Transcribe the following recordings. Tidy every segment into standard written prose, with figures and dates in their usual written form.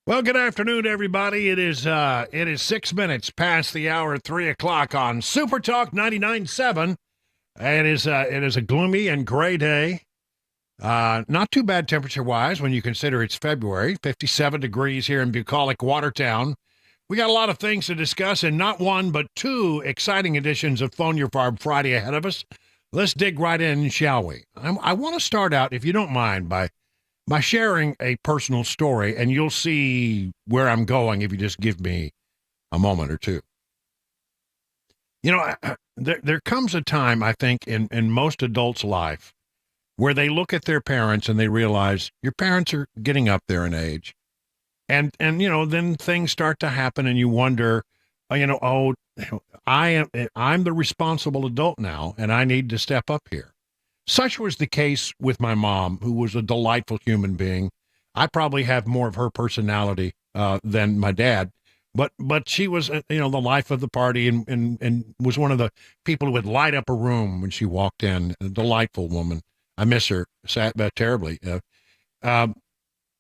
Well, good afternoon, everybody. It is 6 minutes past the hour, 3 o'clock on Super Talk 99.7. It is a gloomy and gray day. Not too bad temperature wise when you consider it's February. 57 degrees here in bucolic Watertown. We got a lot of things to discuss, and not one but two exciting editions of Phone Your Farm Friday ahead of us. Let's dig right in, shall we? I want to start out, if you don't mind, by sharing a personal story, and you'll see where I'm going if you just give me a moment or two. There comes a time, I think, in most adults' life where they look at their parents and they realize your parents are getting up there in age. And then things start to happen and you wonder, oh, I'm the responsible adult now and I need to step up here. Such was the case with my mom, who was a delightful human being. I probably have more of her personality than my dad, but she was, the life of the party and was one of the people who would light up a room when she walked in. A delightful woman. I miss her terribly. Um,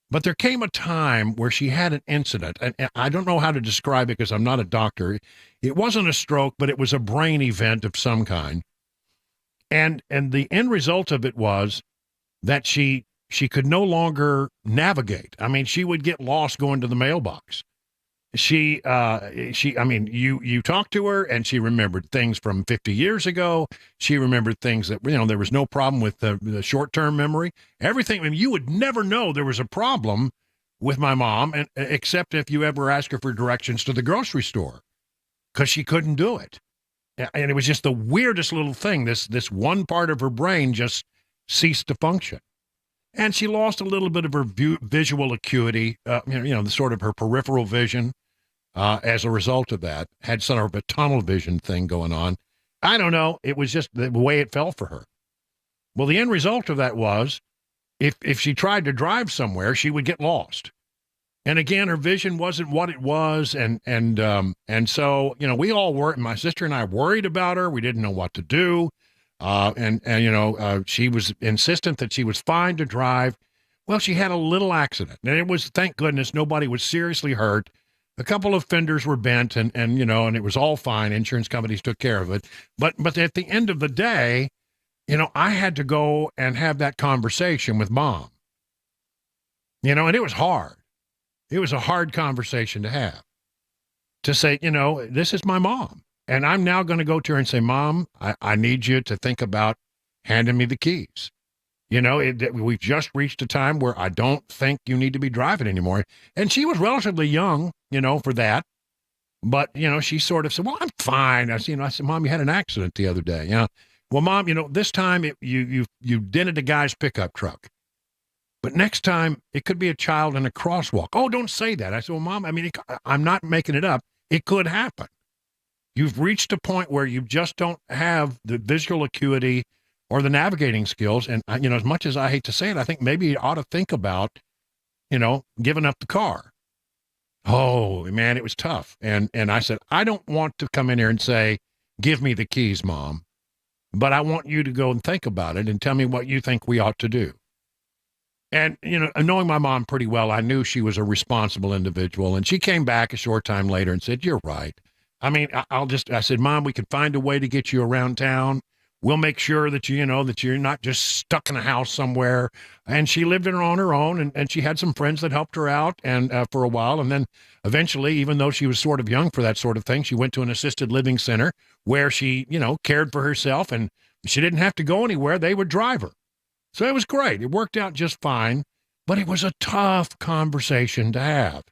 but there came a time where she had an incident, and I don't know how to describe it because I'm not a doctor. It wasn't a stroke, but it was a brain event of some kind. And the end result of it was that she could no longer navigate. I mean, she would get lost going to the mailbox. I mean, you talked to her and she remembered things from 50 years ago. She remembered things that, there was no problem with the short-term memory. Everything, I mean, you would never know there was a problem with my mom, except if you ever ask her for directions to the grocery store, because she couldn't do it. And it was just the weirdest little thing. This one part of her brain just ceased to function. And she lost a little bit of her visual acuity, the sort of her peripheral vision as a result of that. Had sort of a tunnel vision thing going on. I don't know. It was just the way it fell for her. Well, the end result of that was if she tried to drive somewhere, she would get lost. And again, her vision wasn't what it was, and so we all were. My sister and I worried about her. We didn't know what to do, she was insistent that she was fine to drive. Well, she had a little accident, and it was, thank goodness, nobody was seriously hurt. A couple of fenders were bent, and it was all fine. Insurance companies took care of it. But at the end of the day, I had to go and have that conversation with Mom. And it was hard. It was a hard conversation to have, to say, this is my mom. And I'm now going to go to her and say, Mom, I need you to think about handing me the keys. We've just reached a time where I don't think you need to be driving anymore. And she was relatively young, for that. But, she sort of said, well, I'm fine. I said, Mom, you had an accident the other day. Well, Mom, this time you dented a guy's pickup truck. But next time, it could be a child in a crosswalk. Oh, don't say that. I said, well, Mom, I mean, I'm not making it up. It could happen. You've reached a point where you just don't have the visual acuity or the navigating skills. And, as much as I hate to say it, I think maybe you ought to think about, giving up the car. Oh, man, it was tough. And I said, I don't want to come in here and say, give me the keys, Mom. But I want you to go and think about it and tell me what you think we ought to do. And, knowing my mom pretty well, I knew she was a responsible individual. And she came back a short time later and said, you're right. I mean, I said, Mom, we could find a way to get you around town. We'll make sure that that you're not just stuck in a house somewhere. And she lived on her own, and she had some friends that helped her out and for a while. And then eventually, even though she was sort of young for that sort of thing, she went to an assisted living center where she, cared for herself, and she didn't have to go anywhere. They would drive her. So it was great. It worked out just fine, but it was a tough conversation to have.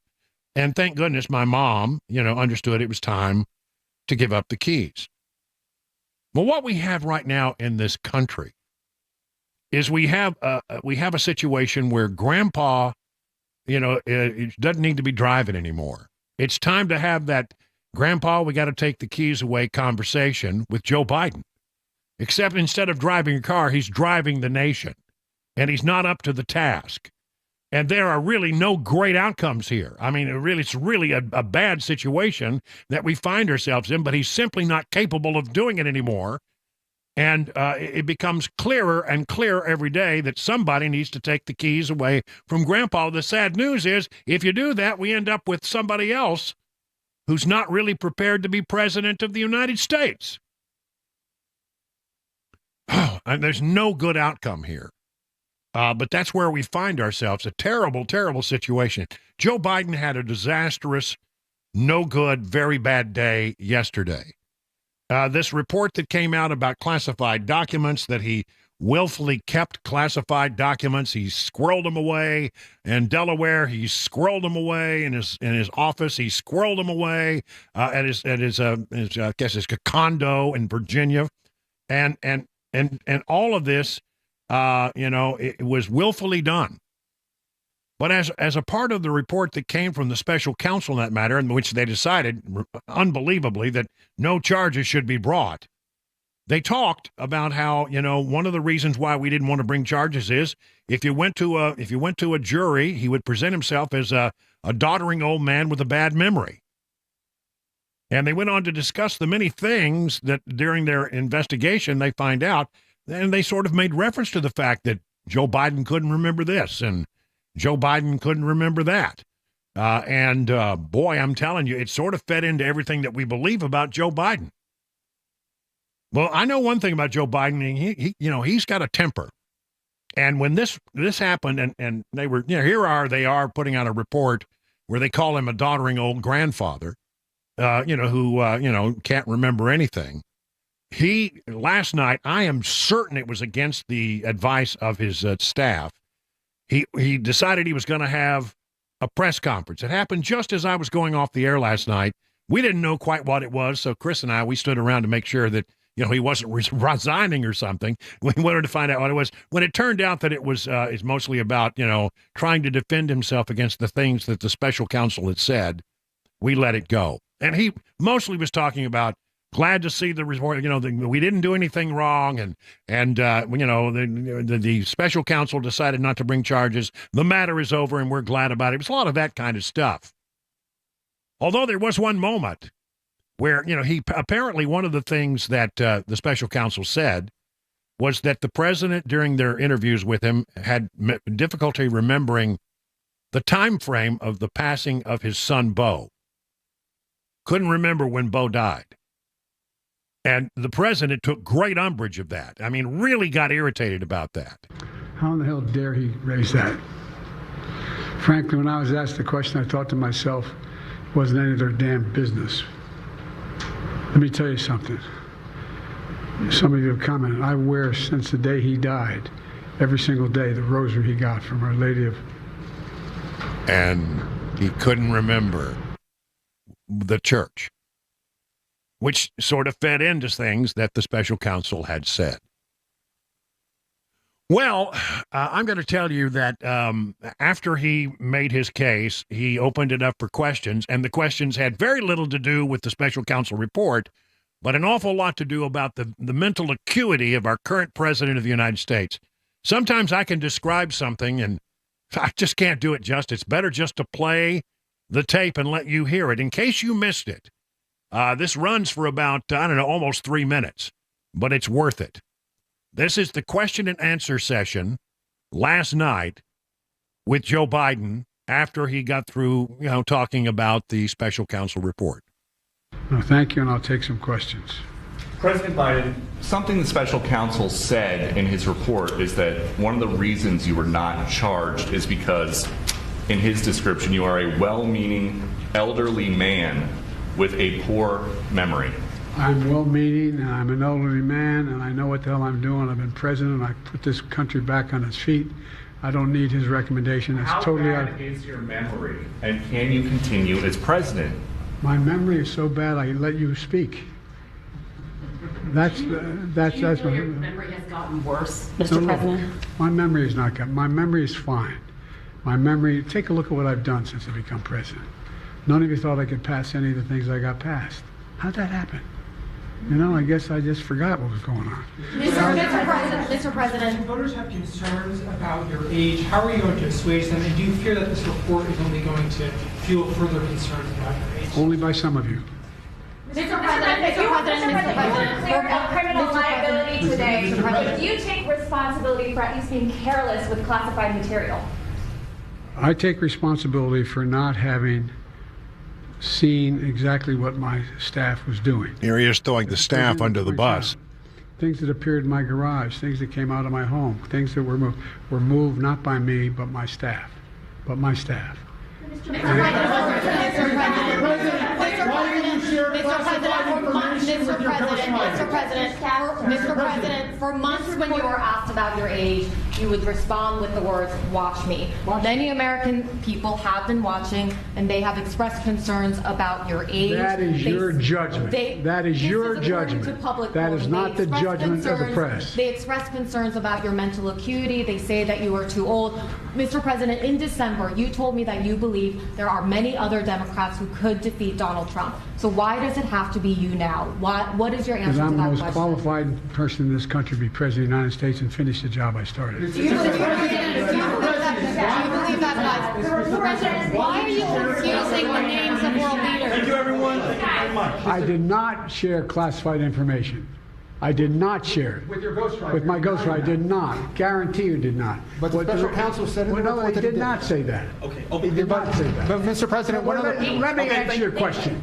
And thank goodness my mom, understood it was time to give up the keys. Well, what we have right now in this country is we have a situation where Grandpa, doesn't need to be driving anymore. It's time to have that Grandpa, we got to take the keys away conversation with Joe Biden. Except instead of driving a car, he's driving the nation. And he's not up to the task. And there are really no great outcomes here. I mean, it's really a bad situation that we find ourselves in, but he's simply not capable of doing it anymore. And it becomes clearer and clearer every day that somebody needs to take the keys away from Grandpa. The sad news is, if you do that, we end up with somebody else who's not really prepared to be president of the United States. And there's no good outcome here. But that's where we find ourselves, a terrible, terrible situation. Joe Biden had a disastrous, no good, very bad day yesterday. This report that came out about classified documents, that he willfully kept classified documents, he squirreled them away in Delaware, he squirreled them away in his office, he squirreled them away at his condo in Virginia, and all of this, it was willfully done. But as a part of the report that came from the special counsel in that matter, in which they decided, unbelievably, that no charges should be brought, they talked about how, one of the reasons why we didn't want to bring charges is if you went to a jury, he would present himself as a doddering old man with a bad memory. And they went on to discuss the many things that during their investigation they find out, and they sort of made reference to the fact that Joe Biden couldn't remember this and Joe Biden couldn't remember that. Boy, I'm telling you, it sort of fed into everything that we believe about Joe Biden. Well, I know one thing about Joe Biden. He's got a temper. And when this happened, and they were, they are putting out a report where they call him a doddering old grandfather, who can't remember anything. Last night, I am certain it was against the advice of his staff. He decided he was going to have a press conference. It happened just as I was going off the air last night. We didn't know quite what it was, so Chris and we stood around to make sure that he wasn't resigning or something. We wanted to find out what it was. When it turned out that it was is mostly about trying to defend himself against the things that the special counsel had said, we let it go. And he mostly was talking about glad to see the report. We didn't do anything wrong, and the special counsel decided not to bring charges. The matter is over, and we're glad about it. It was a lot of that kind of stuff. Although there was one moment where he apparently one of the things that the special counsel said was that the president, during their interviews with him, had difficulty remembering the time frame of the passing of his son Beau. Couldn't remember when Beau died. And the president took great umbrage of that. I mean, really got irritated about that. How in the hell dare he raise that? Frankly, when I was asked the question, I thought to myself, it wasn't any of their damn business. Let me tell you something. Some of you have commented, I wear since the day he died, every single day, the rosary he got from Our Lady of... And he couldn't remember the church, which sort of fed into things that the special counsel had said. Well, I'm going to tell you that after he made his case, he opened it up for questions, and the questions had very little to do with the special counsel report, but an awful lot to do about the mental acuity of our current president of the United States. Sometimes I can describe something, and I just can't do it justice. It's better just to play the tape and let you hear it. In case you missed it, this runs for about, almost 3 minutes, but it's worth it. This is the question and answer session last night with Joe Biden after he got through, talking about the special counsel report. No, thank you, and I'll take some questions. President Biden, something the special counsel said in his report is that one of the reasons you were not charged is because, in his description, you are a well-meaning elderly man with a poor memory. I'm well-meaning, and I'm an elderly man, and I know what the hell I'm doing. I've been president. I put this country back on its feet. I don't need his recommendation. It's How totally bad is your memory, and can you continue as president? My memory is so bad I let you speak. That's Do you feel your memory has gotten worse, Mr. President? My memory is not good. My memory is fine. My memory, take a look at what I've done since I become president. None of you thought I could pass any of the things I got passed. How'd that happen? I guess I just forgot what was going on. Mr. President. Voters have concerns about your age. How are you going to assuage them? And do you fear that this report is only going to fuel further concerns about your age? Only by some of you. Mr. President, criminal liability testimony today, do you take responsibility for at least being careless with classified material? I take responsibility for not having seen exactly what my staff was doing. Here he is throwing the staff under the bus. Things that appeared in my garage, things that came out of my home, things that were moved not by me, but my staff. Mr. President, for months when you were asked about your age, you would respond with the words, "Watch me." Many American people have been watching, and they have expressed concerns about your age. That is your judgment. That is your judgment. That is not the judgment of the press. They express concerns about your mental acuity. They say that you are too old. Mr. President, in December, you told me that you believe there are many other Democrats who could defeat Donald Trump. So why does it have to be you now? What is your answer Because to I'm that the most question? qualified person in this country to be president of the United States and finish the job I started. Do you believe that, guys? Why are you confusing the names of world leaders? Thank you, everyone. Thank you very much. I did not share classified information. I did not share it. With your ghostwriter. With my ghostwriter, I did not. Guarantee you did not. But the special counsel said in the no, report he that he did did. not say that. Okay. He did not say that. But Mr. President, one of the... Let me answer your question.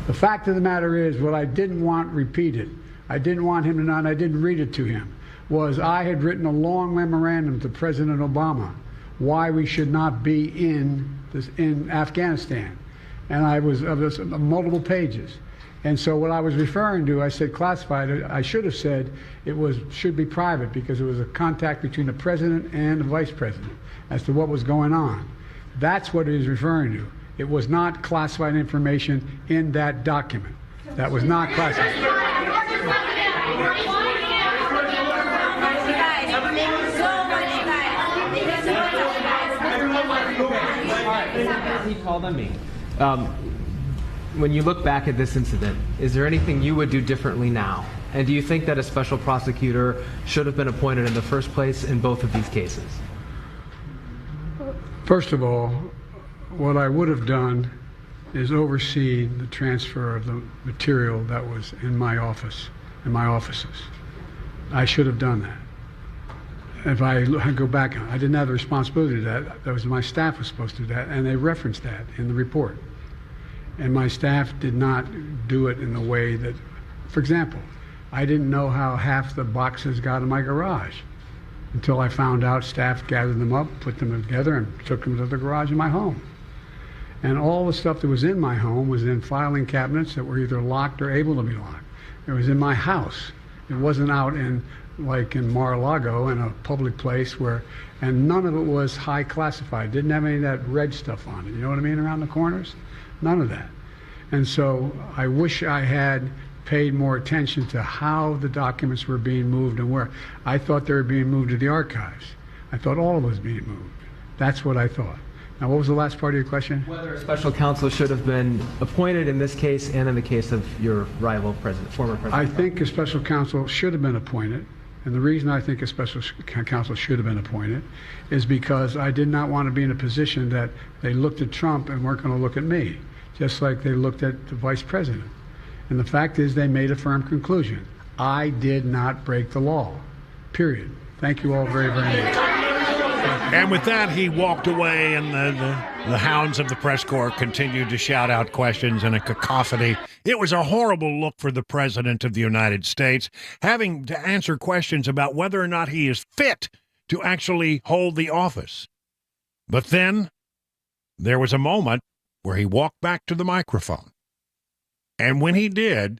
The fact of the matter is, what I didn't want repeated, I didn't want him to know, and I didn't read it to him, was I had written a long memorandum to President Obama why we should not be in Afghanistan. And I was of multiple pages. And so what I was referring to, I said classified. I should have said it should be private because it was a contact between the president and the vice president as to what was going on. That's what it is referring to. It was not classified information in that document. That was not classified. He called on me. When you look back at this incident, is there anything you would do differently now? And do you think that a special prosecutor should have been appointed in the first place in both of these cases? First of all, what I would have done is oversee the transfer of the material that was in my office, in my offices. I should have done that. If I go back, I didn't have the responsibility to that. That was my staff was supposed to do that, and they referenced that in the report. And my staff did not do it in the way that, for example, I didn't know how half the boxes got in my garage until I found out staff gathered them up, put them together, and took them to the garage in my home. And all the stuff that was in my home was in filing cabinets that were either locked or able to be locked. It was in my house. It wasn't out in Mar-a-Lago in a public place and none of it was high classified. Didn't have any of that red stuff on it. You know what I mean? Around the corners? None of that. And so I wish I had paid more attention to how the documents were being moved and where. I thought they were being moved to the archives. I thought all of it was being moved. That's what I thought. Now, what was the last part of your question? Whether a special counsel should have been appointed in this case and in the case of your rival president, former president. I think a special counsel should have been appointed. And the reason I think a special counsel should have been appointed is because I did not want to be in a position that they looked at Trump and weren't going to look at me, just like they looked at the vice president. And the fact is they made a firm conclusion. I did not break the law, period. Thank you all very, very much. And with that, he walked away, and the hounds of the press corps continued to shout out questions in a cacophony. It was a horrible look for the President of the United States, having to answer questions about whether or not he is fit to actually hold the office. But then there was a moment where he walked back to the microphone. And when he did,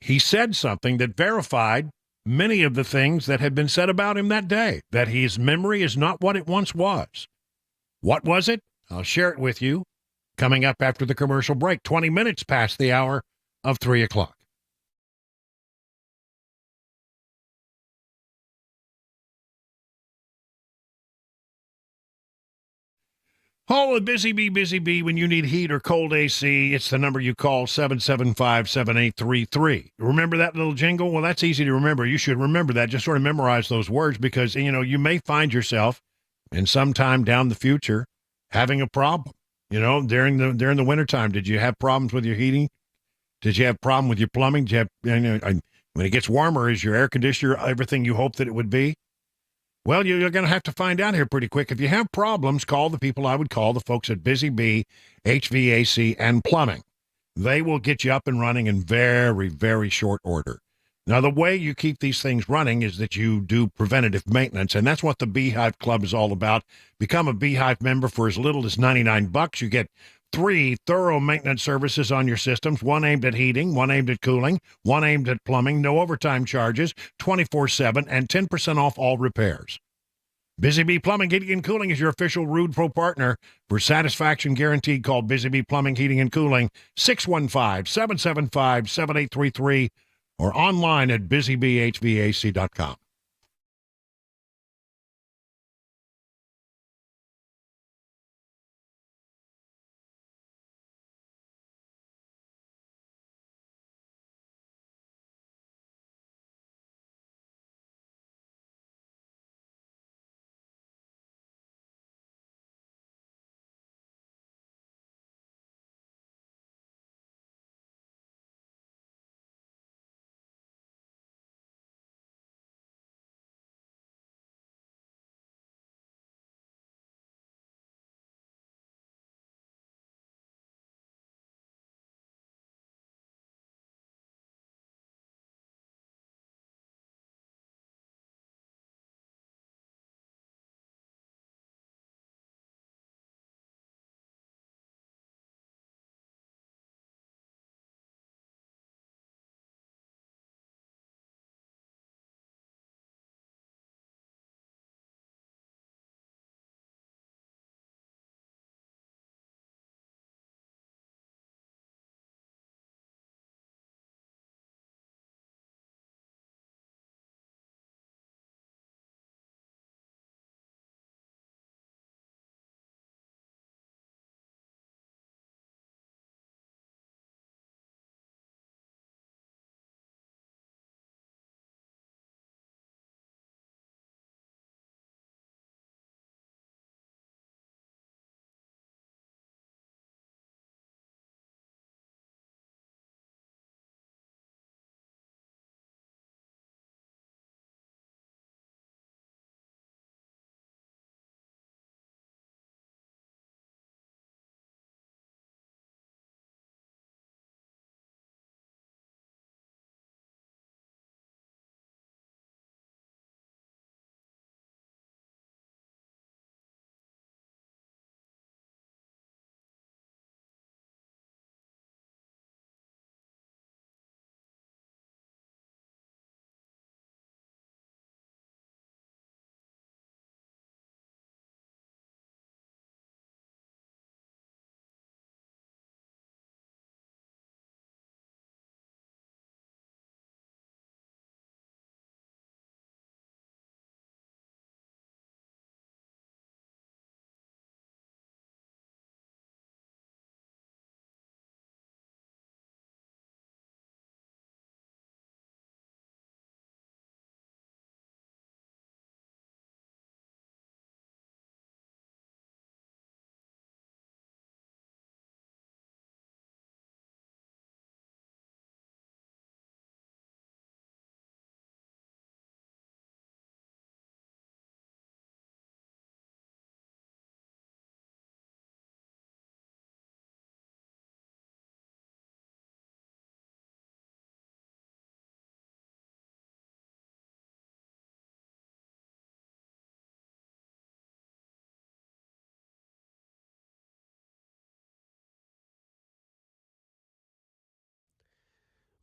he said something that verified many of the things that had been said about him that day, that his memory is not what it once was. What was it? I'll share it with you coming up after the commercial break, 20 minutes past the hour of 3 o'clock. Oh, busy bee. When you need heat or cold AC, it's the number you call, 775-7833. Remember that little jingle? Well, that's easy to remember. You should remember that. Just sort of memorize those words because, you may find yourself in some time down the future having a problem. During the wintertime, did you have problems with your heating? Did you have a problem with your plumbing? Did you have, When it gets warmer, is your air conditioner everything you hoped that it would be? Well, you're going to have to find out here pretty quick. If you have problems, call the people I would call, the folks at Busy Bee, HVAC, and Plumbing. They will get you up and running in very, very short order. Now, the way you keep these things running is that you do preventative maintenance, and that's what the Beehive Club is all about. Become a Beehive member for as little as $99. You get 3 thorough maintenance services on your systems, one aimed at heating, one aimed at cooling, one aimed at plumbing, no overtime charges, 24/7, and 10% off all repairs. Busy Bee Plumbing, Heating, and Cooling is your official Rude Pro partner. For satisfaction guaranteed, call Busy Bee Plumbing, Heating, and Cooling, 615-775-7833, or online at busybeehvac.com.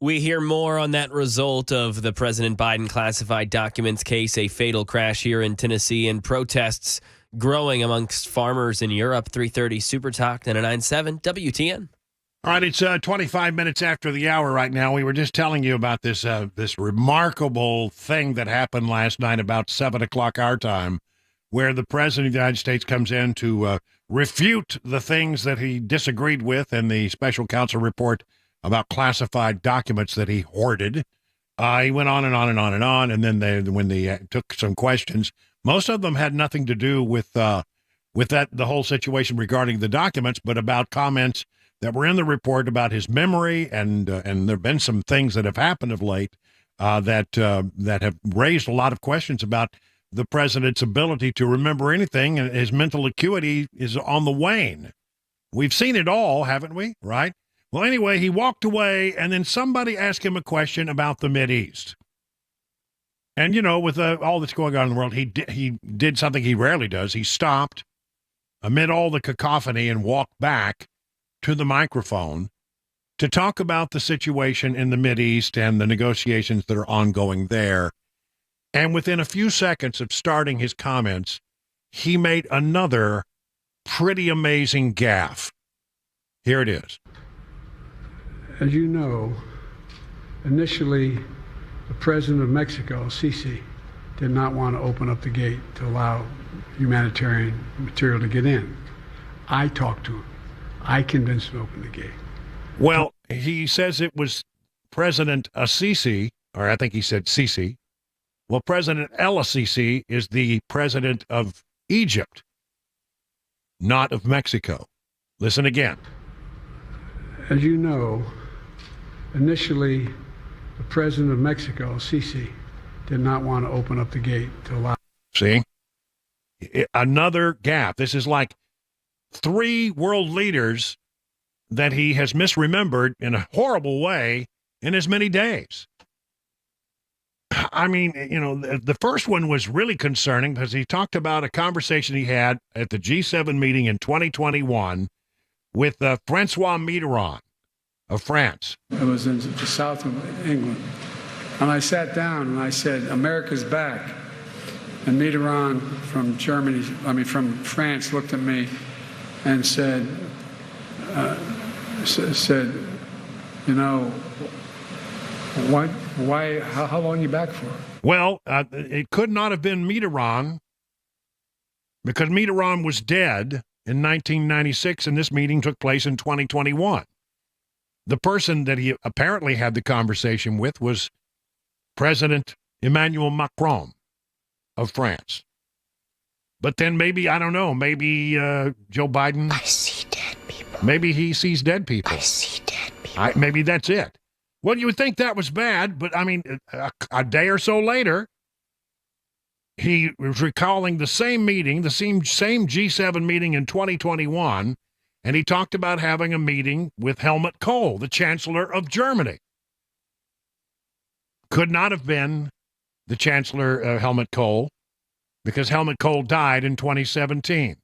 We hear more on that result of the President Biden classified documents case, a fatal crash here in Tennessee, and protests growing amongst farmers in Europe. 3:30 Super Talk, 99.7 WTN. All right, it's 25 minutes after the hour right now. We were just telling you about this remarkable thing that happened last night about 7 o'clock our time, where the President of the United States comes in to refute the things that he disagreed with in the special counsel report about classified documents that he hoarded. He went on and on and on and on, and then when they took some questions, most of them had nothing to do with the whole situation regarding the documents, but about comments that were in the report about his memory, and there have been some things that have happened of late that have raised a lot of questions about the president's ability to remember anything, and his mental acuity is on the wane. We've seen it all, haven't we? Right? Well, anyway, he walked away, and then somebody asked him a question about the Mideast. And, you know, with all that's going on in the world, he did something he rarely does. He stopped amid all the cacophony and walked back to the microphone to talk about the situation in the Mideast and the negotiations that are ongoing there. And within a few seconds of starting his comments, he made another pretty amazing gaffe. Here it is. As you know, initially, the president of Mexico, Sisi, did not want to open up the gate to allow humanitarian material to get in. I talked to him. I convinced him to open the gate. Well, he says it was President Sisi, or I think he said Sisi. Well, President El Sisi is the president of Egypt, not of Mexico. Listen again. As you know, initially, the president of Mexico, Sisi, did not want to open up the gate to allow. See? Another gap. This is like 3 world leaders that he has misremembered in a horrible way in as many days. I mean, you know, the first one was really concerning because he talked about a conversation he had at the G7 meeting in 2021 with Francois Mitterrand of France. I was in the south of England, and I sat down and I said, "America's back." And Mitterrand from from France, looked at me and said, "You know, what? Why? How long are you back for?" Well, it could not have been Mitterrand because Mitterrand was dead in 1996, and this meeting took place in 2021. The person that he apparently had the conversation with was President Emmanuel Macron of France. But then maybe, I don't know, maybe Joe Biden. I see dead people. Maybe he sees dead people. I see dead people. Maybe that's it. Well, you would think that was bad, but I mean, a day or so later, he was recalling the same meeting, the same G7 meeting in 2021, and he talked about having a meeting with Helmut Kohl, the Chancellor of Germany. Could not have been the Chancellor Helmut Kohl, because Helmut Kohl died in 2017.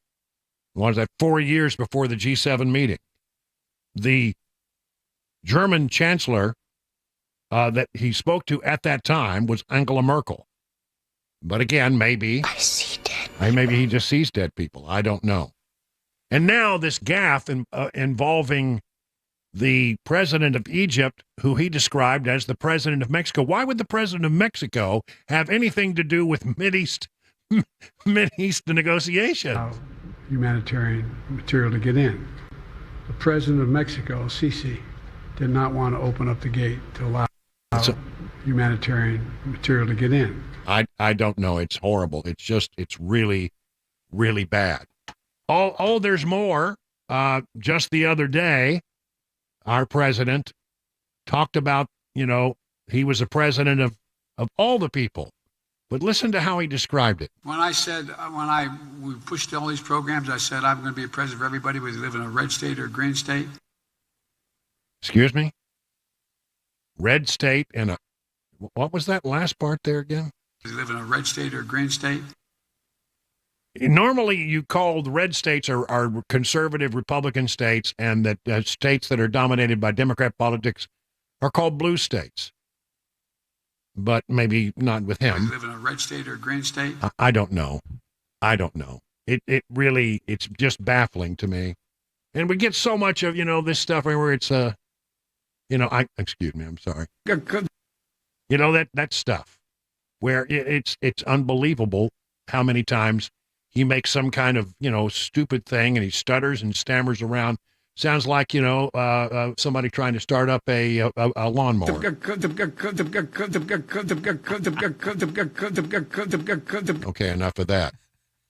Was that 4 years before the G7 meeting? The German Chancellor that he spoke to at that time was Angela Merkel. But again, maybe I see dead people. Maybe he just sees dead people. I don't know. And now this gaffe involving the president of Egypt, who he described as the president of Mexico. Why would the president of Mexico have anything to do with Mideast negotiation? Humanitarian material to get in. The president of Mexico, Sisi, did not want to open up the gate to allow humanitarian material to get in. I don't know. It's horrible. It's really, really bad. Oh, there's more. Just the other day, our president talked about, you know, he was a president of all the people. But listen to how he described it. When we pushed all these programs, I said, I'm going to be a president for everybody, whether you live in a red state or a green state. Excuse me? Red state and what was that last part there again? You live in a red state or a green state? Normally, you call the red states are conservative Republican states, and that states that are dominated by Democrat politics are called blue states. But maybe not with him. You live in a red state or a green state? I don't know. It really, it's just baffling to me. And we get so much of, you know, this stuff where it's, excuse me, I'm sorry. You know, that stuff where it's unbelievable how many times he makes some kind of, you know, stupid thing and he stutters and stammers around. Sounds like, you know, somebody trying to start up a lawnmower. Okay, enough of that.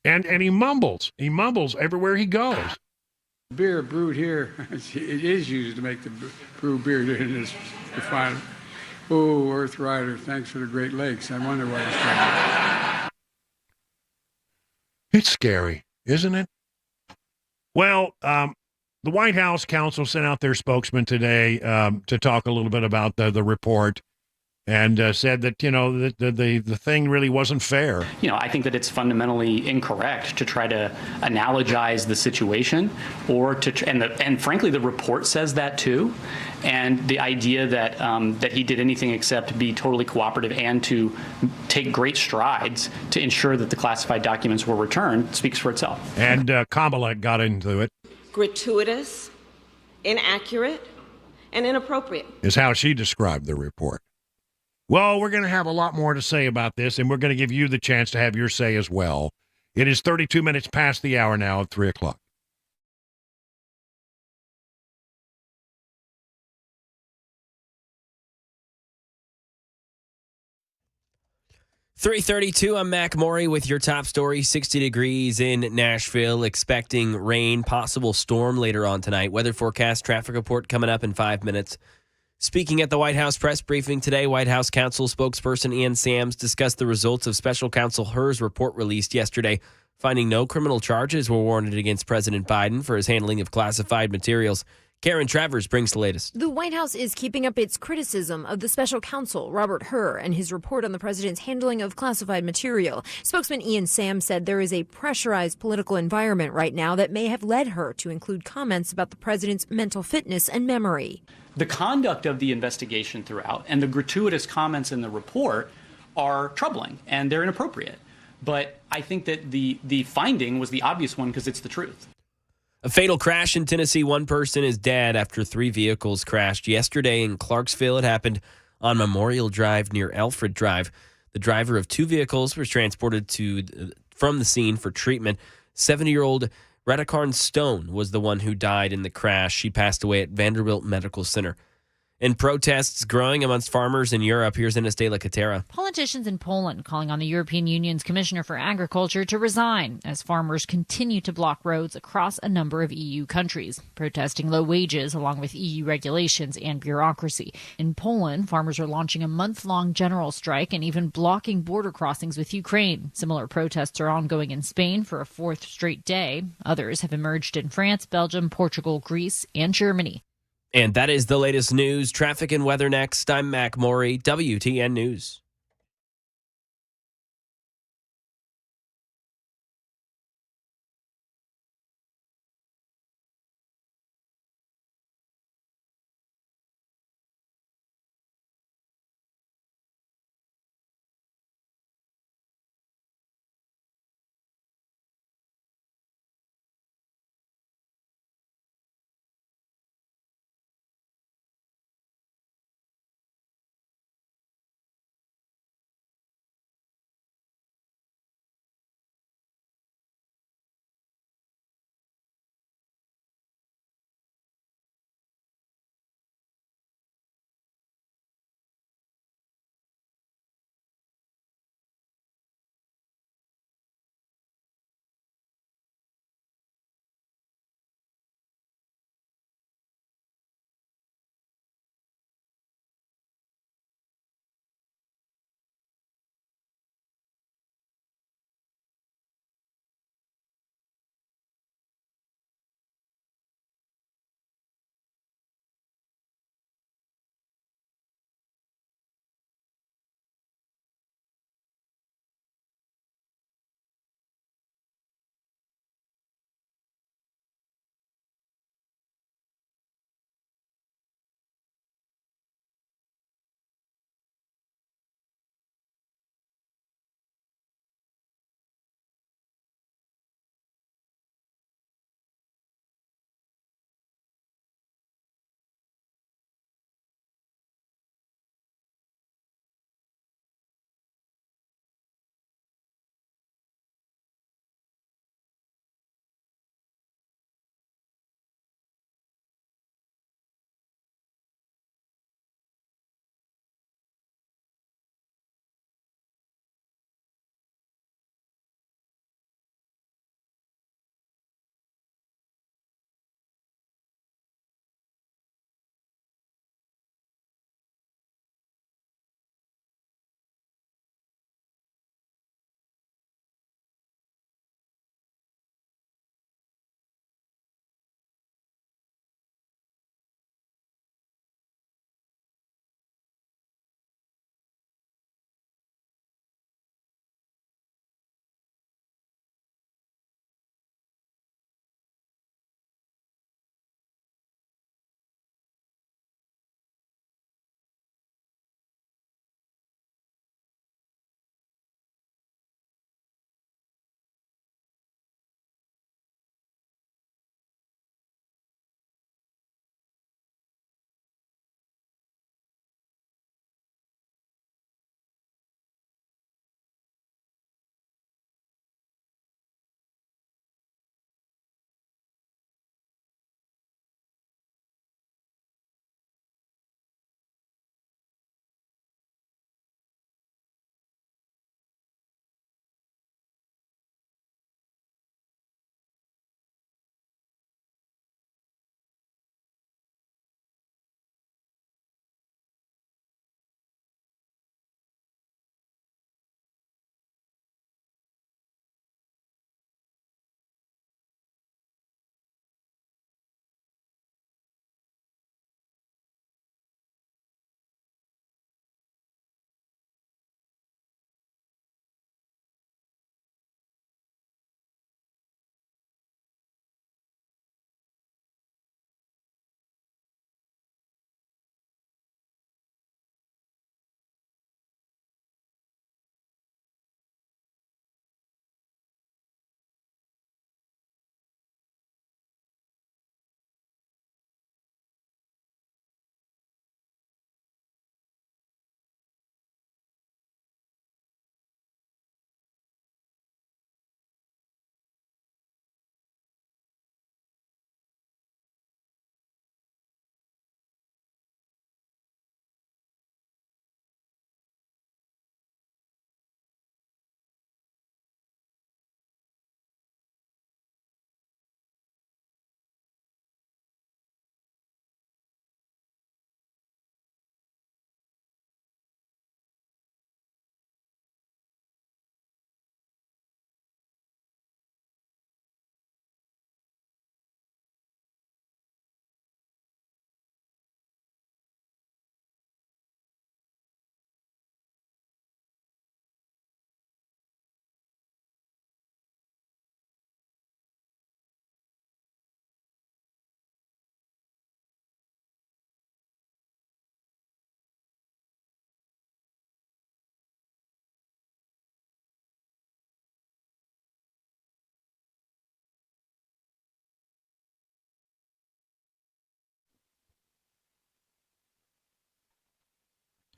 And he mumbles. He mumbles everywhere he goes. Beer brewed here, it is used to make the brew beer in this refinery. Oh, Earth Rider, thanks for the Great Lakes. I wonder why it's called. It's scary, isn't it? Well, the White House counsel sent out their spokesman today to talk a little bit about the report, and said that, the thing really wasn't fair. I think that it's fundamentally incorrect to try to analogize the situation, or and frankly, the report says that too. And the idea that that he did anything except be totally cooperative and to take great strides to ensure that the classified documents were returned speaks for itself. And Kamala got into it. Gratuitous, inaccurate, and inappropriate Is how she described the report. Well, we're going to have a lot more to say about this, and we're going to give you the chance to have your say as well. It is 32 minutes past the hour now at 3 o'clock. .332, I'm Mac Maury with your top story. 60 degrees in Nashville, expecting rain, possible storm later on tonight. Weather forecast, traffic report coming up in 5 minutes. Speaking at the White House press briefing today, White House counsel spokesperson Ian Sams discussed the results of special counsel Hur's report released yesterday, finding no criminal charges were warranted against President Biden for his handling of classified materials. Karen Travers brings the latest. The White House is keeping up its criticism of the special counsel, Robert Hur, and his report on the president's handling of classified material. Spokesman Ian Sams said there is a pressurized political environment right now that may have led Hur to include comments about the president's mental fitness and memory. The conduct of the investigation throughout and the gratuitous comments in the report are troubling and they're inappropriate. But I think that the finding was the obvious one because it's the truth. A fatal crash in Tennessee. One person is dead after 3 vehicles crashed yesterday in Clarksville. It happened on Memorial Drive near Alfred Drive. The driver of 2 vehicles was transported from the scene for treatment. 70-year-old Radakarn Stone was the one who died in the crash. She passed away at Vanderbilt Medical Center. In protests growing amongst farmers in Europe, here's Ines de la Catera. Politicians in Poland calling on the European Union's Commissioner for Agriculture to resign as farmers continue to block roads across a number of EU countries, protesting low wages along with EU regulations and bureaucracy. In Poland, farmers are launching a month-long general strike and even blocking border crossings with Ukraine. Similar protests are ongoing in Spain for a 4th straight day. Others have emerged in France, Belgium, Portugal, Greece, and Germany. And that is the latest news. Traffic and weather next. I'm Mac Maury, WTN News.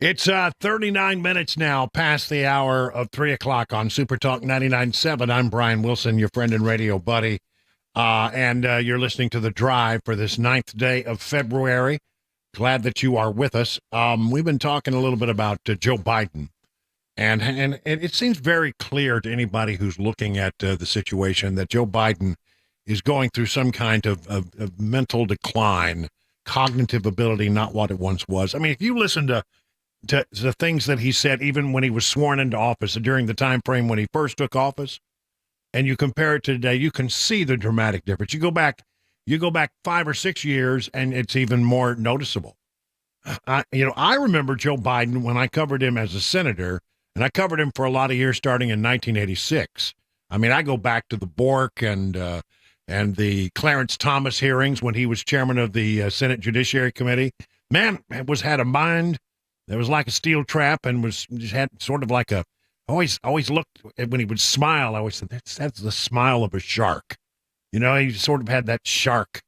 It's 39 minutes now past the hour of 3 o'clock on Super Talk 99.7. I'm Brian Wilson, your friend and radio buddy. And you're listening to The Drive for this 9th day of February. Glad that you are with us. We've been talking a little bit about Joe Biden. And it seems very clear to anybody who's looking at the situation that Joe Biden is going through some kind of mental decline, cognitive ability, not what it once was. I mean, if you listen to the things that he said, even when he was sworn into office, during the time frame when he first took office, and you compare it to today, you can see the dramatic difference. You go back 5 or 6 years, and it's even more noticeable. I remember Joe Biden when I covered him as a senator, and I covered him for a lot of years, starting in 1986. I mean, I go back to the Bork and the Clarence Thomas hearings when he was chairman of the Senate Judiciary Committee. Man, had a mind that was like a steel trap, and had sort of like always looked, when he would smile, I always said, that's the smile of a shark. You know, he sort of had that shark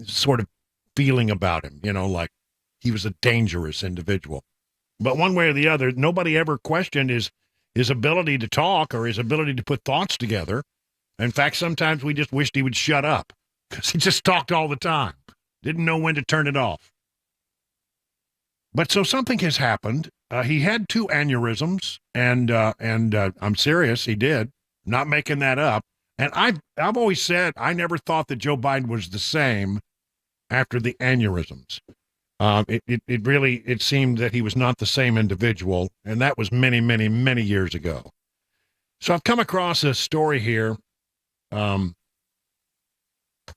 sort of feeling about him, like he was a dangerous individual. But one way or the other, nobody ever questioned his ability to talk or his ability to put thoughts together. In fact, sometimes we just wished he would shut up because he just talked all the time. Didn't know when to turn it off. But so something has happened. He had 2 aneurysms, and I'm serious, he did. Not making that up. And I've always said I never thought that Joe Biden was the same after the aneurysms. It seemed that he was not the same individual, and that was many, many, many years ago. So I've come across a story here, and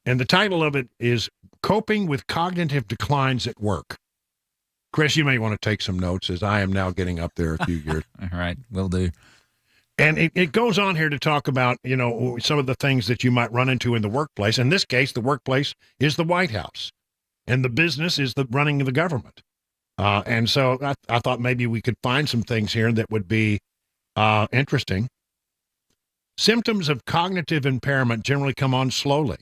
the title of it is Coping with Cognitive Declines at Work. Chris, you may want to take some notes, as I am now getting up there a few years. All right, will do. And it goes on here to talk about, some of the things that you might run into in the workplace. In this case, the workplace is the White House, and the business is the running of the government. And so I thought maybe we could find some things here that would be interesting. Symptoms of cognitive impairment generally come on slowly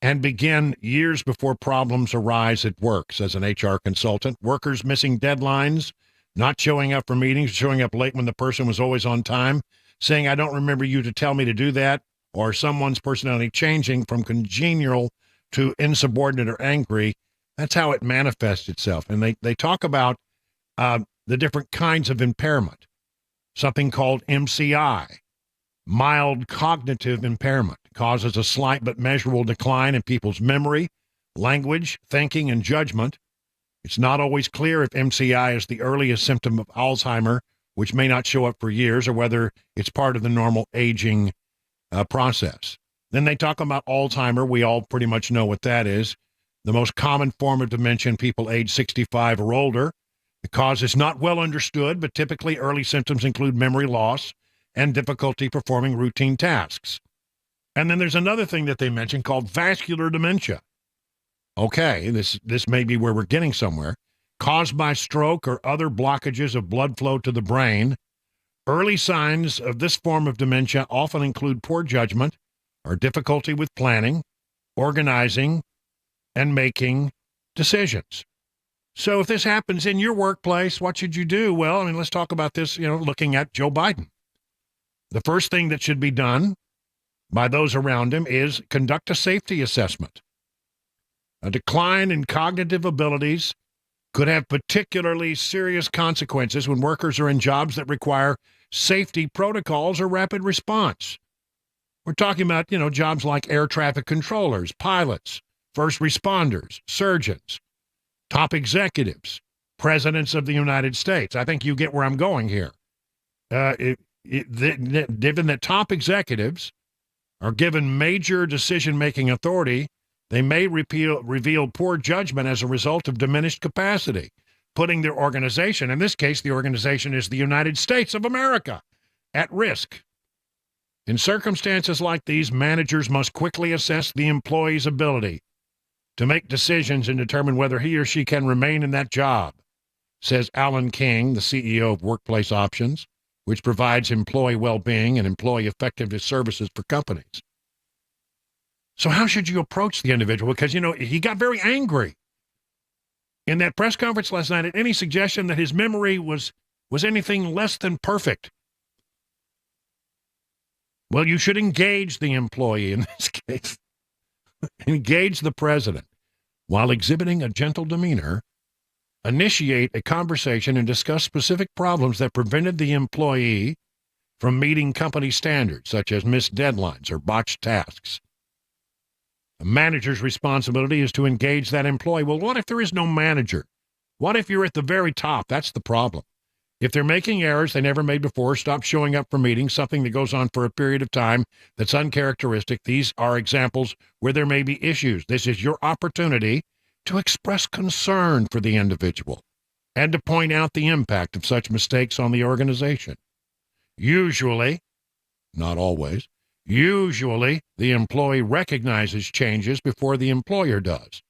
and begin years before problems arise at work, says an HR consultant. Workers missing deadlines, not showing up for meetings, showing up late when the person was always on time, saying, I don't remember you to tell me to do that, or someone's personality changing from congenial to insubordinate or angry. That's how it manifests itself. And they talk about the different kinds of impairment, something called MCI. Mild cognitive impairment causes a slight but measurable decline in people's memory, language, thinking, and judgment. It's not always clear if MCI is the earliest symptom of Alzheimer, which may not show up for years, or whether it's part of the normal aging process. Then they talk about Alzheimer. We all pretty much know what that is. The most common form of dementia in people age 65 or older. The cause is not well understood, but typically early symptoms include memory loss and difficulty performing routine tasks. And then there's another thing that they mention called vascular dementia. Okay, this may be where we're getting somewhere. Caused by stroke or other blockages of blood flow to the brain. Early signs of this form of dementia often include poor judgment or difficulty with planning, organizing, and making decisions. So if this happens in your workplace, what should you do? Well, let's talk about this, looking at Joe Biden. The first thing that should be done by those around him is conduct a safety assessment. A decline in cognitive abilities could have particularly serious consequences when workers are in jobs that require safety protocols or rapid response. We're talking about, jobs like air traffic controllers, pilots, first responders, surgeons, top executives, presidents of the United States. I think you get where I'm going here. Given that top executives are given major decision-making authority, they may reveal poor judgment as a result of diminished capacity, putting their organization, in this case, the organization is the United States of America, at risk. In circumstances like these, managers must quickly assess the employee's ability to make decisions and determine whether he or she can remain in that job, says Alan King, the CEO of Workplace Options, which provides employee well-being and employee effectiveness services for companies. So how should you approach the individual? Because, he got very angry. in that press conference last night any suggestion that his memory was anything less than perfect. Well, you should engage the employee in this case. Engage the president. While exhibiting a gentle demeanor, initiate a conversation and discuss specific problems that prevented the employee from meeting company standards, such as missed deadlines or botched tasks. A manager's responsibility is to engage that employee. Well, what if there is no manager? What if you're at the very top? That's the problem. If they're making errors they never made before, stop showing up for meetings, something that goes on for a period of time that's uncharacteristic, these are examples where there may be issues. This is your opportunity to express concern for the individual and to point out the impact of such mistakes on the organization. Usually, not always, usually the employee recognizes changes before the employer does.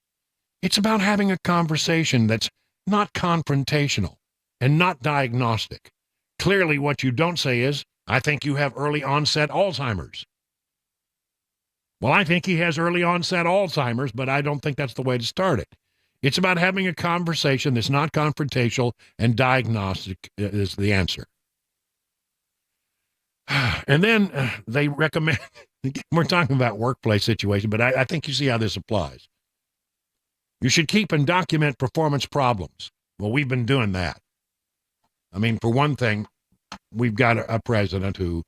It's about having a conversation that's not confrontational and not diagnostic. Clearly, what you don't say is, I think you have early onset Alzheimer's. Well, I think he has early onset Alzheimer's, but I don't think that's the way to start it. It's about having a conversation that's not confrontational and diagnostic is the answer. And then they recommend, we're talking about workplace situation, but I think you see how this applies. You should keep and document performance problems. Well, we've been doing that. I mean, for one thing, we've got a president who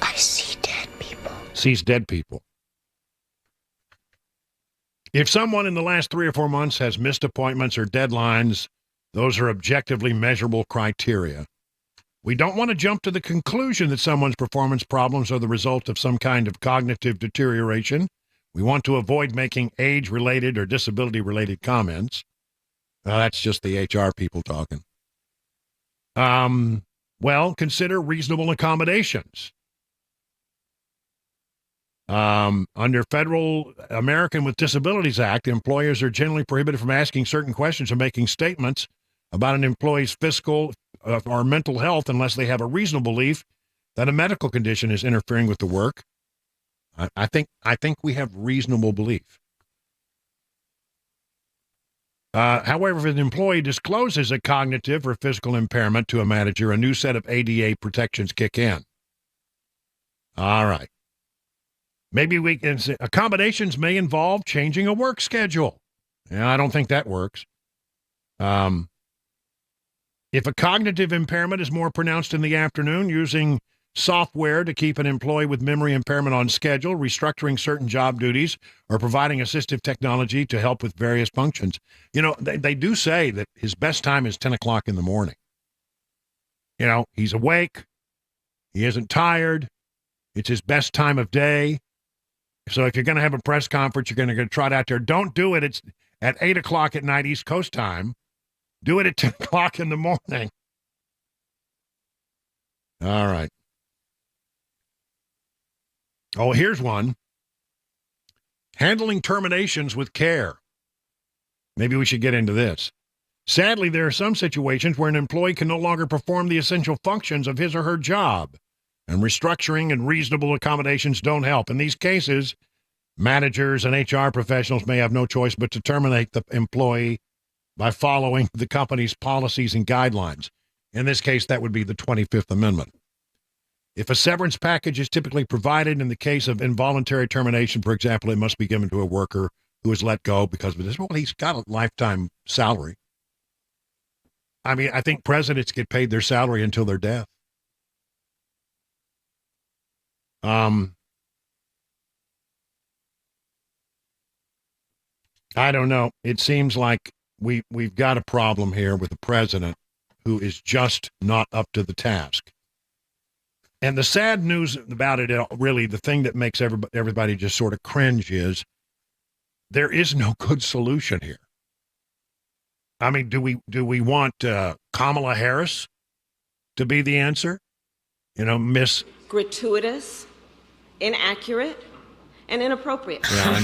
sees dead people. If someone in the last 3 or 4 months has missed appointments or deadlines, those are objectively measurable criteria. We don't want to jump to the conclusion that someone's performance problems are the result of some kind of cognitive deterioration. We want to avoid making age-related or disability-related comments. That's just the HR people talking. Well, consider reasonable accommodations. Under Federal American with Disabilities Act, employers are generally prohibited from asking certain questions or making statements about an employee's physical or mental health unless they have a reasonable belief that a medical condition is interfering with the work. I think we have reasonable belief. However, if an employee discloses a cognitive or physical impairment to a manager, a new set of ADA protections kick in. All right. Maybe we can say accommodations may involve changing a work schedule. Yeah, I don't think that works. If a cognitive impairment is more pronounced in the afternoon, using software to keep an employee with memory impairment on schedule, restructuring certain job duties, or providing assistive technology to help with various functions. You know, they do say that his best time is 10 o'clock in the morning. You know, he's awake. He isn't tired. It's his best time of day. So if you're going to have a press conference, you're going to trot out there. Don't do it. It's at 8 o'clock at night East Coast time. Do it at 10 o'clock in the morning. All right. Oh, here's one. Handling terminations with care. Maybe we should get into this. Sadly, there are some situations where an employee can no longer perform the essential functions of his or her job, and restructuring and reasonable accommodations don't help. In these cases, managers and HR professionals may have no choice but to terminate the employee by following the company's policies and guidelines. In this case, that would be the 25th Amendment. If a severance package is typically provided in the case of involuntary termination, for example, it must be given to a worker who is let go because of this. Well, he's got a lifetime salary. I mean, I think presidents get paid their salary until their death. I don't know. It seems like we've got a problem here with the president who is just not up to the task. And the sad news about it, really, the thing that makes everybody just sort of cringe is there is no good solution here. I mean, do we want Kamala Harris to be the answer? You know, Miss gratuitous, inaccurate, and inappropriate. Yeah, I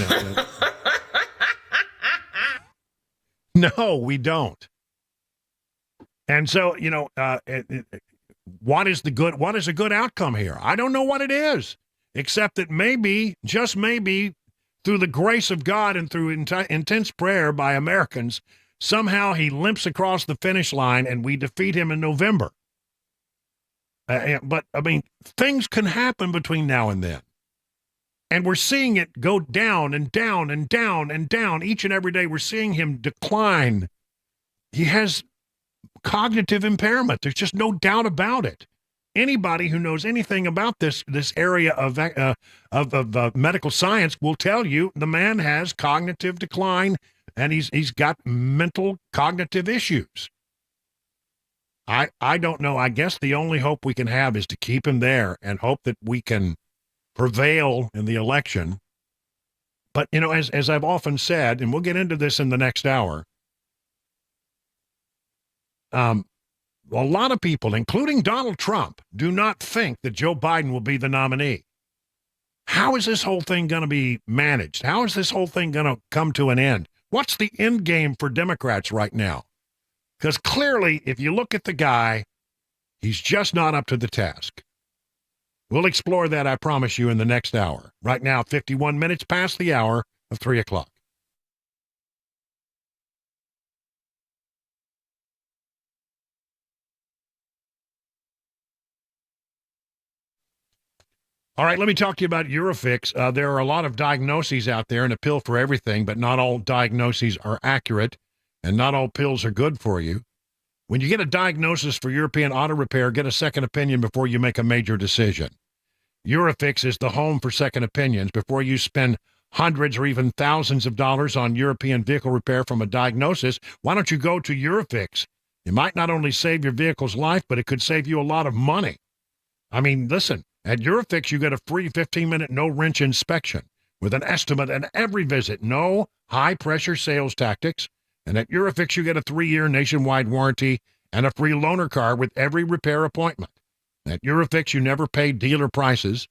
know. No, we don't. And so, you know, what is a good outcome here? I don't know what it is, except that maybe, just maybe, through the grace of God and through intense prayer by Americans, somehow he limps across the finish line and we defeat him in November. But, I mean, things can happen between now and then. And we're seeing it go down and down and down and down. Each and every day we're seeing him decline. He has cognitive impairment. There's just no doubt about it. Anybody who knows anything about this area of medical science will tell you the man has cognitive decline and he's got mental cognitive issues. I don't know. I guess the only hope we can have is to keep him there and hope that we can prevail in the election. But, you know, as I've often said, and we'll get into this in the next hour, a lot of people, including Donald Trump, do not think that Joe Biden will be the nominee. How is this whole thing going to be managed? How is this whole thing going to come to an end? What's the end game for Democrats right now? Because clearly, if you look at the guy, he's just not up to the task. We'll explore that, I promise you, in the next hour. Right now, 51 minutes past the hour of 3 o'clock. All right, let me talk to you about Eurofix. There are a lot of diagnoses out there and a pill for everything, but not all diagnoses are accurate, and not all pills are good for you. When you get a diagnosis for European auto repair, get a second opinion before you make a major decision. Eurofix is the home for second opinions. Before you spend hundreds or even thousands of dollars on European vehicle repair from a diagnosis, why don't you go to Eurofix? It might not only save your vehicle's life, but it could save you a lot of money. I mean, listen, at Eurofix, you get a free 15-minute no-wrench inspection with an estimate at every visit. No high-pressure sales tactics. And at Eurofix, you get a 3-year nationwide warranty and a free loaner car with every repair appointment. At Eurofix, you never pay dealer prices.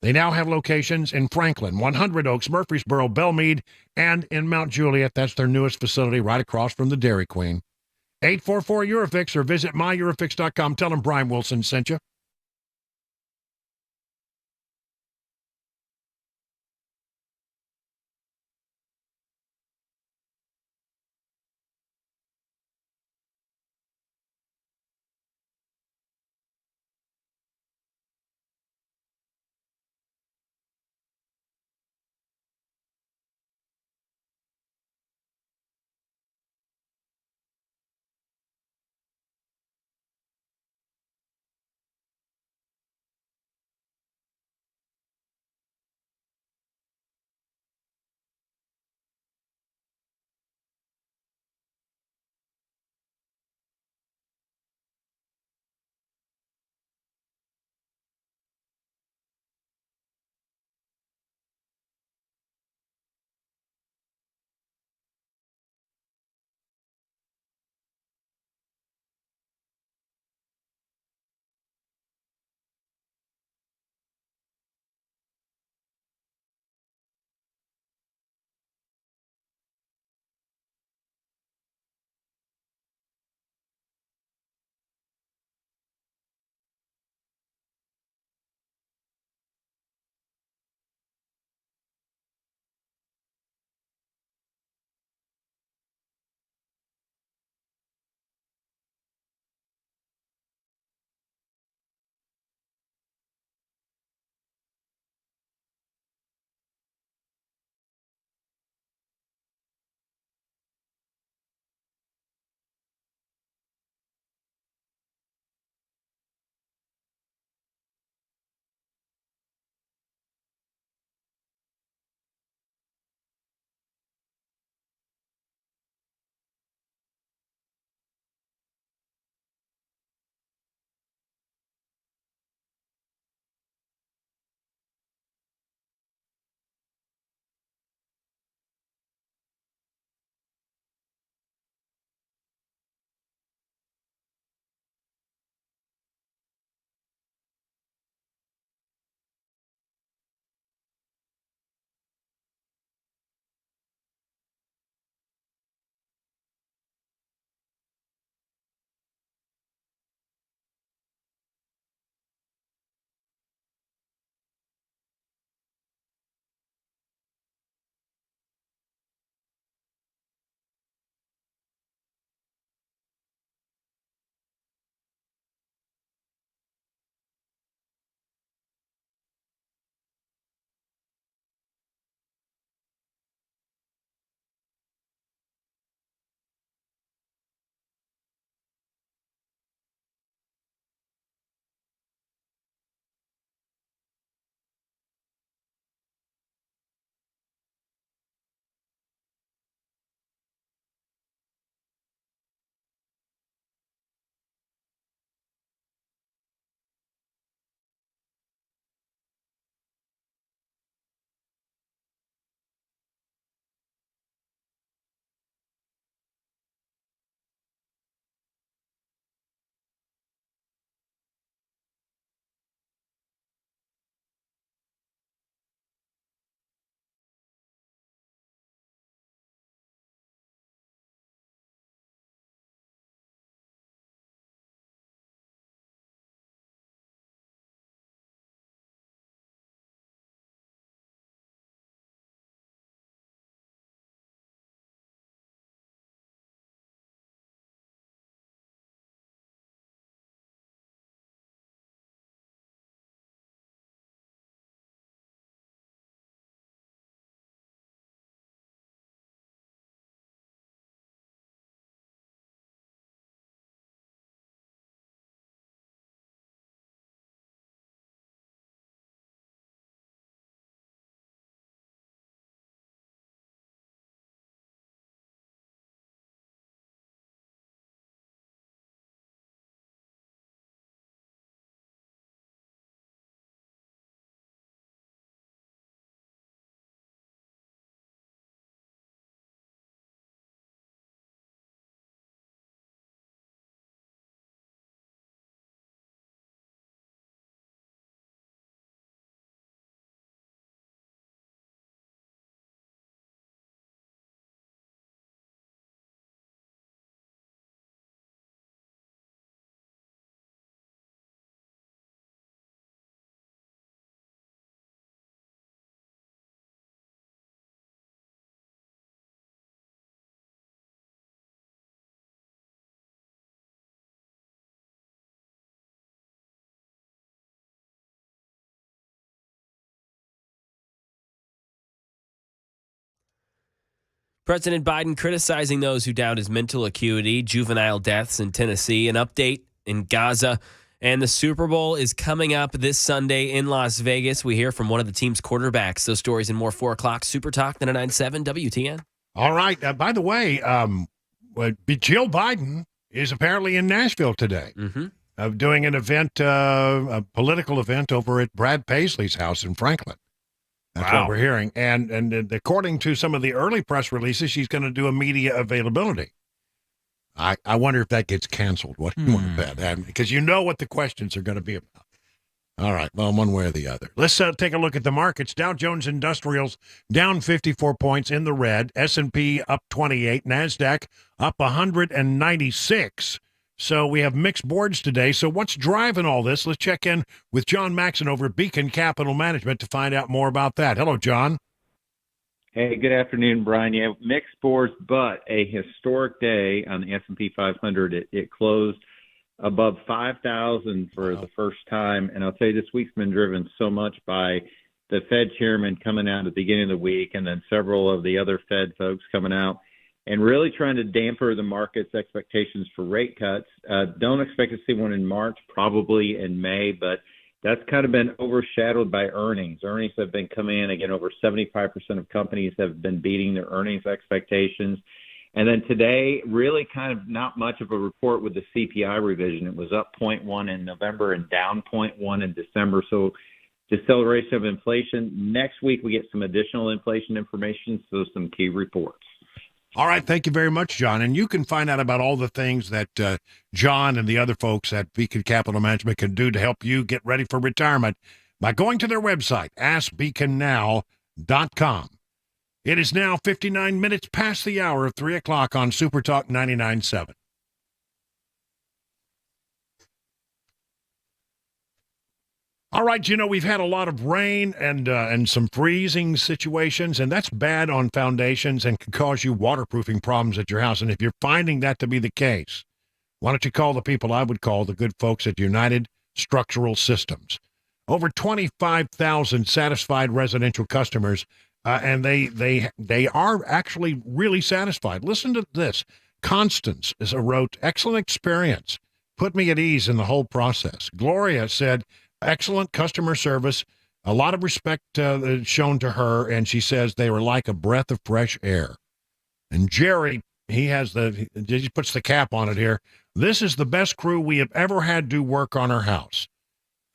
They now have locations in Franklin, 100 Oaks, Murfreesboro, Belmead, and in Mount Juliet. That's their newest facility right across from the Dairy Queen. 844-EUROFIX or visit myEurofix.com. Tell them Brian Wilson sent you. President Biden criticizing those who doubt his mental acuity, juvenile deaths in Tennessee, an update in Gaza, and the Super Bowl is coming up this Sunday in Las Vegas. We hear from one of the team's quarterbacks. Those stories in more 4 o'clock. Super Talk 99.7 WTN. All right. By the way, Jill Biden is apparently in Nashville today, doing an event, a political event over at Brad Paisley's house in Franklin. That's what we're hearing. And according to some of the early press releases, she's going to do a media availability. I wonder if that gets canceled. What do you want to bet? Because you know what the questions are going to be about. All right, well, one way or the other. Let's take a look at the markets. Dow Jones Industrials down 54 points in the red. S&P up 28. NASDAQ up 196. So we have mixed boards today. So what's driving all this? Let's check in with John Maxon over at Beacon Capital Management to find out more about that. Hello, John. Hey, good afternoon, Brian. Yeah, mixed boards, but a historic day on the S&P 500. It closed above 5,000 for the first time. And I'll tell you, this week's been driven so much by the Fed chairman coming out at the beginning of the week, and then several of the other Fed folks coming out and really trying to damper the market's expectations for rate cuts. Don't expect to see one in March, probably in May, but that's kind of been overshadowed by earnings. Earnings have been coming in. Again, over 75% of companies have been beating their earnings expectations. And then today, really kind of not much of a report with the CPI revision. It was up 0.1 in November and down 0.1 in December. So deceleration of inflation. Next week, we get some additional inflation information, so some key reports. All right. Thank you very much, John. And you can find out about all the things that John and the other folks at Beacon Capital Management can do to help you get ready for retirement by going to their website, askbeaconnow.com. It is now 59 minutes past the hour of 3 o'clock on Super Talk 99.7. All right, we've had a lot of rain and some freezing situations, and that's bad on foundations and can cause you waterproofing problems at your house. And if you're finding that to be the case, why don't you call the people I would call the good folks at United Structural Systems? Over 25,000 satisfied residential customers, and they are actually really satisfied. Listen to this. Constance wrote, excellent experience. Put me at ease in the whole process. Gloria said, excellent customer service, a lot of respect shown to her, and she says they were like a breath of fresh air. And Jerry, he puts the cap on it here. This is the best crew we have ever had do work on our house.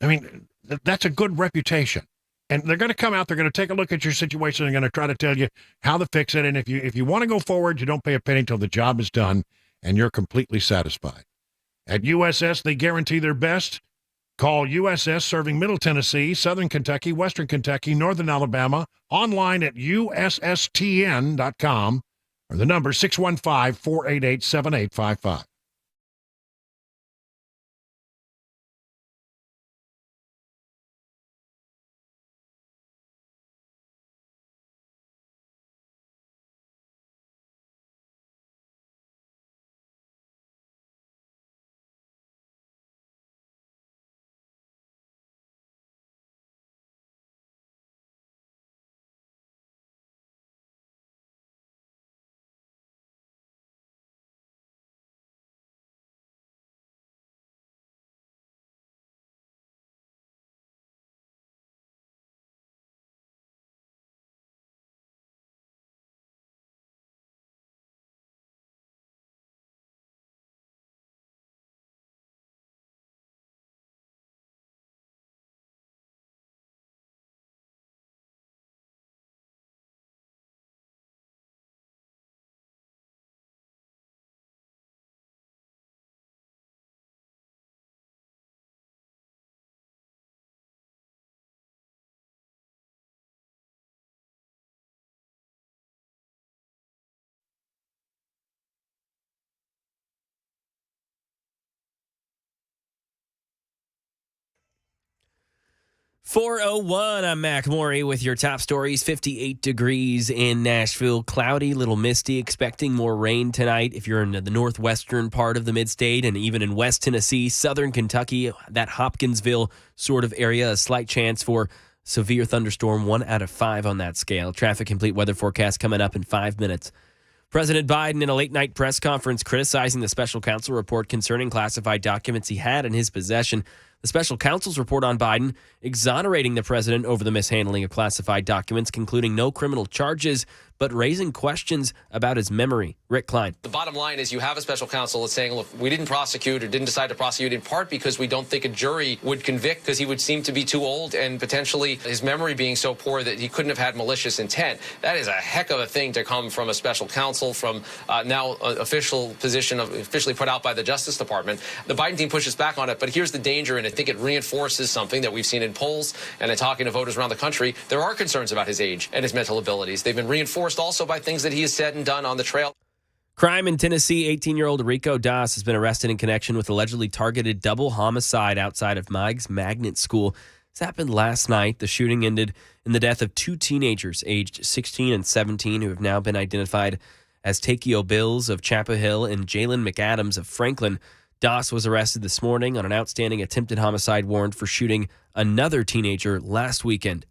I mean, that's a good reputation. And they're going to come out, they're going to take a look at your situation, they're going to try to tell you how to fix it. And if you want to go forward, you don't pay a penny until the job is done and you're completely satisfied. At USS, they guarantee their best. Call USS, serving Middle Tennessee, Southern Kentucky, Western Kentucky, Northern Alabama, online at USSTN.com, or the number 615-488-7855. .401, I'm Mac Maury with your top stories. 58 degrees in Nashville, cloudy, little misty, expecting more rain tonight. If you're in the northwestern part of the mid-state and even in West Tennessee, Southern Kentucky, that Hopkinsville sort of area, a slight chance for severe thunderstorm, 1 out of 5 on that scale. Traffic complete weather forecast coming up in 5 minutes. President Biden in a late-night press conference criticizing the special counsel report concerning classified documents he had in his possession. The special counsel's report on Biden exonerating the president over the mishandling of classified documents, concluding no criminal charges, but raising questions about his memory. Rick Klein. The bottom line is you have a special counsel that's saying, look, we didn't prosecute or didn't decide to prosecute in part because we don't think a jury would convict because he would seem to be too old and potentially his memory being so poor that he couldn't have had malicious intent. That is a heck of a thing to come from a special counsel, from now an official position officially put out by the Justice Department. The Biden team pushes back on it, but here's the danger, and I think it reinforces something that we've seen in polls and in talking to voters around the country. There are concerns about his age and his mental abilities. They've been reinforced also by things that he has said and done on the trail. Crime in Tennessee. 18-year-old Rico Das has been arrested in connection with allegedly targeted double homicide outside of Meigs Magnet School. This happened last night. The shooting ended in the death of two teenagers aged 16 and 17 who have now been identified as Takeo Bills of Chapel Hill and Jalen McAdams of Franklin. Das was arrested this morning on an outstanding attempted homicide warrant for shooting another teenager last weekend.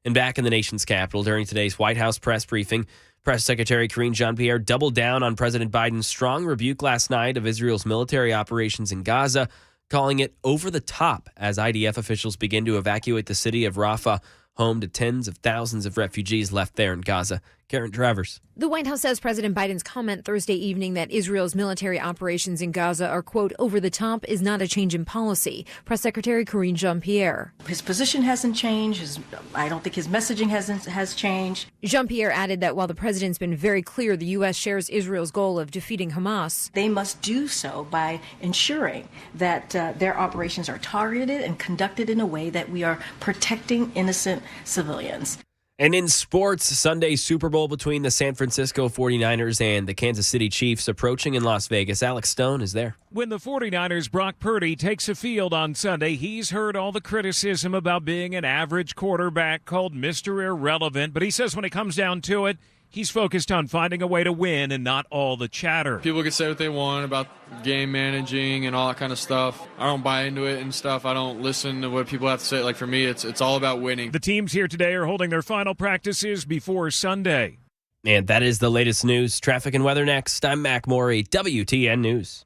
And back in the nation's capital, during today's White House press briefing, Press Secretary Karine Jean-Pierre doubled down on President Biden's strong rebuke last night of Israel's military operations in Gaza, calling it over the top as IDF officials begin to evacuate the city of Rafah, home to tens of thousands of refugees left there in Gaza. Karen Travers. The White House says President Biden's comment Thursday evening that Israel's military operations in Gaza are, quote, over the top is not a change in policy. Press Secretary Karine Jean-Pierre. His position hasn't changed. I don't think his messaging has changed. Jean-Pierre added that while the president's been very clear the U.S. shares Israel's goal of defeating Hamas, they must do so by ensuring that their operations are targeted and conducted in a way that we are protecting innocent civilians. And in sports, Sunday's Super Bowl between the San Francisco 49ers and the Kansas City Chiefs approaching in Las Vegas. Alex Stone is there. When the 49ers' Brock Purdy takes a field on Sunday, he's heard all the criticism about being an average quarterback, called Mr. Irrelevant. But he says when it comes down to it, he's focused on finding a way to win and not all the chatter. People can say what they want about game managing and all that kind of stuff. I don't buy into it and stuff. I don't listen to what people have to say. Like, for me, it's all about winning. The teams here today are holding their final practices before Sunday. And that is the latest news. Traffic and weather next. I'm Mac Morey, WTN News.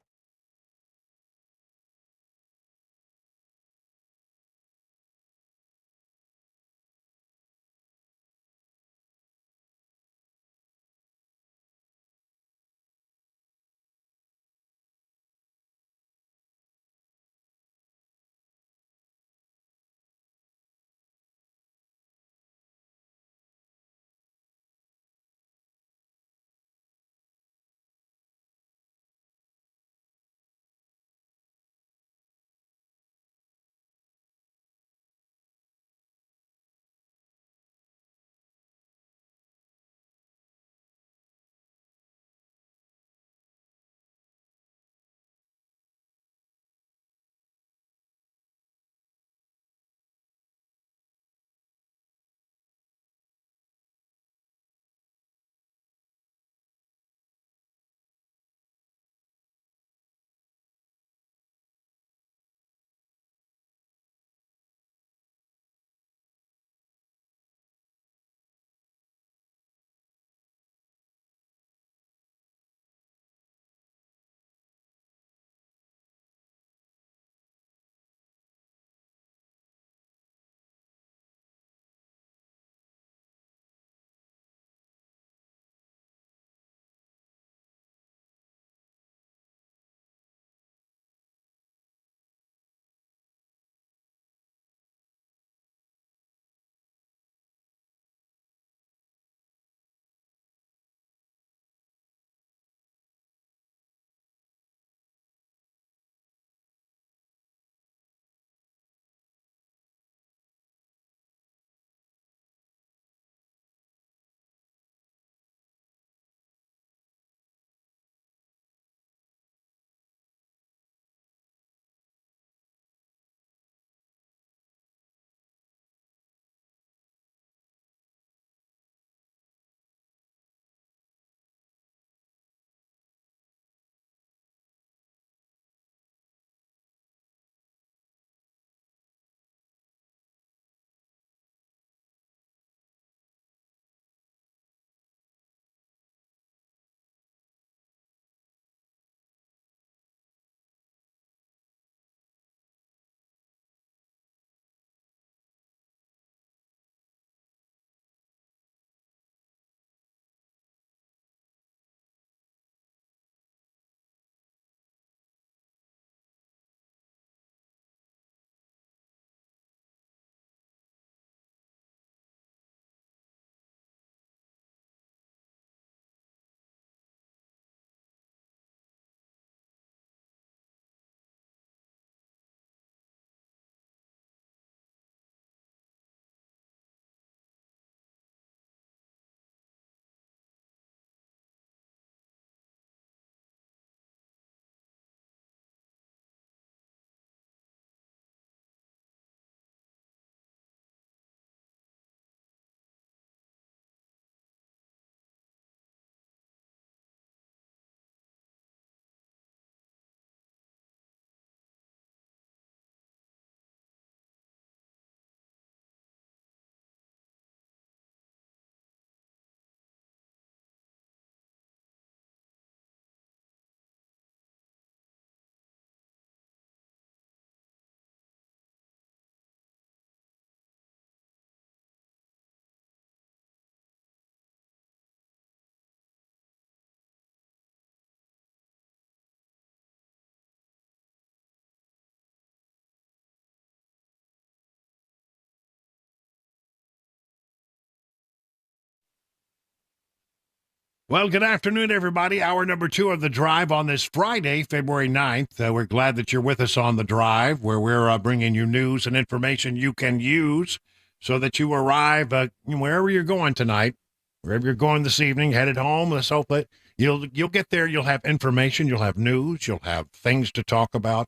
Well, good afternoon, everybody. Hour number 2 of The Drive on this Friday, February 9th. We're glad that you're with us on The Drive, where we're bringing you news and information you can use so that you arrive wherever you're going tonight, wherever you're going this evening, headed home. Let's hope that you'll get there. You'll have information. You'll have news. You'll have things to talk about.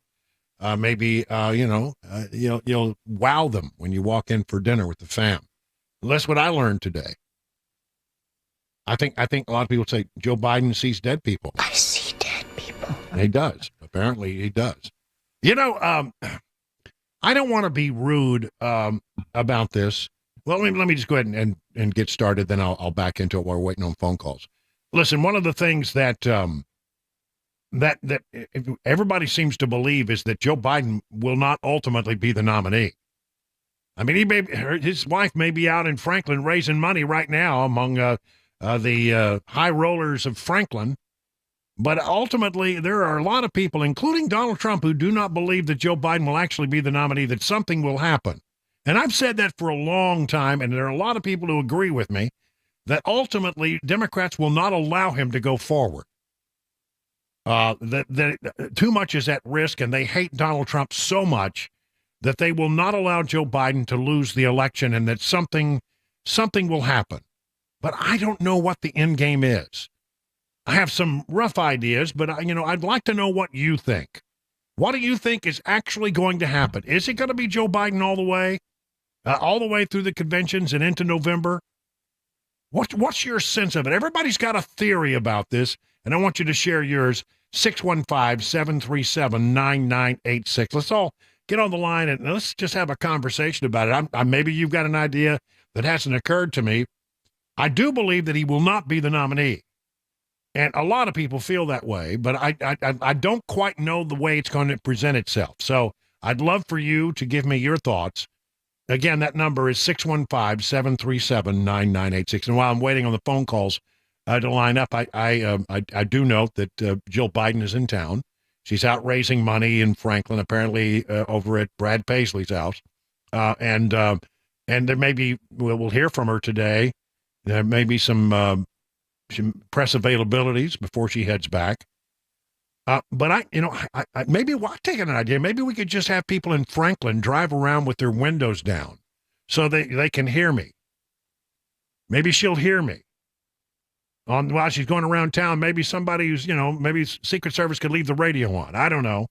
Maybe, you'll wow them when you walk in for dinner with the fam. That's what I learned today. I think a lot of people say Joe Biden sees dead people. I see dead people. He does. Apparently, he does. I don't want to be rude about this. Well, let me just go ahead and get started. Then I'll back into it while we're waiting on phone calls. Listen, one of the things that everybody seems to believe is that Joe Biden will not ultimately be the nominee. I mean, his wife may be out in Franklin raising money right now among the high rollers of Franklin. But ultimately, there are a lot of people, including Donald Trump, who do not believe that Joe Biden will actually be the nominee, that something will happen. And I've said that for a long time, and there are a lot of people who agree with me, that ultimately Democrats will not allow him to go forward. That too much is at risk, and they hate Donald Trump so much that they will not allow Joe Biden to lose the election, and that something will happen. But I don't know what the end game is. I have some rough ideas, but I'd like to know what you think. What do you think is actually going to happen? Is it going to be Joe Biden all the way through the conventions and into November? What's your sense of it? Everybody's got a theory about this, and I want you to share yours. 615-737-9986. Let's all get on the line and let's just have a conversation about it. Maybe you've got an idea that hasn't occurred to me. I do believe that he will not be the nominee. And a lot of people feel that way, but I don't quite know the way it's going to present itself. So I'd love for you to give me your thoughts. Again, that number is 615-737-9986. And while I'm waiting on the phone calls to line up, I do note that Jill Biden is in town. She's out raising money in Franklin, apparently over at Brad Paisley's house. And there may be, we'll hear from her today. There may be some press availabilities before she heads back. But maybe I'll take an idea. Maybe we could just have people in Franklin drive around with their windows down so they can hear me. Maybe she'll hear me while she's going around town. Maybe somebody who's, maybe Secret Service could leave the radio on. I don't know.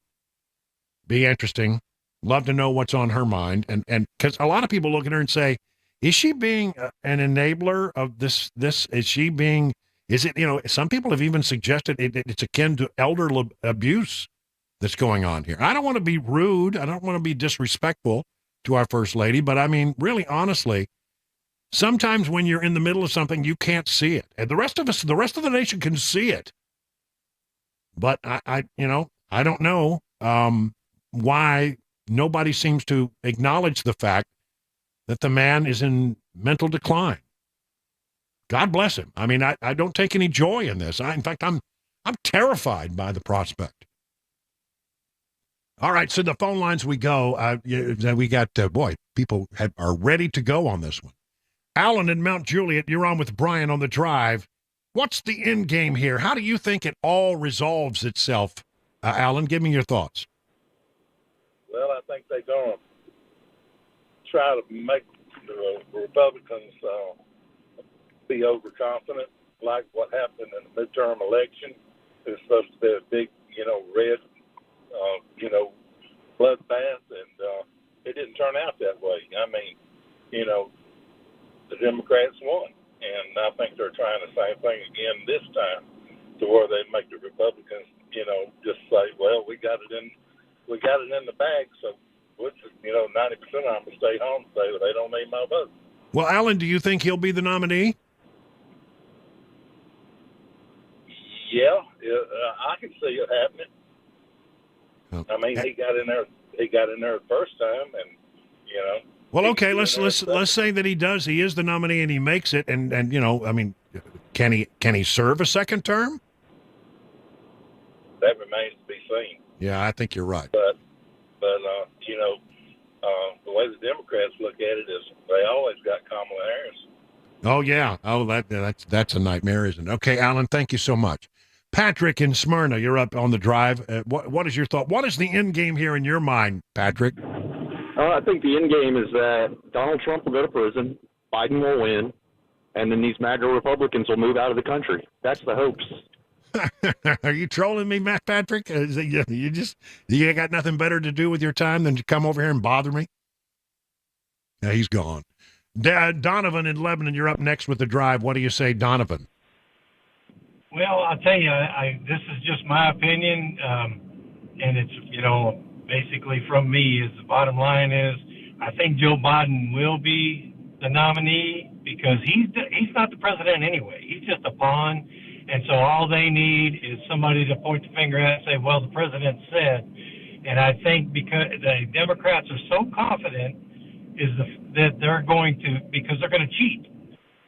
Be interesting. Love to know what's on her mind. And because a lot of people look at her and say, is she being an enabler of this? Is it, some people have even suggested it's akin to elder abuse that's going on here. I don't want to be rude. I don't want to be disrespectful to our First Lady, but I mean, really, honestly, sometimes when you're in the middle of something, you can't see it. And the rest of the nation can see it. But I don't know why nobody seems to acknowledge the fact that the man is in mental decline. God bless him. I mean, I don't take any joy in this. In fact, I'm terrified by the prospect. All right, so the phone lines we go. We got, people are ready to go on this one. Alan in Mount Juliet, you're on with Brian on The Drive. What's the end game here? How do you think it all resolves itself? Alan, give me your thoughts. Well, I think they're going to try to make the Republicans be overconfident, like what happened in the midterm election. It was supposed to be a big, red, bloodbath, and it didn't turn out that way. I mean, the Democrats won, and I think they're trying the same thing again this time, to where they make the Republicans, just say, well, we got it in the bag, so 90% of them will stay home and say, well, they don't need my vote. Well, Alan, do you think he'll be the nominee? Yeah, I can see it happening. I mean, he got in there the first time, and Well, okay, let's say that he does. He is the nominee, and he makes it. And I mean, can he serve a second term? That remains to be seen. Yeah, I think you're right. But the way the Democrats look at it is they always got Kamala Harris. Oh, yeah. Oh, that's a nightmare, isn't it? Okay, Alan, thank you so much. Patrick in Smyrna, you're up on the drive. What is your thought? What is the end game here in your mind, Patrick? I think the end game is that Donald Trump will go to prison, Biden will win, and then these MAGA Republicans will move out of the country. That's the hopes. Are you trolling me, Matt Patrick? You got nothing better to do with your time than to come over here and bother me? Yeah, he's gone. Donovan in Lebanon, you're up next with the drive. What do you say, Donovan? Well, I'll tell you, this is just my opinion, and it's, basically from me. Is the bottom line is, I think Joe Biden will be the nominee because he's not the president anyway. He's just a pawn, and so all they need is somebody to point the finger at and say, well, the president said. And I think because the Democrats are so confident that they're going to, because they're going to cheat.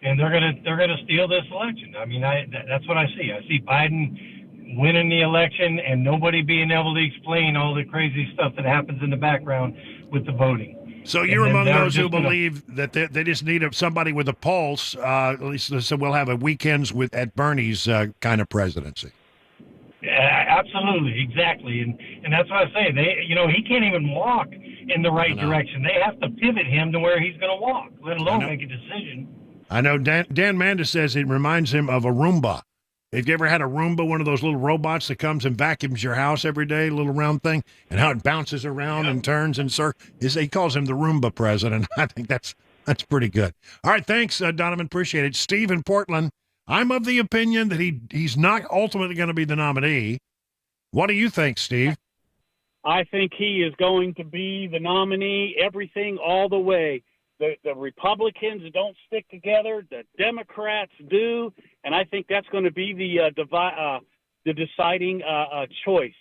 And they're gonna steal this election. I mean, that's what I see. I see Biden winning the election and nobody being able to explain all the crazy stuff that happens in the background with the voting. So you're among those who believe that they just need somebody with a pulse. At least so we'll have a weekends at Bernie's kind of presidency. Absolutely, exactly, and that's what I say. He can't even walk in the right direction. They have to pivot him to where he's going to walk, let alone make a decision. I know Dan Mandis says it reminds him of a Roomba. Have you ever had a Roomba, one of those little robots that comes and vacuums your house every day, a little round thing, and how it bounces around and turns and he calls him the Roomba president. I think that's pretty good. All right, thanks, Donovan. Appreciate it. Steve in Portland, I'm of the opinion that he's not ultimately going to be the nominee. What do you think, Steve? I think he is going to be the nominee, everything all the way. The Republicans don't stick together. The Democrats do, and I think that's going to be the deciding choice.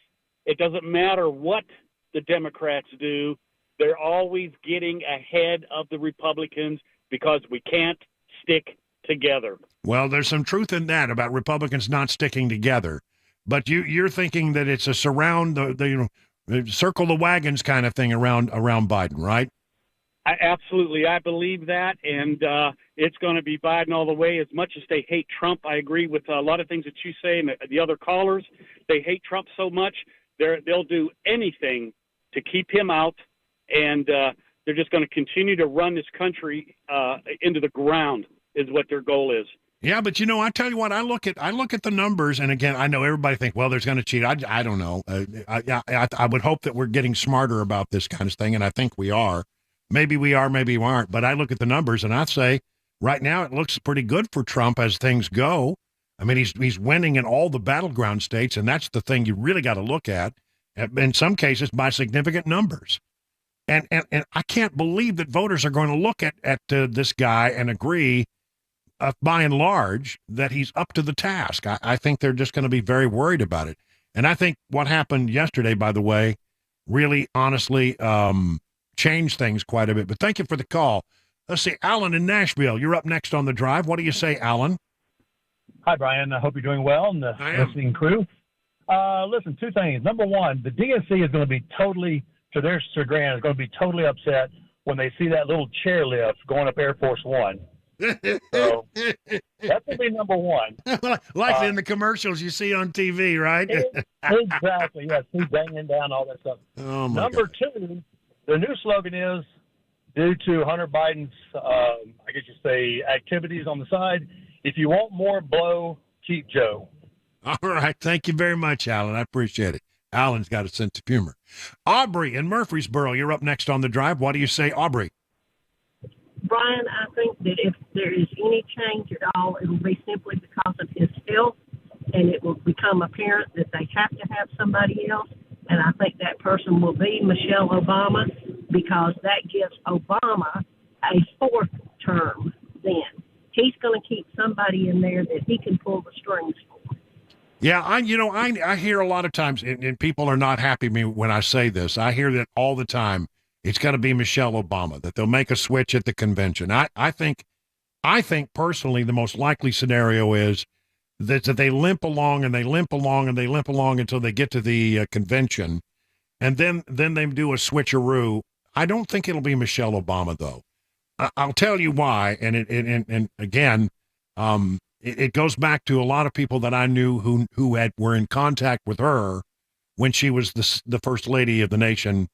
It doesn't matter what the Democrats do; they're always getting ahead of the Republicans because we can't stick together. Well, there's some truth in that about Republicans not sticking together, but you're thinking that it's a surround the circle the wagons kind of thing around Biden, right? Absolutely. I believe that, and it's going to be Biden all the way. As much as they hate Trump, I agree with a lot of things that you say and the other callers. They hate Trump so much, they'll do anything to keep him out, and they're just going to continue to run this country into the ground is what their goal is. Yeah, but I tell you what, I look at the numbers, and again, I know everybody think, well, there's going to cheat. I don't know. I would hope that we're getting smarter about this kind of thing, and I think we are. Maybe we are, maybe we aren't. But I look at the numbers, and I'd say right now it looks pretty good for Trump as things go. I mean, he's winning in all the battleground states, and that's the thing you really got to look at, in some cases by significant numbers. And I can't believe that voters are going to look at this guy and agree, by and large, that he's up to the task. I think they're just going to be very worried about it. And I think what happened yesterday, by the way, really honestly changed things quite a bit. But thank you for the call. Let's see, Alan in Nashville. You're up next on the drive. What do you say, Alan? Hi, Brian. I hope you're doing well, and the listening crew. Listen, two things. Number one, the DNC is going to be totally, to their chagrin, is going to be totally upset when they see that little chairlift going up Air Force One. So that will be number one. Like in the commercials you see on TV, right? Exactly. Yes, he's banging down all that stuff. Oh my Number God. two, the new slogan is, due to Hunter Biden's, I guess you say, activities on the side, if you want more blow, keep Joe. All right. Thank you very much, Alan. I appreciate it. Alan's got a sense of humor. Aubrey in Murfreesboro, you're up next on the drive. What do you say, Aubrey? Brian, I think that if there is any change at all, it will be simply because of his health, and it will become apparent that they have to have somebody else. And I think that person will be Michelle Obama, because that gives Obama a fourth term then. He's going to keep somebody in there that he can pull the strings for. Yeah, I hear a lot of times, and people are not happy with me when I say this. I hear that all the time. It's going to be Michelle Obama, that they'll make a switch at the convention. I think personally the most likely scenario is that they limp along and they limp along and they limp along until they get to the convention, and then they do a switcheroo. I don't think it'll be Michelle Obama, though. I'll tell you why. And again, it goes back to a lot of people that I knew who were in contact with her when she was the first lady of the nation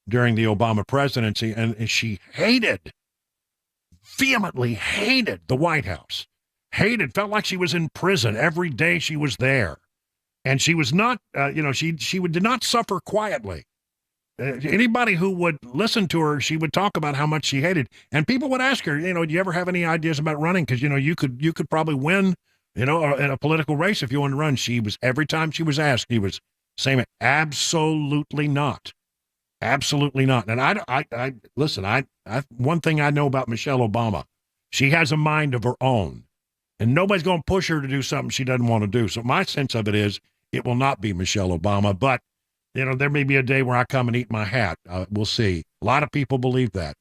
during the Obama presidency, and she vehemently hated the White House. Felt like she was in prison every day she was there. And she was not, she did not suffer quietly. Anybody who would listen to her, she would talk about how much she hated. And people would ask her, do you ever have any ideas about running? Because, you could probably win, in a political race if you want to run. Every time she was asked, she was saying, absolutely not. Absolutely not. And I listen, one thing I know about Michelle Obama, she has a mind of her own. And nobody's going to push her to do something she doesn't want to do. So my sense of it is it will not be Michelle Obama. But, there may be a day where I come and eat my hat. We'll see. A lot of people believe that.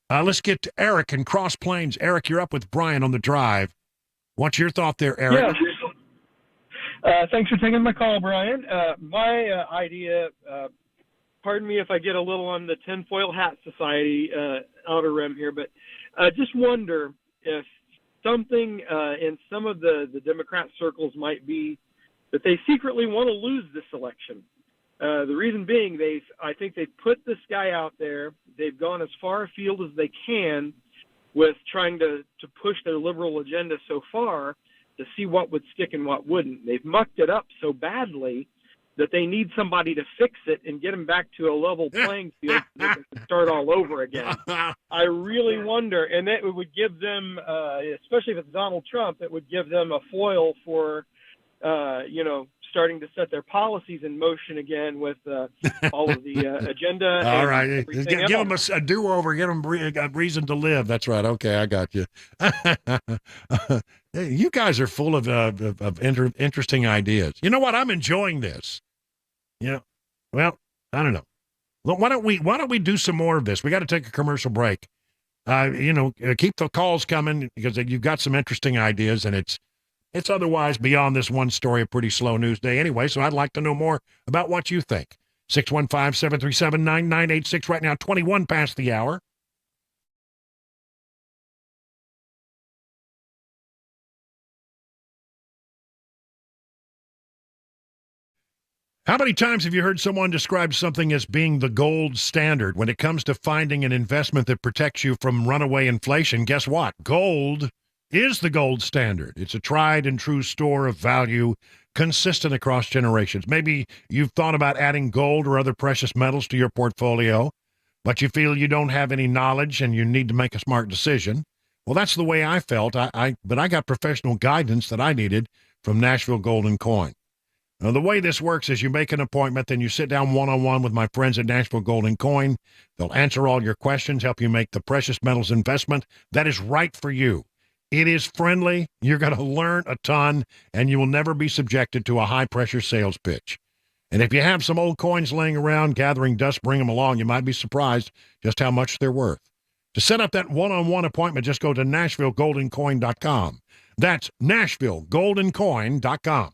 Let's get to Eric in Cross Plains. Eric, you're up with Brian on the drive. What's your thought there, Eric? Yeah. Thanks for taking my call, Brian. My idea, pardon me if I get a little on the tinfoil hat society outer rim here, but just wonder if something in some of the Democrat circles might be that they secretly want to lose this election. The reason being, I think they've put this guy out there. They've gone as far afield as they can with trying to push their liberal agenda so far to see what would stick and what wouldn't. They've mucked it up so badly that they need somebody to fix it and get them back to a level playing field so they can start all over again. I really wonder, and that would give them, especially if it's Donald Trump, it would give them a foil for, starting to set their policies in motion again with all of the agenda. All right. Give them a do-over. Get them a reason to live. That's right. Okay, I got you. You guys are full of interesting ideas. You know what? I'm enjoying this. Well, I don't know. Well, why don't we do some more of this? We got to take a commercial break. Keep the calls coming because you've got some interesting ideas, and it's otherwise beyond this one story a pretty slow news day anyway. So I'd like to know more about what you think. 615-737-9986 right now, 21 past the hour. How many times have you heard someone describe something as being the gold standard when it comes to finding an investment that protects you from runaway inflation? Guess what? Gold is the gold standard. It's a tried and true store of value, consistent across generations. Maybe you've thought about adding gold or other precious metals to your portfolio, but you feel you don't have any knowledge and you need to make a smart decision. Well, that's the way I felt, but I got professional guidance that I needed from Nashville Gold and Coin. Now, the way this works is you make an appointment, then you sit down one-on-one with my friends at Nashville Gold and Coin. They'll answer all your questions, help you make the precious metals investment that is right for you. It is friendly, you're going to learn a ton, and you will never be subjected to a high-pressure sales pitch. And if you have some old coins laying around gathering dust, bring them along. You might be surprised just how much they're worth. To set up that one-on-one appointment, just go to NashvilleGoldandCoin.com. That's NashvilleGoldandCoin.com.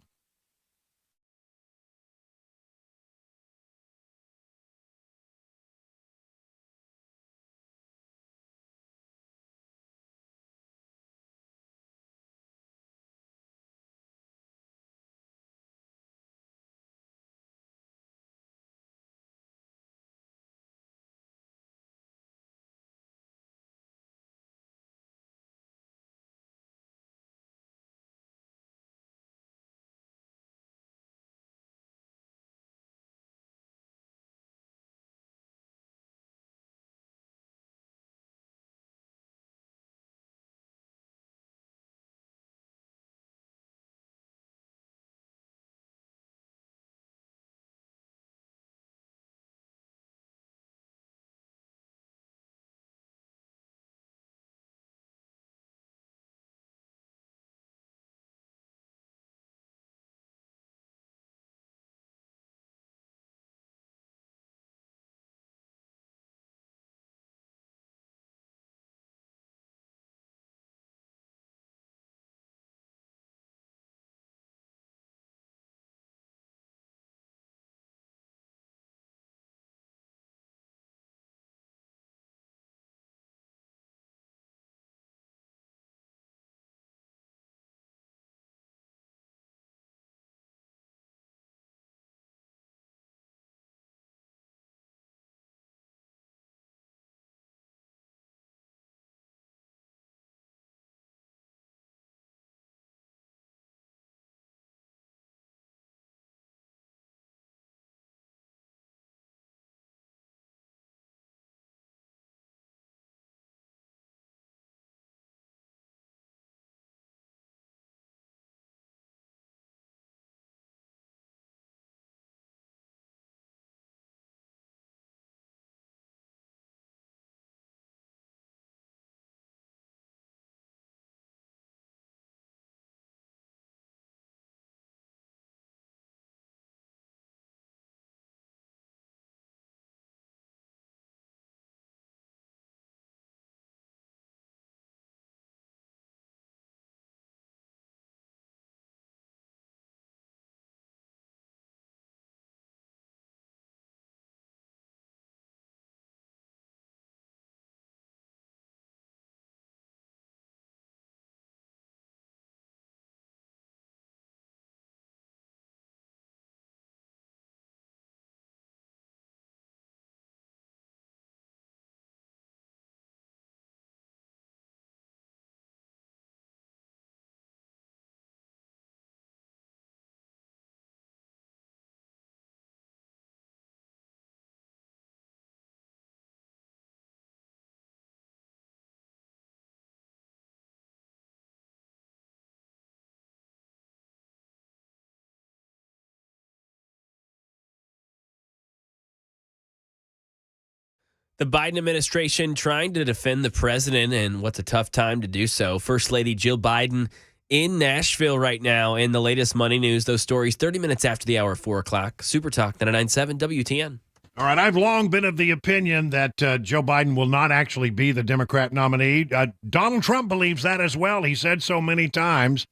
The Biden administration trying to defend the president, and what's a tough time to do so. First Lady Jill Biden in Nashville right now. In the latest money news, those stories 30 minutes after the hour, 4 o'clock. Super Talk 99.7 WTN. All right, I've long been of the opinion that Joe Biden will not actually be the Democrat nominee. Donald Trump believes that as well. He said so many times.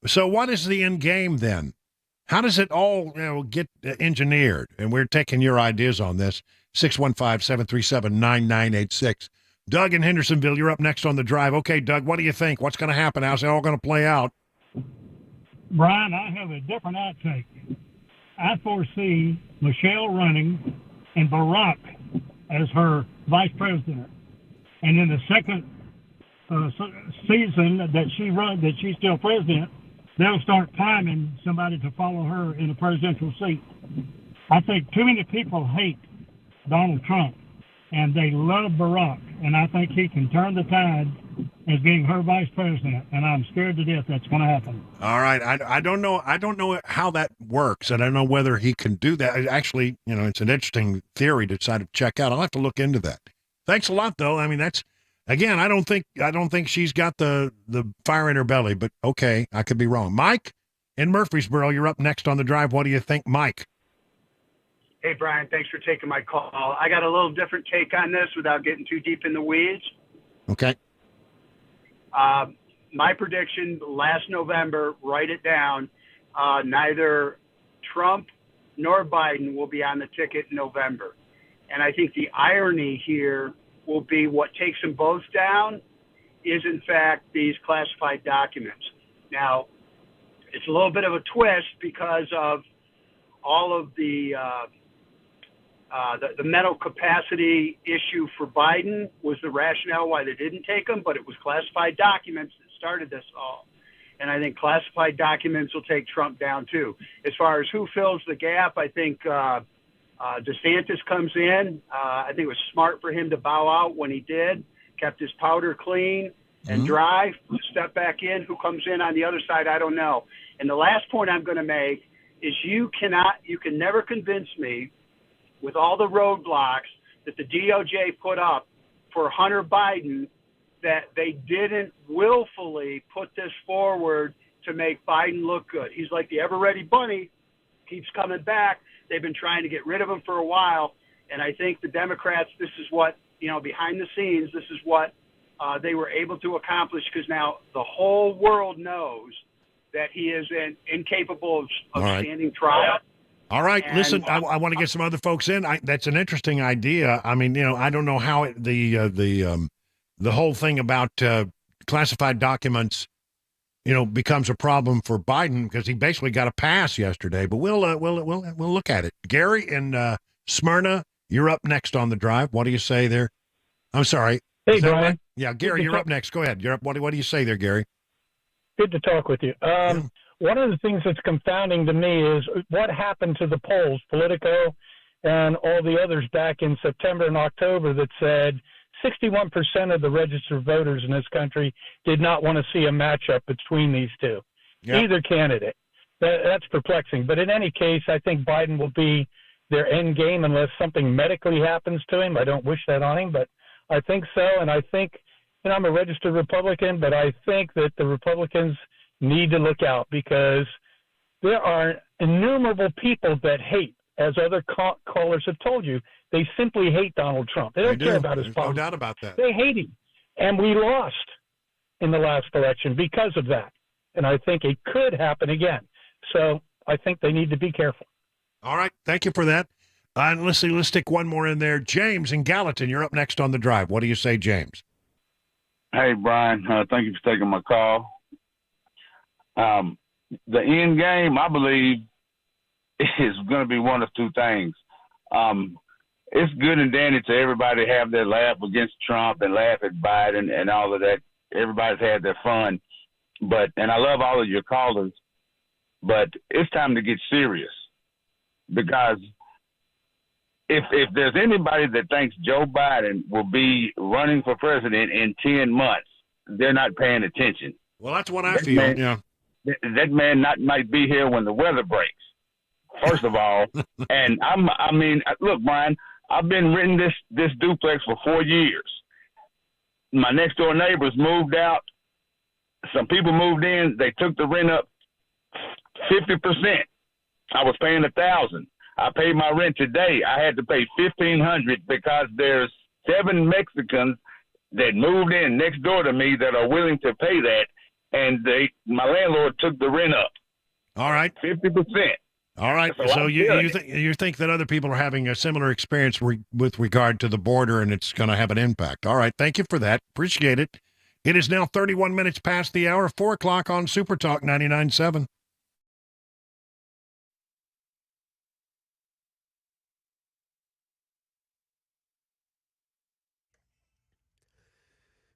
So what is the end game then? How does it all get engineered? And we're taking your ideas on this. 615-737-9986. Doug in Hendersonville, you're up next on the drive. Okay, Doug, what do you think? What's going to happen? How's it all going to play out? Brian, I have a different outtake. I foresee Michelle running and Barack as her vice president. And in the second season that she's still president, they'll start priming somebody to follow her in a presidential seat. I think too many people hate Donald Trump, and they love Barack, and I think he can turn the tide as being her vice president, and I'm scared to death that's going to happen. All right, I don't know how that works. I don't know whether he can do that. Actually, it's an interesting theory to try to check out. I'll have to look into that. Thanks a lot, though. I mean, that's again, I don't think she's got the fire in her belly, but okay, I could be wrong. Mike in Murfreesboro, you're up next on the drive. What do you think, Mike? Hey, Brian, thanks for taking my call. I got a little different take on this without getting too deep in the weeds. Okay. My prediction last November, write it down, neither Trump nor Biden will be on the ticket in November. And I think the irony here will be what takes them both down is, in fact, these classified documents. Now, it's a little bit of a twist because of all of the mental capacity issue for Biden was the rationale why they didn't take them, but it was classified documents that started this all. And I think classified documents will take Trump down too. As far as who fills the gap, I think DeSantis comes in. I think it was smart for him to bow out when he did, kept his powder clean and dry, step back in. Who comes in on the other side, I don't know. And the last point I'm going to make is you can never convince me with all the roadblocks that the DOJ put up for Hunter Biden that they didn't willfully put this forward to make Biden look good. He's like the ever-ready bunny, keeps coming back. They've been trying to get rid of him for a while, and I think the Democrats, this is what, behind the scenes, this is what they were able to accomplish because now the whole world knows that he is incapable of standing trial. All right, listen, I want to get some other folks in. That's an interesting idea. I mean, I don't know how the whole thing about classified documents, becomes a problem for Biden because he basically got a pass yesterday. But we'll look at it. Gary in Smyrna, you're up next on the drive. What do you say there? I'm sorry. Hey, Brian. Right? Yeah, Gary, you're up next. Go ahead. You're up. What do you say there, Gary? Good to talk with you. One of the things that's confounding to me is what happened to the polls, Politico and all the others back in September and October that said 61% of the registered voters in this country did not want to see a matchup between these two, either candidate. That's perplexing. But in any case, I think Biden will be their end game unless something medically happens to him. I don't wish that on him, but I think so. And I think, I'm a registered Republican, but I think that the Republicans need to look out because there are innumerable people that hate, as other callers have told you, they simply hate Donald Trump. They don't care about his politics. No doubt about that. They hate him. And we lost in the last election because of that. And I think it could happen again. So I think they need to be careful. All right. Thank you for that. Let's stick one more in there. James in Gallatin, you're up next on the drive. What do you say, James? Hey, Brian. Thank you for taking my call. The end game, I believe, is going to be one of two things. It's good and dandy to everybody have their laugh against Trump and laugh at Biden and all of that. Everybody's had their fun. And I love all of your callers, but it's time to get serious because if there's anybody that thinks Joe Biden will be running for president in 10 months, they're not paying attention. Well, that's what I feel. Yeah. That man might be here when the weather breaks, first of all. And look, Brian, I've been renting this duplex for 4 years. My next door neighbors moved out. Some people moved in. They took the rent up 50%. I was paying $1,000. I paid my rent today. I had to pay $1,500 because there's 7 Mexicans that moved in next door to me that are willing to pay that, and my landlord took the rent up. All right, 50%. All right. So you think that other people are having a similar experience with regard to the border, and it's going to have an impact. All right. Thank you for that. Appreciate it. It is now 31 minutes past the hour, 4 o'clock on Super Talk 99.7.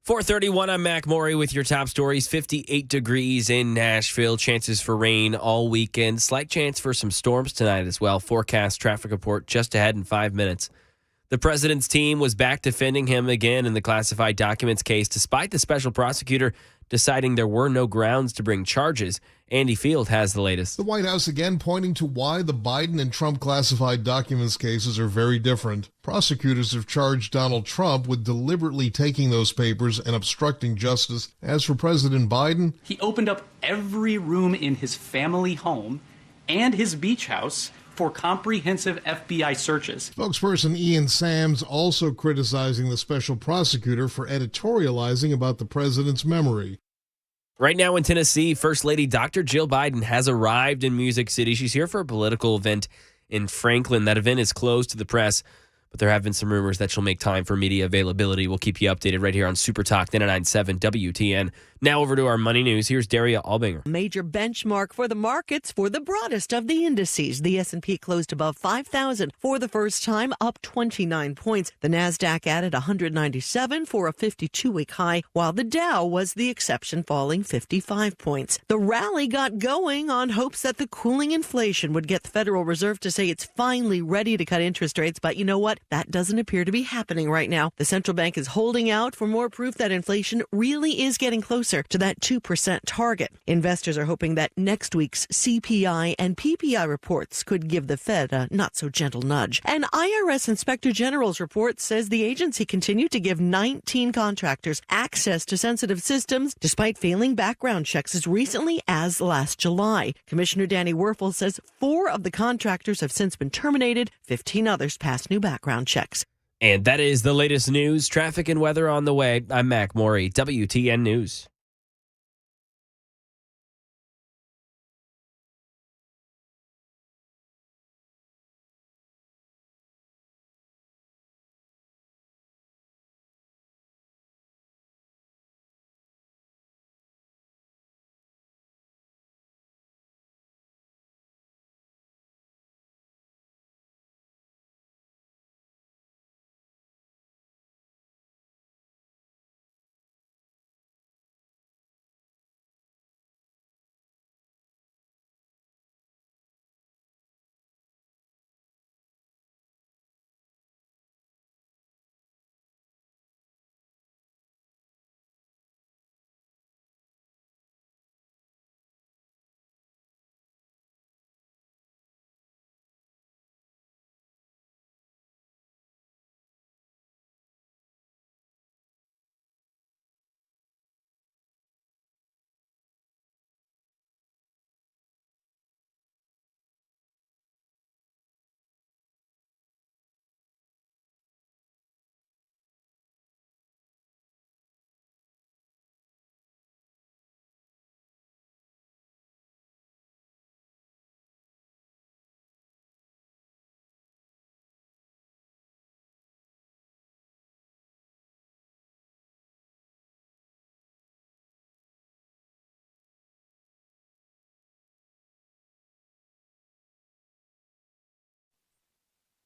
.431, I'm Mac Maury with your top stories. 58 degrees in Nashville. Chances for rain all weekend. Slight chance for some storms tonight as well. Forecast traffic report just ahead in 5 minutes. The president's team was back defending him again in the classified documents case, despite the special prosecutor deciding there were no grounds to bring charges. Andy Field has the latest. The White House again pointing to why the Biden and Trump classified documents cases are very different. Prosecutors have charged Donald Trump with deliberately taking those papers and obstructing justice. As for President Biden, he opened up every room in his family home and his beach house for comprehensive FBI searches. Spokesperson Ian Sams also criticizing the special prosecutor for editorializing about the president's memory. Right now in Tennessee, First Lady Dr. Jill Biden has arrived in Music City. She's here for a political event in Franklin. That event is closed to the press, but there have been some rumors that she'll make time for media availability. We'll keep you updated right here on Super Talk 99.7 WTN. Now over to our money news. Here's Daria Albinger. Major benchmark for the markets for the broadest of the indices. The S&P closed above 5,000 for the first time, up 29 points. The Nasdaq added 197 for a 52-week high, while the Dow was the exception, falling 55 points. The rally got going on hopes that the cooling inflation would get the Federal Reserve to say it's finally ready to cut interest rates. But you know what? That doesn't appear to be happening right now. The central bank is holding out for more proof that inflation really is getting closer to that 2% target. Investors are hoping that next week's CPI and PPI reports could give the Fed a not-so-gentle nudge. An IRS Inspector General's report says the agency continued to give 19 contractors access to sensitive systems despite failing background checks as recently as last July. Commissioner Danny Werfel says 4 of the contractors have since been terminated, 15 others passed new background checks. And that is the latest news, traffic, and weather on the way. I'm Mac Maury, WTN News.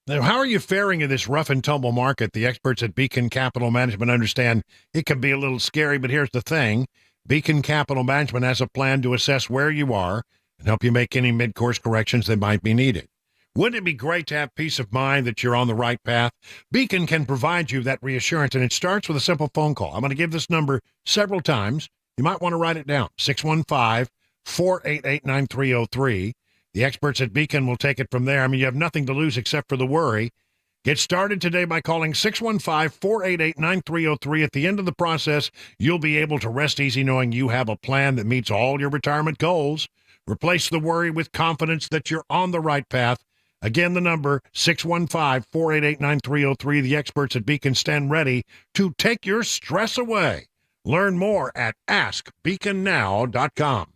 Now, how are you faring in this rough and tumble market? The experts at Beacon Capital Management understand it can be a little scary, but here's the thing. Beacon Capital Management has a plan to assess where you are and help you make any mid-course corrections that might be needed. Wouldn't it be great to have peace of mind that you're on the right path? Beacon can provide you that reassurance, and it starts with a simple phone call. I'm going to give this number several times. You might want to write it down, 615-488-9303. The experts at Beacon will take it from there. I mean, you have nothing to lose except for the worry. Get started today by calling 615-488-9303. At the end of the process, you'll be able to rest easy knowing you have a plan that meets all your retirement goals. Replace the worry with confidence that you're on the right path. Again, the number, 615-488-9303. The experts at Beacon stand ready to take your stress away. Learn more at AskBeaconNow.com.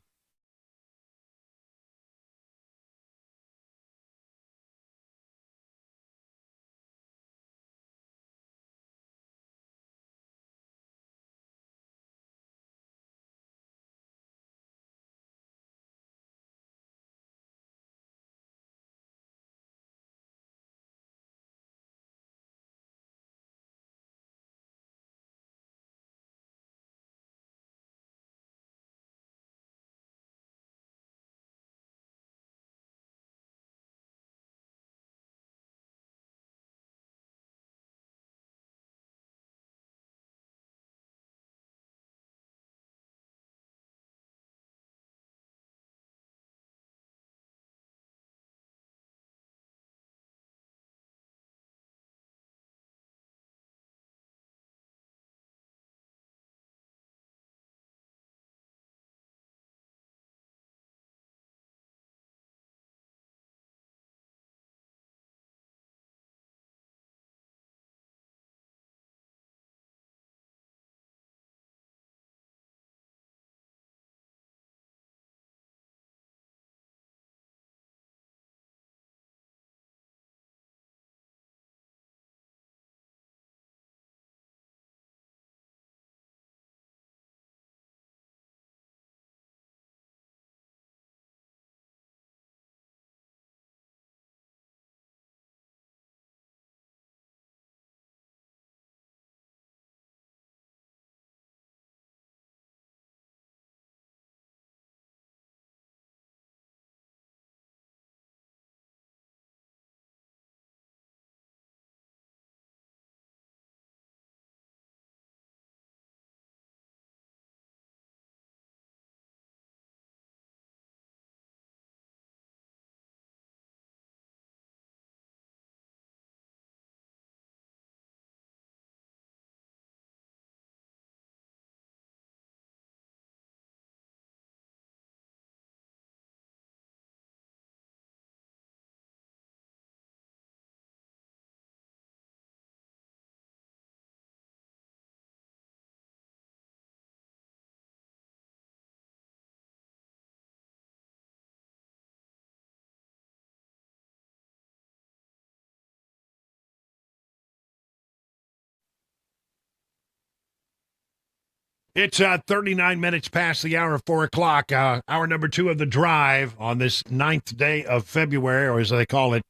It's 39 minutes past the hour of 4 o'clock, hour number 2 of the drive on this 9th day of February, or as they call it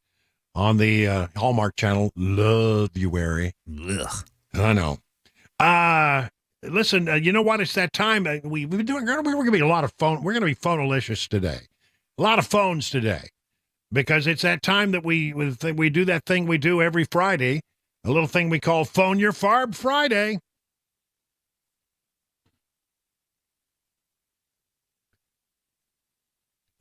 on the Hallmark Channel, Love-uary. I know. Listen, you know what? It's that time. We're going to be a lot of phone. We're going to be phone-alicious today. A lot of phones today, because it's that time that we do that thing we do every Friday, a little thing we call Phone Your Farb Friday.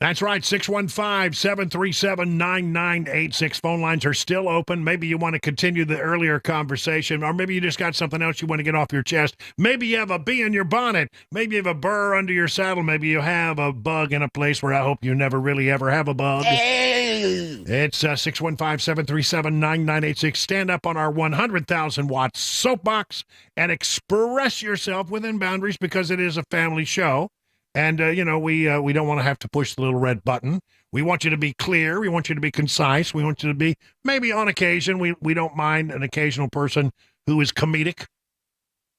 That's right, 615-737-9986. Phone lines are still open. Maybe you want to continue the earlier conversation, or maybe you just got something else you want to get off your chest. Maybe you have a bee in your bonnet. Maybe you have a burr under your saddle. Maybe you have a bug in a place where I hope you never really ever have a bug. It's 615-737-9986. Stand up on our 100,000-watt soapbox and express yourself within boundaries, because it is a family show. And, we don't want to have to push the little red button. We want you to be clear. We want you to be concise. We want you to be, maybe on occasion, we don't mind an occasional person who is comedic.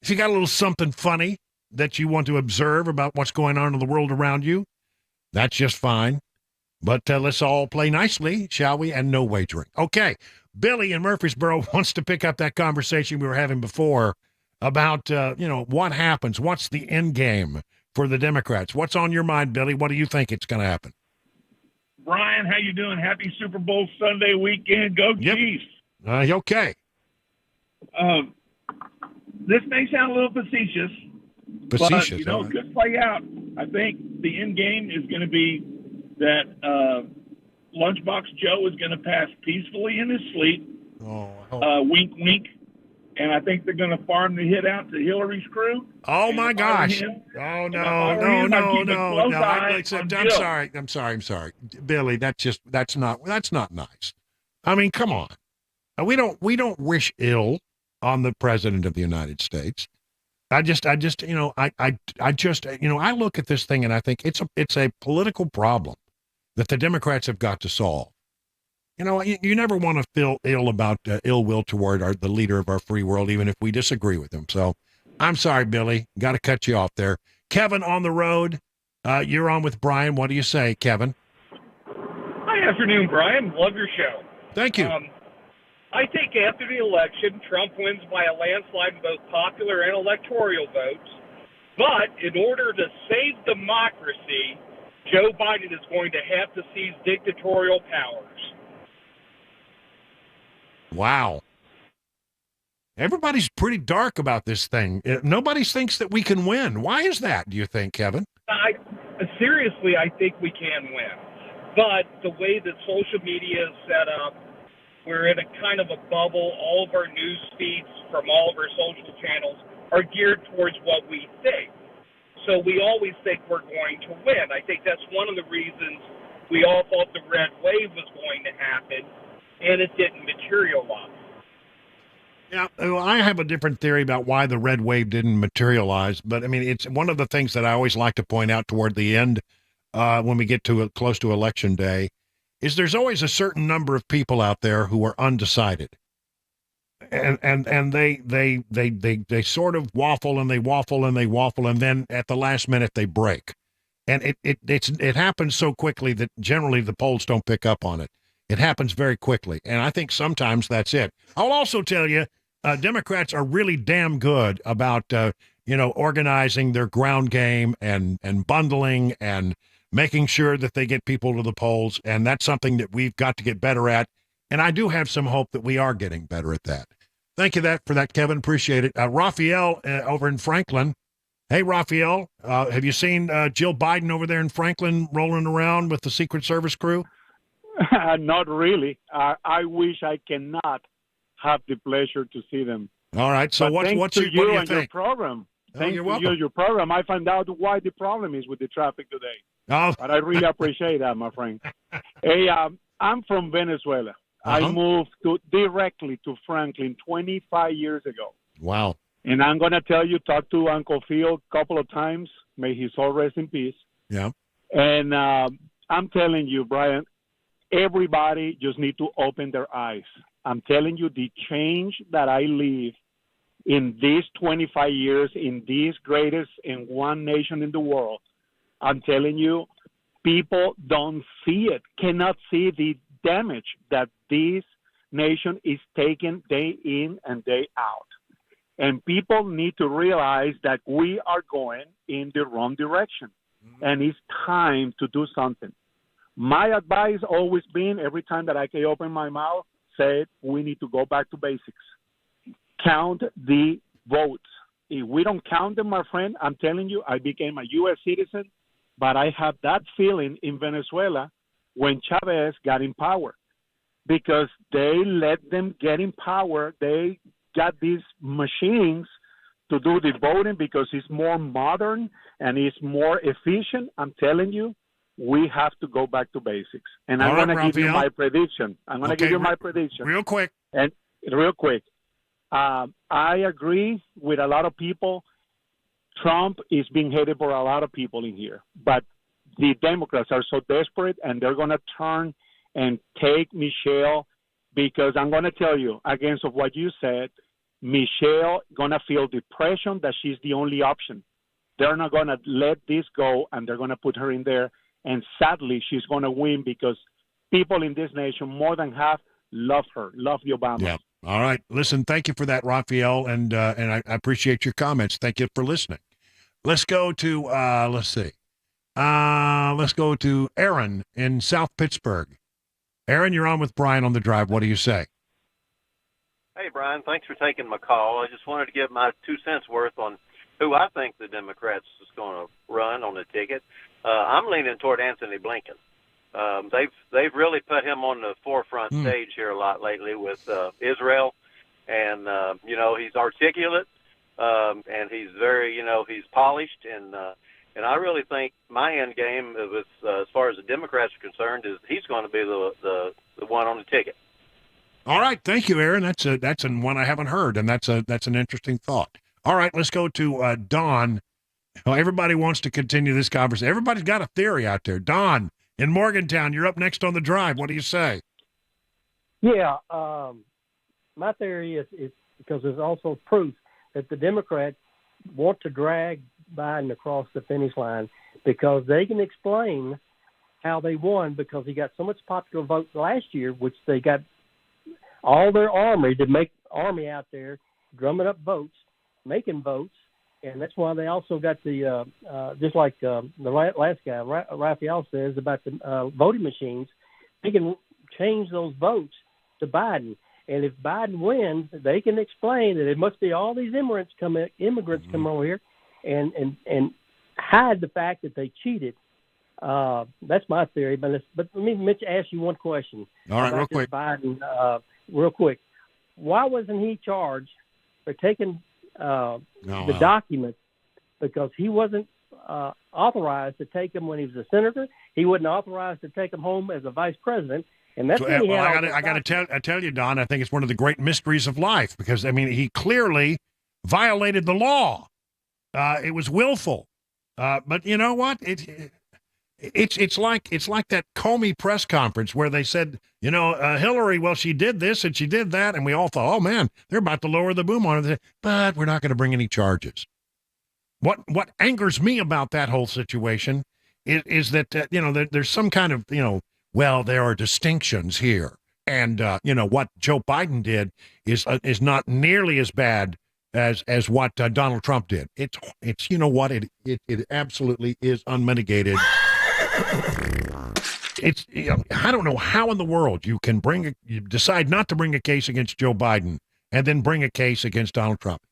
If you got a little something funny that you want to observe about what's going on in the world around you, that's just fine. But let's all play nicely, shall we? And no wagering. Okay, Billy in Murfreesboro wants to pick up that conversation we were having before about, what happens. What's the end game for the Democrats? What's on your mind, Billy? What do you think it's going to happen? Brian, how you doing? Happy Super Bowl Sunday weekend. Go Chiefs. Okay. This may sound a little facetious, but, it could play out. I think the end game is going to be that Lunchbox Joe is going to pass peacefully in his sleep, Wink, wink. And I think they're going to farm the hit out to Hillary's crew. Oh, my gosh. Oh, no. I'm sorry. Billy, that's not nice. I mean, come on. We don't wish ill on the president of the United States. I look at this thing and I think it's a political problem that the Democrats have got to solve. You never want to feel ill about ill will toward the leader of our free world, even if we disagree with him. So I'm sorry, Billy. Got to cut you off there. Kevin on the road. You're on with Brian. What do you say, Kevin? Hi, afternoon, Brian. Love your show. Thank you. I think after the election, Trump wins by a landslide in both popular and electoral votes. But in order to save democracy, Joe Biden is going to have to seize dictatorial powers. Wow. Everybody's pretty dark about this thing. Nobody thinks that we can win. Why is that, do you think, Kevin? Seriously, I think we can win. But the way that social media is set up, we're in a kind of a bubble. All of our news feeds from all of our social channels are geared towards what we think. So we always think we're going to win. I think that's one of the reasons we all thought the red wave was going to happen, and it didn't materialize. Yeah, well, I have a different theory about why the red wave didn't materialize, but I mean, it's one of the things that I always like to point out toward the end when we get to close to Election Day, is there's always a certain number of people out there who are undecided. And they sort of waffle and they waffle and they waffle, and then at the last minute they break. And it happens so quickly that generally the polls don't pick up on it. It happens very quickly, and I think sometimes that's it. I'll also tell you, Democrats are really damn good about organizing their ground game and bundling and making sure that they get people to the polls, and that's something that we've got to get better at. And I do have some hope that we are getting better at that. Thank you for that, Kevin. Appreciate it. Raphael over in Franklin. Hey, Raphael, have you seen Jill Biden over there in Franklin rolling around with the Secret Service crew? Not really. I wish I cannot have the pleasure to see them. All right. So what do you think? Your program. Thanks to your program. I found out why the problem is with the traffic today. Oh. But I really appreciate that, my friend. Hey, I'm from Venezuela. I moved directly to Franklin 25 years ago. Wow. And I'm going to tell you, talk to Uncle Phil a couple of times. May his soul rest in peace. Yeah. And I'm telling you, Brian, everybody just need to open their eyes. I'm telling you, the change that I live in these 25 years in this greatest and one nation in the world, I'm telling you, people don't see it, cannot see the damage that this nation is taking day in and day out. And people need to realize that we are going in the wrong direction. And it's time to do something. My advice always been, every time that I can open my mouth, said we need to go back to basics. Count the votes. If we don't count them, my friend, I'm telling you, I became a U.S. citizen, but I have that feeling in Venezuela when Chavez got in power, because they let them get in power. They got these machines to do the voting because it's more modern and it's more efficient. I'm telling you, we have to go back to basics. And I'm going to give you my prediction. Real quick. And real quick. I agree with a lot of people. Trump is being hated for a lot of people in here. But the Democrats are so desperate, and they're going to turn and take Michelle, because I'm going to tell you, against of what you said, Michelle going to feel depression that she's the only option. They're not going to let this go, and they're going to put her in there. And sadly, she's going to win because people in this nation, more than half, love her, love the Obama. Yeah. All right. Listen, thank you for that, Raphael, and I appreciate your comments. Thank you for listening. Let's go to, let's go to Aaron in South Pittsburgh. Aaron, you're on with Brian on the Drive. What do you say? Hey, Brian, thanks for taking my call. I just wanted to give my 2 cents worth on who I think the Democrats is going to run on the ticket. I'm leaning toward Anthony Blinken. They've really put him on the forefront stage here a lot lately with Israel, and he's articulate, and he's very he's polished, and I really think my end game with as far as the Democrats are concerned is he's going to be the one on the ticket. All right, thank you, Aaron. That's one I haven't heard, and that's an interesting thought. All right, let's go to Don. Well, everybody wants to continue this conversation. Everybody's got a theory out there. Don in Morgantown, you're up next on the drive. What do you say? Yeah, my theory is because there's also proof that the Democrats want to drag Biden across the finish line because they can explain how they won because he got so much popular vote last year, which they got all their army to make army out there drumming up votes, making votes. And that's why they also got the just like the last guy, Raphael says about the voting machines. They can change those votes to Biden, and if Biden wins, they can explain that it must be all these immigrants come over here, and hide the fact that they cheated. That's my theory. But let me Mitch ask you one question. All right, real quick. Biden, real quick. Why wasn't he charged for taking the documents, because he wasn't authorized to take them when he was a senator. He wasn't authorized to take them home as a vice president. And that's I got to tell you, Don, I think it's one of the great mysteries of life because, I mean, he clearly violated the law. It was willful. But you know what? It's like that Comey press conference where they said, Hillary, well, she did this and she did that. And we all thought, oh, man, they're about to lower the boom on her. But we're not going to bring any charges. What angers me about that whole situation is that, there's some kind of, well, there are distinctions here. And, what Joe Biden did is not nearly as bad as what Donald Trump did. It's it absolutely is unmitigated. It's I don't know how in the world you can you decide not to bring a case against Joe Biden and then bring a case against Donald Trump.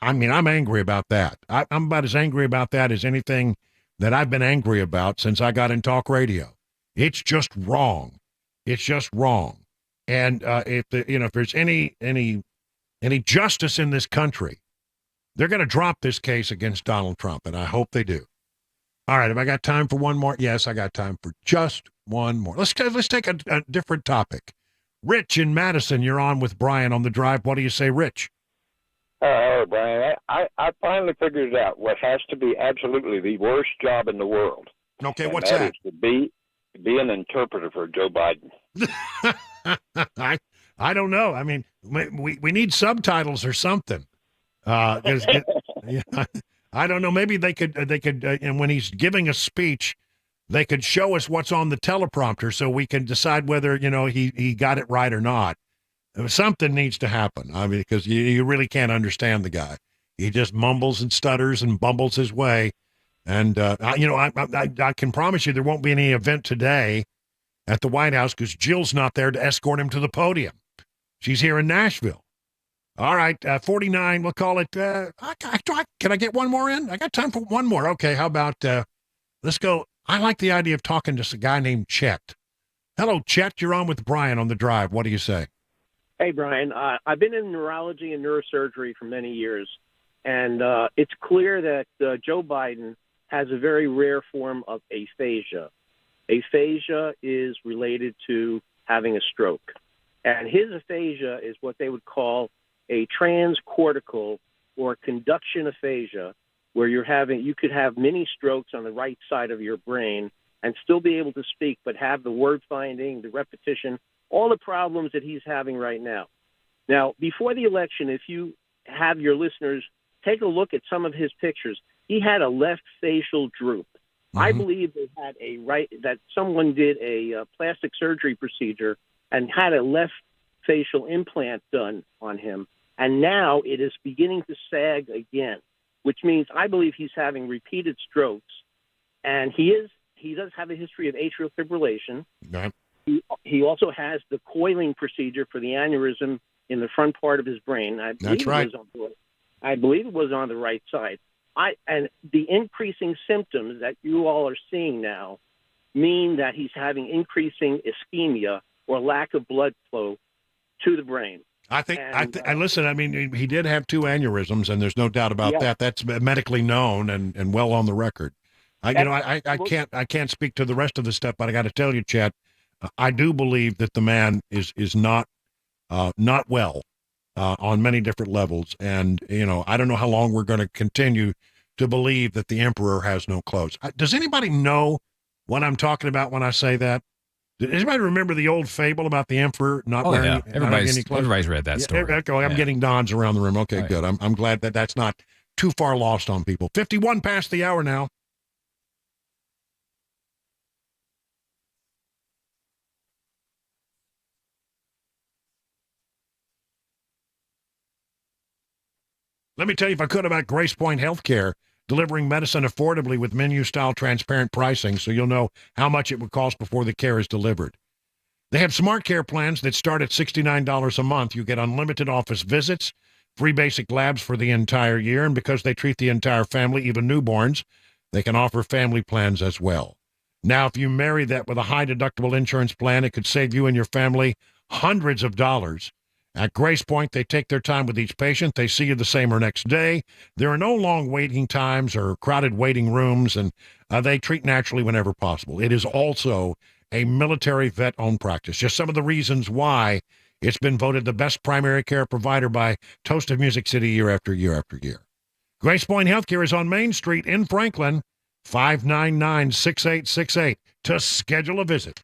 I'm angry about that. I'm about as angry about that as anything that I've been angry about since I got in talk radio. It's just wrong. It's just wrong. And if there's any justice in this country, they're going to drop this case against Donald Trump, and I hope they do. All right, have I got time for one more? Yes, I got time for just one more. Let's take a different topic. Rich in Madison, you're on with Brian on the drive. What do you say, Rich? Oh, Brian, I finally figured it out. What has to be absolutely the worst job in the world. Okay, what's that? Is to be an interpreter for Joe Biden. I don't know. I mean, we need subtitles or something. I don't know. Maybe they could, and when he's giving a speech, they could show us what's on the teleprompter so we can decide whether, he got it right or not. Something needs to happen. I mean, because you really can't understand the guy. He just mumbles and stutters and bumbles his way. And, I can promise you there won't be any event today at the White House because Jill's not there to escort him to the podium. She's here in Nashville. All right, 49, we'll call it, can I get one more in? I got time for one more. Okay, how about, let's go. I like the idea of talking to a guy named Chet. Hello, Chet, you're on with Brian on the drive. What do you say? Hey, Brian, I've been in neurology and neurosurgery for many years, and it's clear that Joe Biden has a very rare form of aphasia. Aphasia is related to having a stroke, and his aphasia is what they would call a transcortical or conduction aphasia, where you could have many strokes on the right side of your brain and still be able to speak, but have the word finding, the repetition, all the problems that he's having right now. Now, before the election, if you have your listeners take a look at some of his pictures, he had a left facial droop. Mm-hmm. I believe they had that someone did a plastic surgery procedure and had a left facial implant done on him. And now it is beginning to sag again, which means I believe he's having repeated strokes. And he does have a history of atrial fibrillation. Right. He also has the coiling procedure for the aneurysm in the front part of his brain. That's right. I believe it was on the right side. And the increasing symptoms that you all are seeing now mean that he's having increasing ischemia or lack of blood flow to the brain. Listen, I mean, he did have 2 aneurysms, and there's no doubt about that. That's medically known and well on the record. I can't speak to the rest of the stuff, but I got to tell you, Chet, I do believe that the man is not well on many different levels. And, I don't know how long we're going to continue to believe that the emperor has no clothes. Does anybody know what I'm talking about when I say that? Does anybody remember the old fable about the emperor not wearing any clothes? Everybody's read that story. I'm getting Dons around the room. Okay, good. I'm glad that that's not too far lost on people. 51 past the hour now. Let me tell you, if I could, about Grace Point Healthcare, delivering medicine affordably with menu-style transparent pricing so you'll know how much it would cost before the care is delivered. They have smart care plans that start at $69 a month. You get unlimited office visits, free basic labs for the entire year, and because they treat the entire family, even newborns, they can offer family plans as well. Now, if you marry that with a high-deductible insurance plan, it could save you and your family hundreds of dollars. At Grace Point, they take their time with each patient. They see you the same or next day. There are no long waiting times or crowded waiting rooms, and they treat naturally whenever possible. It is also a military vet-owned practice. Just some of the reasons why it's been voted the best primary care provider by Toast of Music City year after year after year. Grace Point Healthcare is on Main Street in Franklin, 599-6868 to schedule a visit.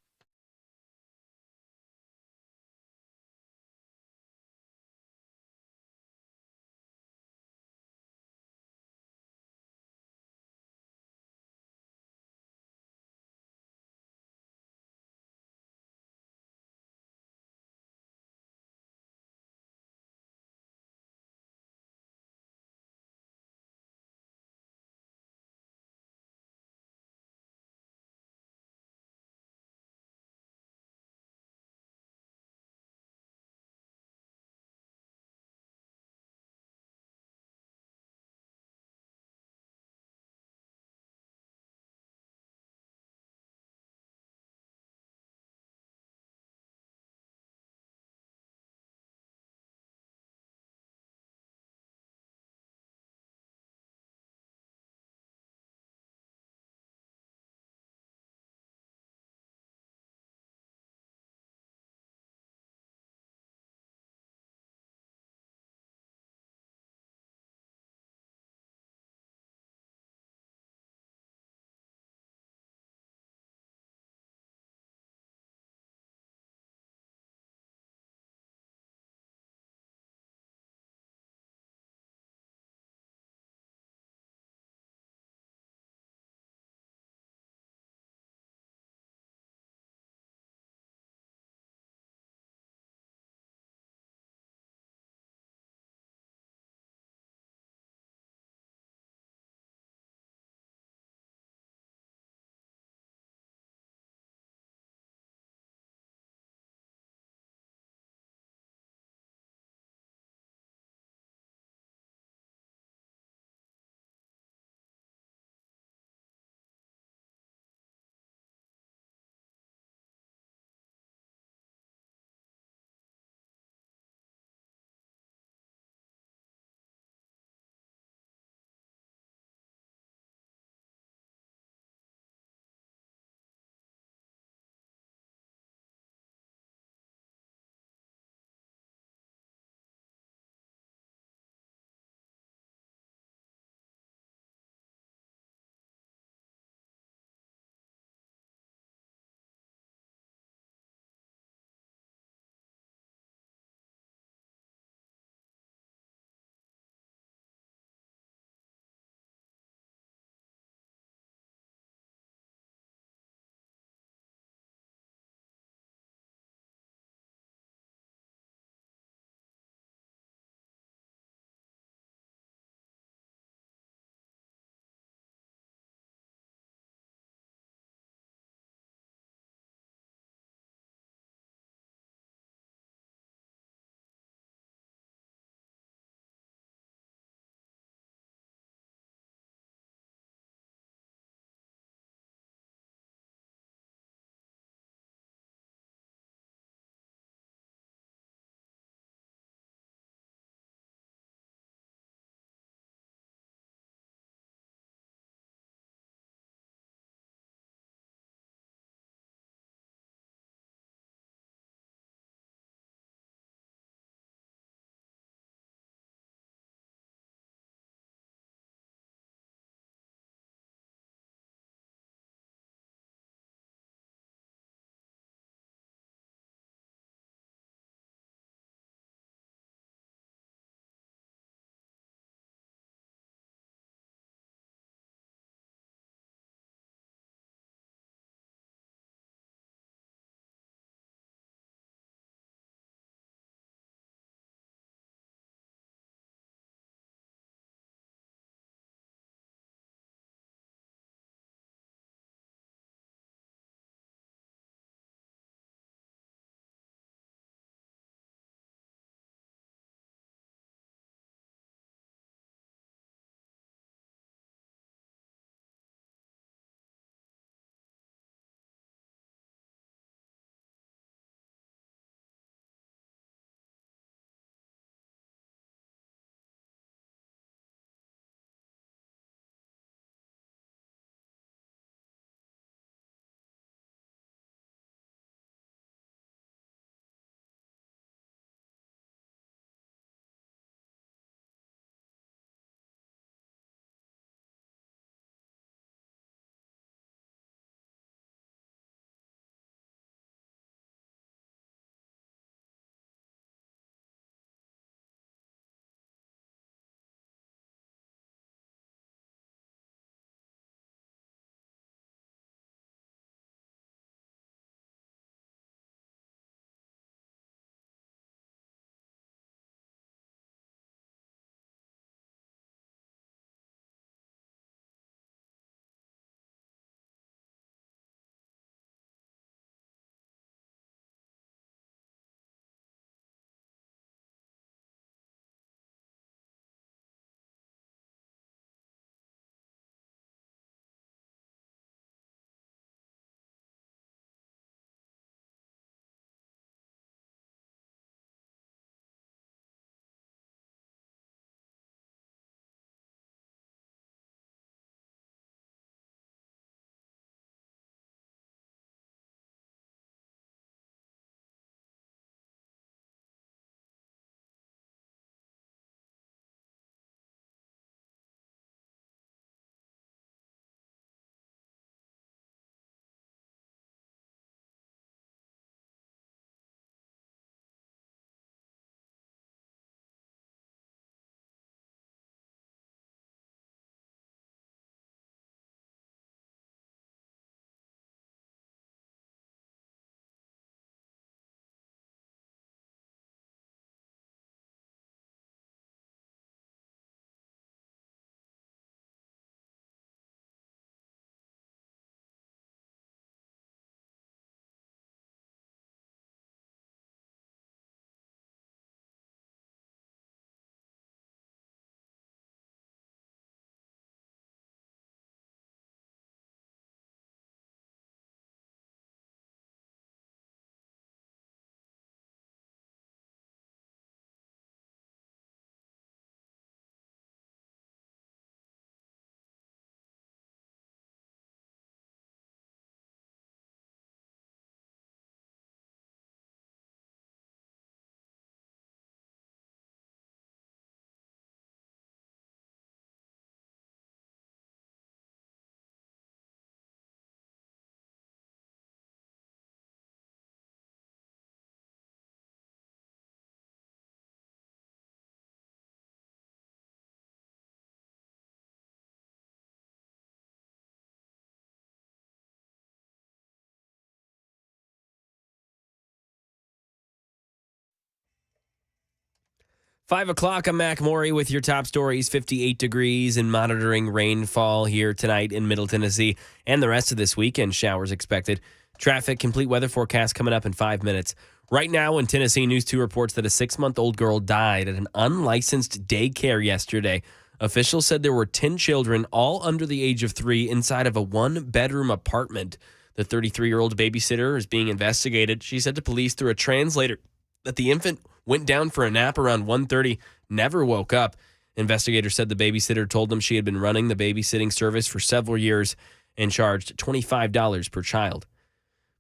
5 o'clock, I'm Mac Maury with your top stories. 58 degrees and monitoring rainfall here tonight in Middle Tennessee and the rest of this weekend. Showers expected. Traffic, complete weather forecast coming up in 5 minutes. Right now in Tennessee, News 2 reports that a 6-month-old girl died at an unlicensed daycare yesterday. Officials said there were 10 children, all under the age of 3, inside of a one-bedroom apartment. The 33-year-old babysitter is being investigated. She said to police through a translator that the infant went down for a nap around 1:30, never woke up. Investigators said the babysitter told them she had been running the babysitting service for several years and charged $25 per child.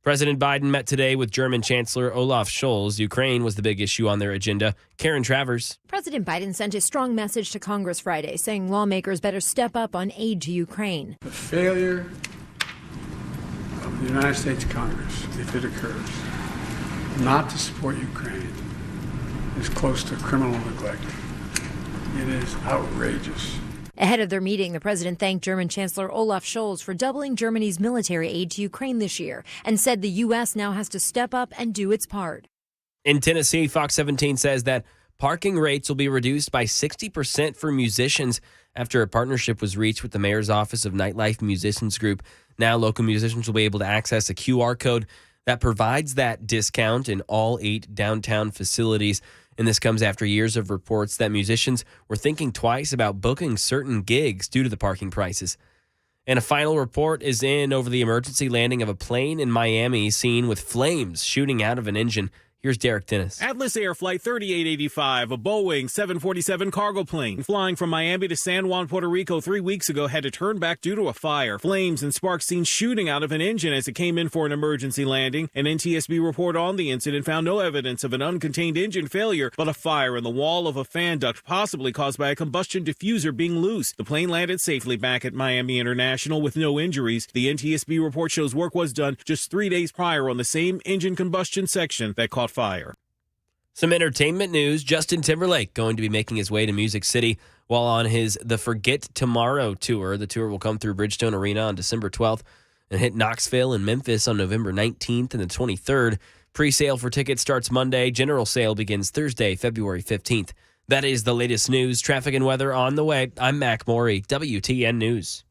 President Biden met today with German Chancellor Olaf Scholz. Ukraine was the big issue on their agenda. Karen Travers. President Biden sent a strong message to Congress Friday, saying lawmakers better step up on aid to Ukraine. The failure of the United States Congress, if it occurs, not to support Ukraine is close to criminal neglect. It is outrageous. Ahead of their meeting, the president thanked German Chancellor Olaf Scholz for doubling Germany's military aid to Ukraine this year and said the U.S. now has to step up and do its part. In Tennessee, Fox 17 says that parking rates will be reduced by 60% for musicians after a partnership was reached with the mayor's office of Nightlife Musicians Group. Now local musicians will be able to access a QR code that provides that discount in all 8 downtown facilities. And this comes after years of reports that musicians were thinking twice about booking certain gigs due to the parking prices. And a final report is in over the emergency landing of a plane in Miami seen with flames shooting out of an engine. Here's Derek Dennis. Atlas Air Flight 3885, a Boeing 747 cargo plane flying from Miami to San Juan, Puerto Rico 3 weeks ago had to turn back due to a fire. Flames and sparks seen shooting out of an engine as it came in for an emergency landing. An NTSB report on the incident found no evidence of an uncontained engine failure, but a fire in the wall of a fan duct possibly caused by a combustion diffuser being loose. The plane landed safely back at Miami International with no injuries. The NTSB report shows work was done just 3 days prior on the same engine combustion section that caught fire. Some entertainment news. Justin Timberlake going to be making his way to Music City while on his The Forget Tomorrow tour. The tour will come through Bridgestone Arena on December 12th and hit Knoxville and Memphis on November 19th and the 23rd. Pre-sale for tickets starts Monday. General sale begins Thursday, February 15th. That is the latest news, traffic, and weather on the way. I'm Mac Maury, WTN News.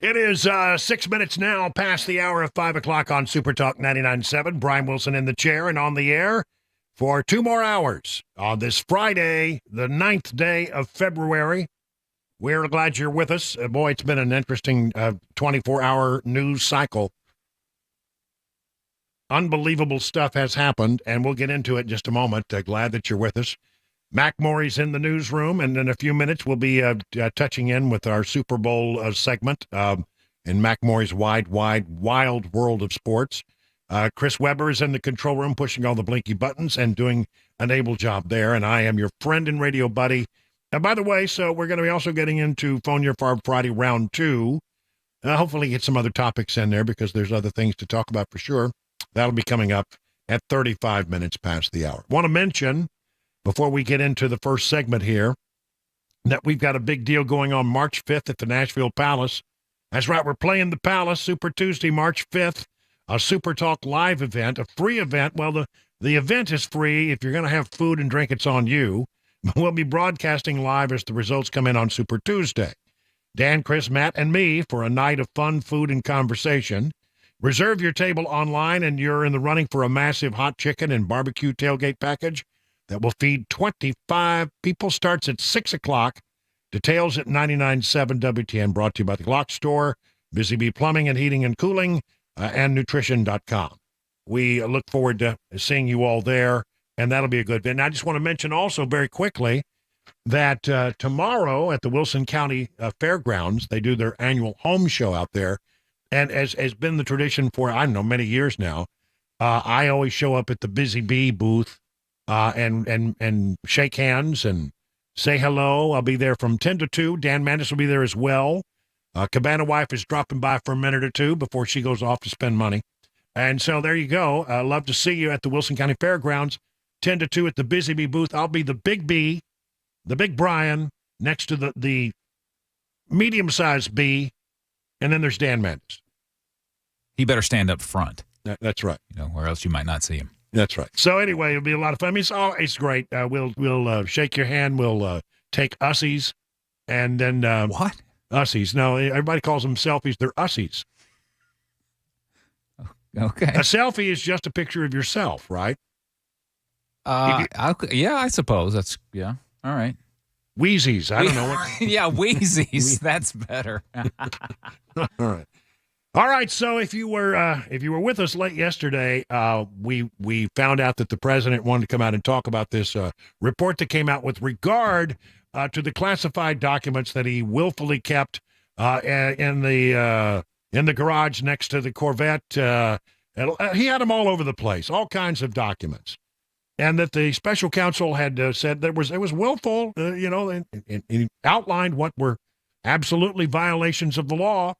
It is 6 minutes now past the hour of 5 o'clock on Super Talk 99.7. Brian Wilson in the chair and on the air for 2 more hours on this Friday, the 9th day of February. We're glad you're with us. Boy, it's been an interesting 24-hour news cycle. Unbelievable stuff has happened, and we'll get into it in just a moment. Glad that you're with us. Mac Morey's in the newsroom, and in a few minutes we'll be touching in with our Super Bowl segment in Mac Morey's wild world of sports. Chris Webber is in the control room pushing all the blinky buttons and doing an able job there, and I am your friend and radio buddy. And by the way, so we're going to be also getting into Phone Your Farm Friday round 2. Hopefully get some other topics in there because there's other things to talk about for sure. That'll be coming up at 35 minutes past the hour. Want to mention, before we get into the first segment here, that we've got a big deal going on March 5th at the Nashville Palace. That's right, we're playing the Palace Super Tuesday, March 5th, a Super Talk live event, a free event. Well, the event is free. If you're going to have food and drink, it's on you. We'll be broadcasting live as the results come in on Super Tuesday. Dan, Chris, Matt, and me for a night of fun, food, and conversation. Reserve your table online, and you're in the running for a massive hot chicken and barbecue tailgate package that will feed 25 people. Starts at 6 o'clock. Details at 99.7 WTN, brought to you by the Glock Store, Busy Bee Plumbing and Heating and Cooling, and Nutrition.com. We look forward to seeing you all there, and that'll be a good event. And I just want to mention also very quickly that tomorrow at the Wilson County Fairgrounds, they do their annual home show out there. And as has been the tradition for, I don't know, many years now, I always show up at the Busy Bee booth and shake hands and say hello. I'll be there from 10 to 2. Dan Mandis will be there as well. Cabana Wife is dropping by for a minute or two before she goes off to spend money. And so there you go. Love to see you at the Wilson County Fairgrounds, 10 to 2 at the Busy Bee booth. I'll be the Big B, the Big Brian, next to the medium-sized B, and then there's Dan Mandis. He better stand up front. That's right. Or else you might not see him. That's right. So anyway, it'll be a lot of fun. I mean, it's great. We'll shake your hand. We'll take ussies, and then what? Ussies. No, everybody calls them selfies. They're ussies. Okay. A selfie is just a picture of yourself, right? Yeah, I suppose that's All right. Wheezies. I don't know what. Yeah, Wheezies. That's better. All right. All right, so if you were with us late yesterday, we found out that the president wanted to come out and talk about this report that came out with regard to the classified documents that he willfully kept in the garage next to the Corvette. He had them all over the place, all kinds of documents, and that the special counsel had said it was willful, and he outlined what were absolutely violations of the law.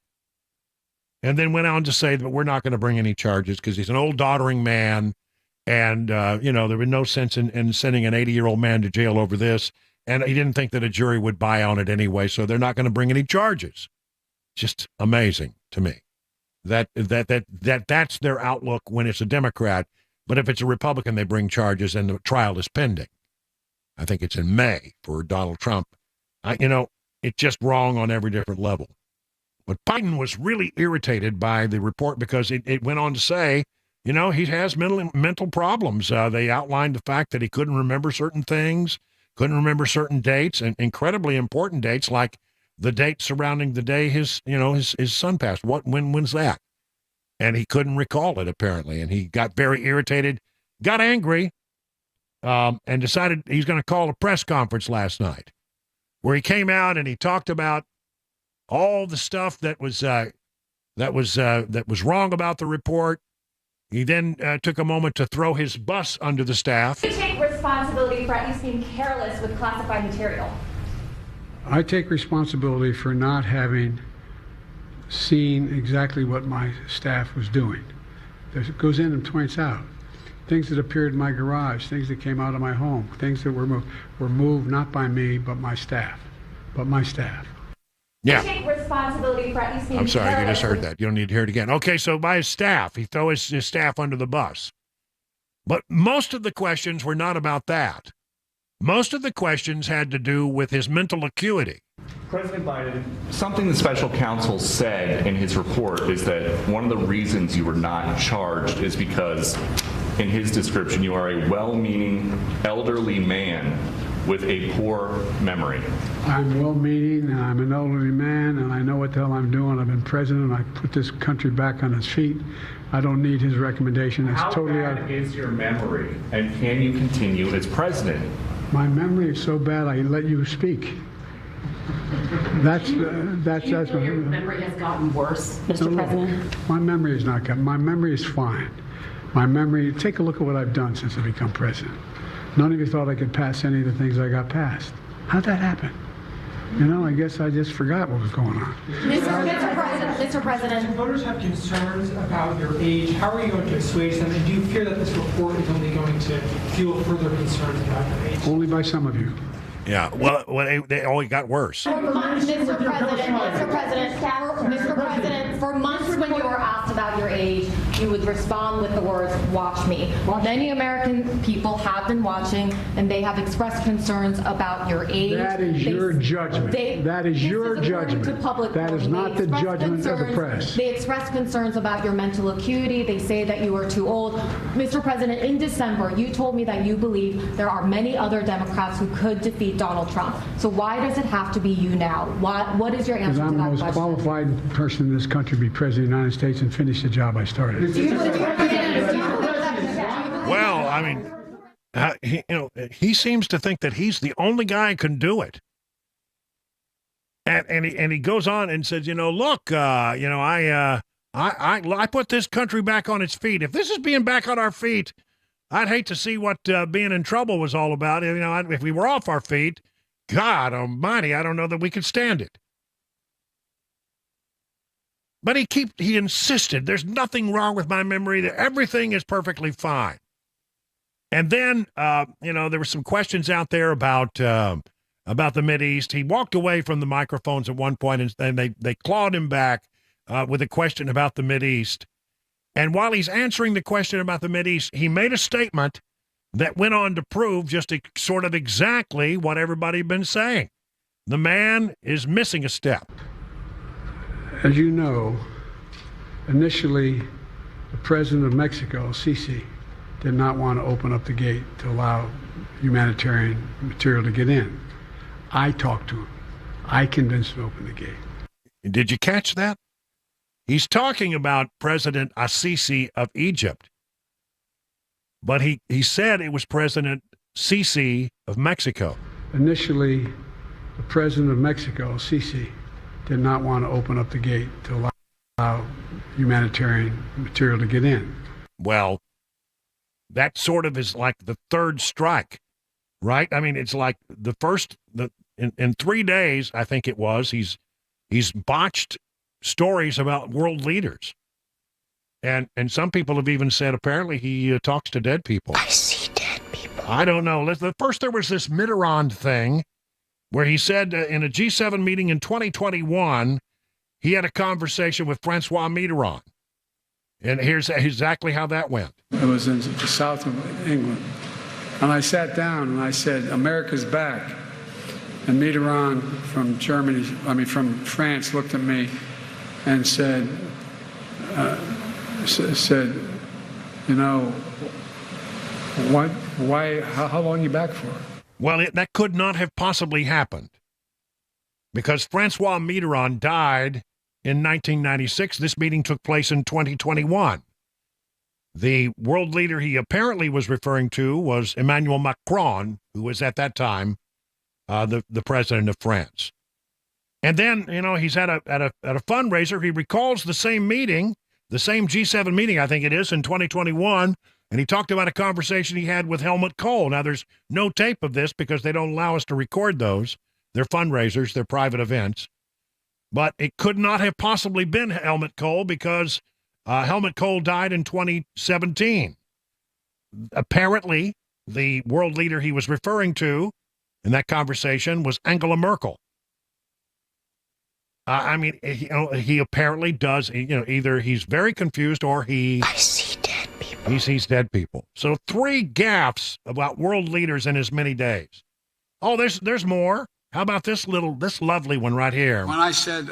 And then went on to say that we're not going to bring any charges because he's an old doddering man. And, there was no sense in sending an 80-year-old man to jail over this. And he didn't think that a jury would buy on it anyway. So they're not going to bring any charges. Just amazing to me that's their outlook when it's a Democrat. But if it's a Republican, they bring charges and the trial is pending. I think it's in May for Donald Trump. It's just wrong on every different level. But Biden was really irritated by the report because it went on to say, he has mental problems. They outlined the fact that he couldn't remember certain things, couldn't remember certain dates, and incredibly important dates like the date surrounding the day his son passed. When's that? And he couldn't recall it apparently, and he got very irritated, got angry, and decided he's going to call a press conference last night, where he came out and he talked about all the stuff that was wrong about the report. He then took a moment to throw his bus under the staff. You take responsibility for at least being careless with classified material. I take responsibility for not having seen exactly what my staff was doing. It goes in and points out things that appeared in my garage, things that came out of my home, things that were moved not by me but my staff. Yeah. Take responsibility for at least being I'm sorry, you careless. just heard that. You don't need to hear it again. Okay, so by his staff, he threw his staff under the bus. But most of the questions were not about that. Most of the questions had to do with his mental acuity. President Biden, something the special counsel said in his report is that one of the reasons you were not charged is because, in his description, you are a well-meaning elderly man with a poor memory. I'm well-meaning, and I'm an elderly man, and I know what the hell I'm doing. I've been president. I put this country back on its feet. I don't need his recommendation. It's How totally bad is your memory, and can you continue as president? My memory is so bad I let you speak. That's your memory has gotten worse, Mr. President? My memory has not gotten. My memory is fine. My memory. Take a look at what I've done since I become president. None of you thought I could pass any of the things I got passed. How'd that happen? You know, I guess I just forgot what was going on. Mr. President. Voters have concerns about your age. How are you going to assuage them? And do you fear that this report is only going to fuel further concerns about your age? Only by some of you. Yeah, well, they only got worse. Mr. President, for months when you were asked about your age, you would respond with the words, "Watch me." Many American people have been watching, and they have expressed concerns about your age. That is your judgment. That is your judgment. That is not the judgment of the press. They express concerns about your mental acuity. They say that you are too old. Mr. President, in December, you told me that you believe there are many other Democrats who could defeat Donald Trump. So why does it have to be you now? What is your answer to that question? Because I'm the most qualified person in this country to be president of the United States and finish the job I started. Well, I mean, he seems to think that he's the only guy who can do it. And he goes on and says, look, I put this country back on its feet. If this is being back on our feet, I'd hate to see what being in trouble was all about. If we were off our feet, God almighty, I don't know that we could stand it. But he insisted there's nothing wrong with my memory, that everything is perfectly fine. And then, there were some questions out there about the Mideast. He walked away from the microphones at one point, and they clawed him back with a question about the Mideast. And while he's answering the question about the Mideast, he made a statement that went on to prove just sort of exactly what everybody had been saying. The man is missing a step. As you know, initially, the president of Mexico, Sisi, did not want to open up the gate to allow humanitarian material to get in. I talked to him. I convinced him to open the gate. Did you catch that? He's talking about President Sisi of Egypt. But he said it was President Sisi of Mexico. Initially, the president of Mexico, Sisi, did not want to open up the gate to allow humanitarian material to get in. Well, that sort of is like the third strike, right? I mean, it's like the first, in 3 days, I think it was, he's botched stories about world leaders. And some people have even said apparently he talks to dead people. I see dead people. I don't know. First, there was this Mitterrand thing where he said in a G7 meeting in 2021, he had a conversation with Francois Mitterrand. And here's exactly how that went. I was in the south of England, and I sat down and I said, "America's back." And Mitterrand from France looked at me and said, how long are you back for? Well, that could not have possibly happened because Francois Mitterrand died in 1996. This meeting took place in 2021. The world leader he apparently was referring to was Emmanuel Macron, who was at that time the president of France. And then, he's at a fundraiser. He recalls the same meeting, the same G7 meeting, I think it is, in 2021. And he talked about a conversation he had with Helmut Kohl. Now, there's no tape of this because they don't allow us to record those. They're fundraisers. They're private events. But it could not have possibly been Helmut Kohl because Helmut Kohl died in 2017. Apparently, the world leader he was referring to in that conversation was Angela Merkel. He apparently does, either he's very confused or I see dead people. He sees dead people. So 3 gaffes about world leaders in as many days. Oh, there's more. How about this lovely one right here? When I said,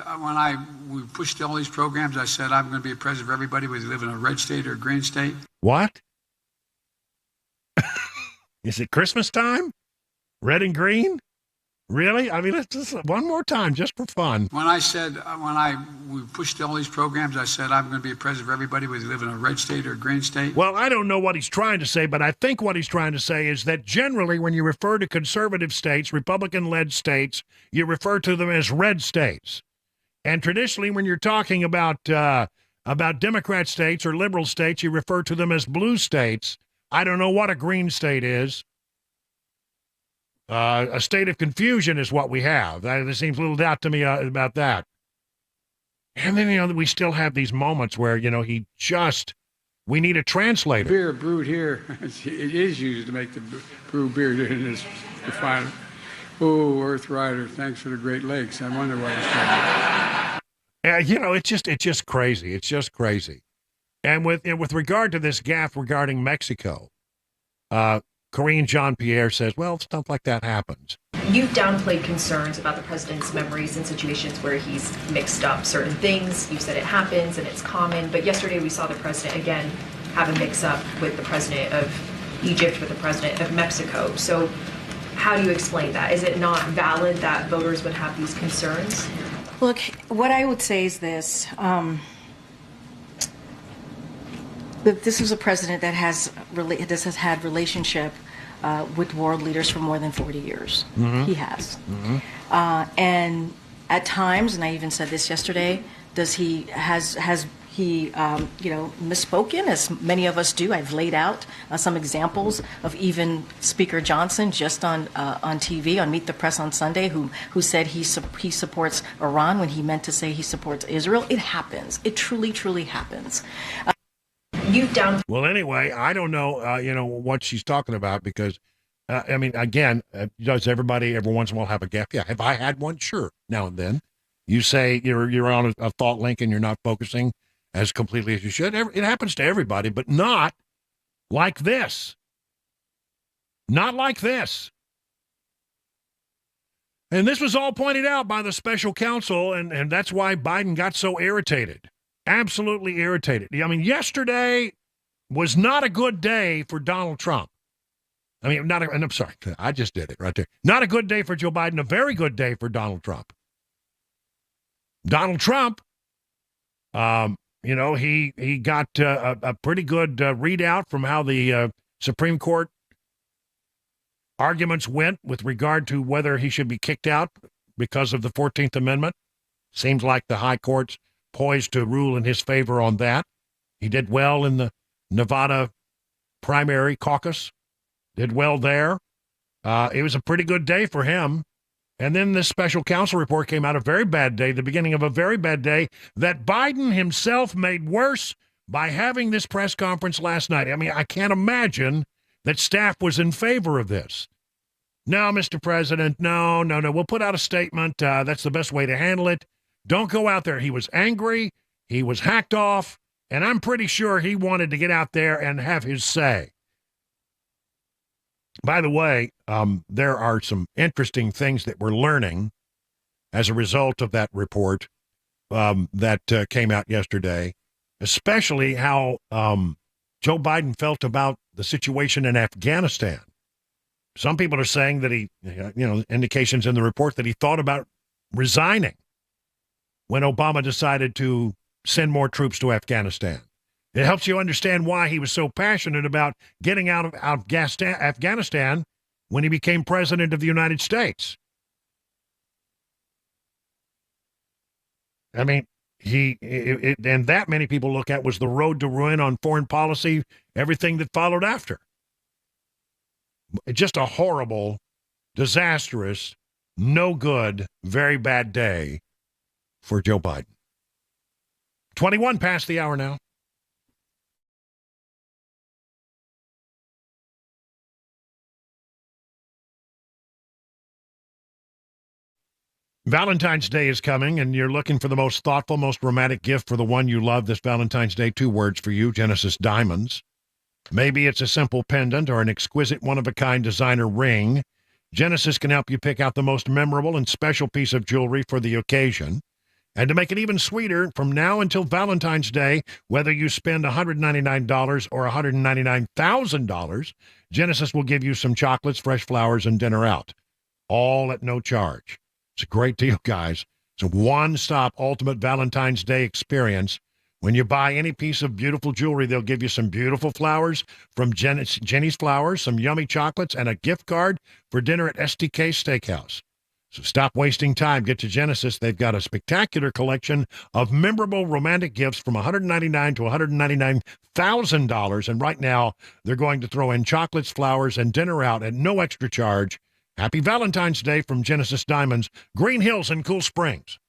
we pushed all these programs, I said I'm going to be a president of everybody, whether you live in a red state or a green state. What? Is it Christmas time? Red and green? Really? I mean, let's just one more time, just for fun. When I said, we pushed all these programs, I said I'm going to be a president of everybody, whether you live in a red state or a green state. Well, I don't know what he's trying to say, but I think what he's trying to say is that generally when you refer to conservative states, Republican-led states, you refer to them as red states. And traditionally, when you're talking about Democrat states or liberal states, you refer to them as blue states. I don't know what a green state is. A state of confusion is what we have. There seems little doubt to me about that. And then, we still have these moments where, we need a translator. Beer brewed here, it is used to make the brew beer in this refinery. Oh, Earth Rider, thanks for the Great Lakes. I wonder why it's it's just crazy. It's just crazy. And with regard to this gaffe regarding Mexico, Karine Jean-Pierre says, well, stuff like that happens. You've downplayed concerns about the president's memories in situations where he's mixed up certain things. You said it happens and it's common. But yesterday we saw the president again have a mix-up with the president of Egypt, with the president of Mexico. So how do you explain that? Is it not valid that voters would have these concerns? Look, what I would say is this. This is a president that has had relationship with world leaders for more than 40 years. Mm-hmm. He has. Mm-hmm. And at times, and I even said this yesterday, has he misspoken, as many of us do? I've laid out some examples of even Speaker Johnson just on TV on Meet the Press on Sunday, who said he supports Iran when he meant to say he supports Israel. It happens. It truly, truly happens. Well, anyway, I don't know, what she's talking about because, does everybody every once in a while have a gaffe? Yeah. Have I had one? Sure. Now and then. You say you're on a thought link and you're not focusing as completely as you should. It happens to everybody, but not like this. Not like this. And this was all pointed out by the special counsel, and that's why Biden got so irritated. Absolutely irritated. Yesterday was not a good day for Donald Trump. I'm sorry, I just did it right there. Not a good day for Joe Biden, a very good day for Donald Trump. Donald Trump, he got a pretty good readout from how the Supreme Court arguments went with regard to whether he should be kicked out because of the 14th Amendment. Seems like the high court's poised to rule in his favor on that. He did well in the Nevada primary caucus, did well there. It was a pretty good day for him. And then this special counsel report came out, a very bad day, the beginning of a very bad day that Biden himself made worse by having this press conference last night. I can't imagine that staff was in favor of this. No, Mr. President, no. We'll put out a statement. That's the best way to handle it. Don't go out there. He was angry. He was hacked off. And I'm pretty sure he wanted to get out there and have his say. By the way, there are some interesting things that we're learning as a result of that report that came out yesterday, especially how Joe Biden felt about the situation in Afghanistan. Some people are saying that he, indications in the report that he thought about resigning when Obama decided to send more troops to Afghanistan. It helps you understand why he was so passionate about getting out of Afghanistan when he became president of the United States. And that many people look at was the road to ruin on foreign policy, everything that followed after. Just a horrible, disastrous, no good, very bad day for Joe Biden. 21 past the hour now. Valentine's Day is coming, and you're looking for the most thoughtful, most romantic gift for the one you love this Valentine's Day. 2 words for you, Genesis Diamonds. Maybe it's a simple pendant or an exquisite one-of-a-kind designer ring. Genesis can help you pick out the most memorable and special piece of jewelry for the occasion. And to make it even sweeter, from now until Valentine's Day, whether you spend $199 or $199,000, Genesis will give you some chocolates, fresh flowers, and dinner out, all at no charge. It's a great deal, guys. It's a one-stop ultimate Valentine's Day experience. When you buy any piece of beautiful jewelry, they'll give you some beautiful flowers from Jenny's Flowers, some yummy chocolates, and a gift card for dinner at STK Steakhouse. So stop wasting time. Get to Genesis. They've got a spectacular collection of memorable romantic gifts from $199 to $199,000. And right now, they're going to throw in chocolates, flowers, and dinner out at no extra charge. Happy Valentine's Day from Genesis Diamonds, Green Hills and Cool Springs.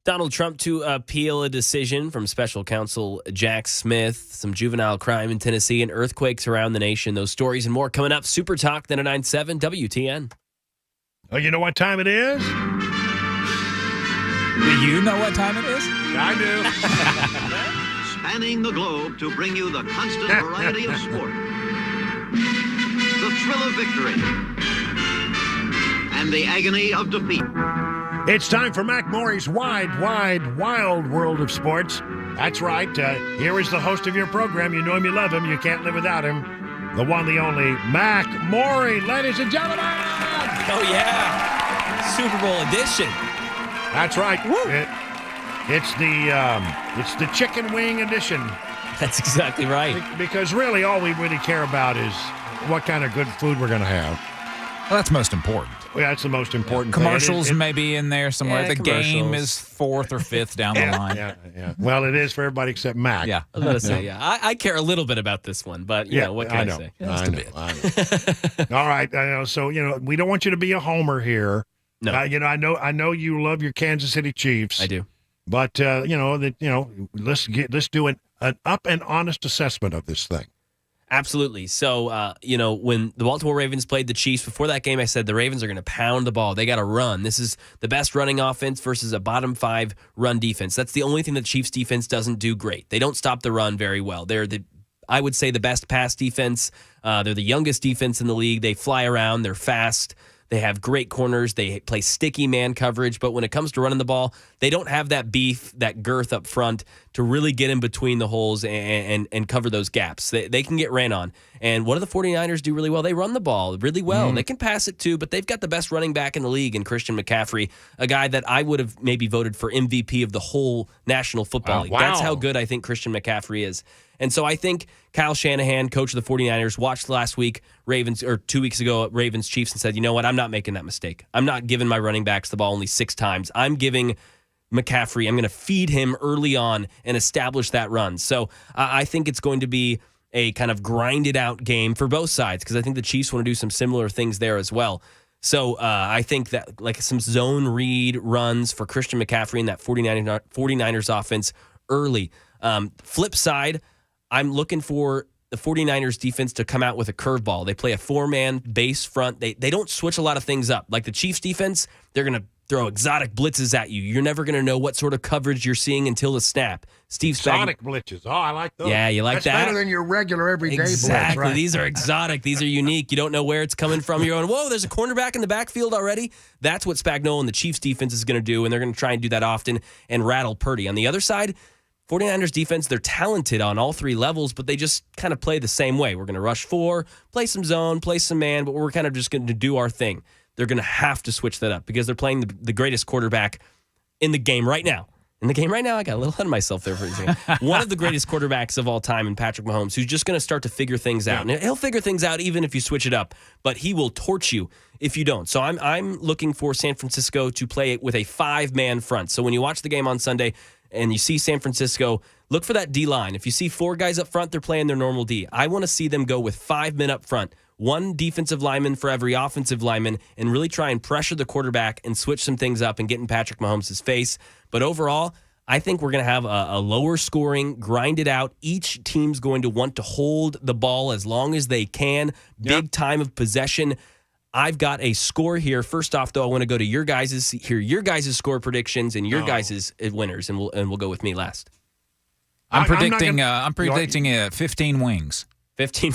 Donald Trump to appeal a decision from special counsel Jack Smith, some juvenile crime in Tennessee, and earthquakes around the nation. Those stories and more coming up. Super Talk 99.7 WTN. Oh, you know what time it is? Do you know what time it is? I do. Spanning the globe to bring you the constant variety of sport, the thrill of victory, and the agony of defeat. It's time for Mac Maury's wild world of sports. That's right. Here is the host of your program. You know him, you love him. You can't live without him. The one, the only, Mac Maury, ladies and gentlemen. Oh, yeah. Super Bowl edition. That's right. It's the chicken wing edition. That's exactly right. Because really, all we really care about is what kind of good food we're going to have. Well, that's most important. Yeah, that's the most important thing. Commercials may be in there somewhere. Yeah, the game is 4th or 5th down the line. Yeah. Well, it is for everybody except Mac. Yeah. I was going to say, I care a little bit about this one, but, you know, what can I say? I know. All right. So, we don't want you to be a homer here. No. I know you love your Kansas City Chiefs. I do. But, let's do an up and honest assessment of this thing. Absolutely. So, when the Baltimore Ravens played the Chiefs, before that game, I said the Ravens are going to pound the ball. They got to run. This is the best running offense versus a bottom 5 run defense. That's the only thing the Chiefs defense doesn't do great. They don't stop the run very well. They're I would say, the best pass defense. They're the youngest defense in the league. They fly around. They're fast. They have great corners. They play sticky man coverage. But when it comes to running the ball, they don't have that beef, that girth up front to really get in between the holes and cover those gaps. They can get ran on. And what do the 49ers do really well? They run the ball really well. They can pass it too, but they've got the best running back in the league in Christian McCaffrey, a guy that I would have maybe voted for MVP of the whole National Football League. Wow. That's how good I think Christian McCaffrey is. And so I think Kyle Shanahan, coach of the 49ers, watched last week 2 weeks ago, Ravens Chiefs, and said, you know what, I'm not making that mistake. I'm not giving my running backs the ball only 6 times. I'm giving McCaffrey, I'm going to feed him early on and establish that run. So I think it's going to be a kind of grinded out game for both sides, because I think the Chiefs want to do some similar things there as well. So I think that like some zone read runs for Christian McCaffrey and that 49ers offense early. Flip side, I'm looking for the 49ers defense to come out with a curveball. They play a 4-man base front. They don't switch a lot of things up. Like the Chiefs defense, they're going to throw exotic blitzes at you. You're never going to know what sort of coverage you're seeing until the snap. Exotic blitzes. Oh, I like those. Yeah, you like That's that? That's better than your regular everyday blitz, Exactly. right? These are exotic. These are unique. You don't know where it's coming from. You're going, whoa, there's a cornerback in the backfield already? That's what Spagnuolo and the Chiefs defense is going to do, and they're going to try and do that often and rattle Purdy. On the other side, 49ers defense, they're talented on all 3 levels, but they just kind of play the same way. We're going to rush 4, play some zone, play some man, but we're kind of just going to do our thing. They're going to have to switch that up because they're playing the greatest quarterback in the game right now. In the game right now, I got a little ahead of myself there for a second. One of the greatest quarterbacks of all time in Patrick Mahomes, who's just going to start to figure things out. And he'll figure things out even if you switch it up, but he will torch you if you don't. So I'm looking for San Francisco to play with a 5-man front. So when you watch the game on Sunday and you see San Francisco, look for that D-line. If you see 4 guys up front, they're playing their normal D. I want to see them go with 5 men up front, 1 defensive lineman for every offensive lineman, and really try and pressure the quarterback and switch some things up and get in Patrick Mahomes' face. But overall, I think we're going to have a lower scoring, grinded out. Each team's going to want to hold the ball as long as they can. Big time of possession. I've got a score here. First off, though, I want to go to your guys' score predictions and your guys' winners, and we'll go with me last. I'm predicting 15 wings. 15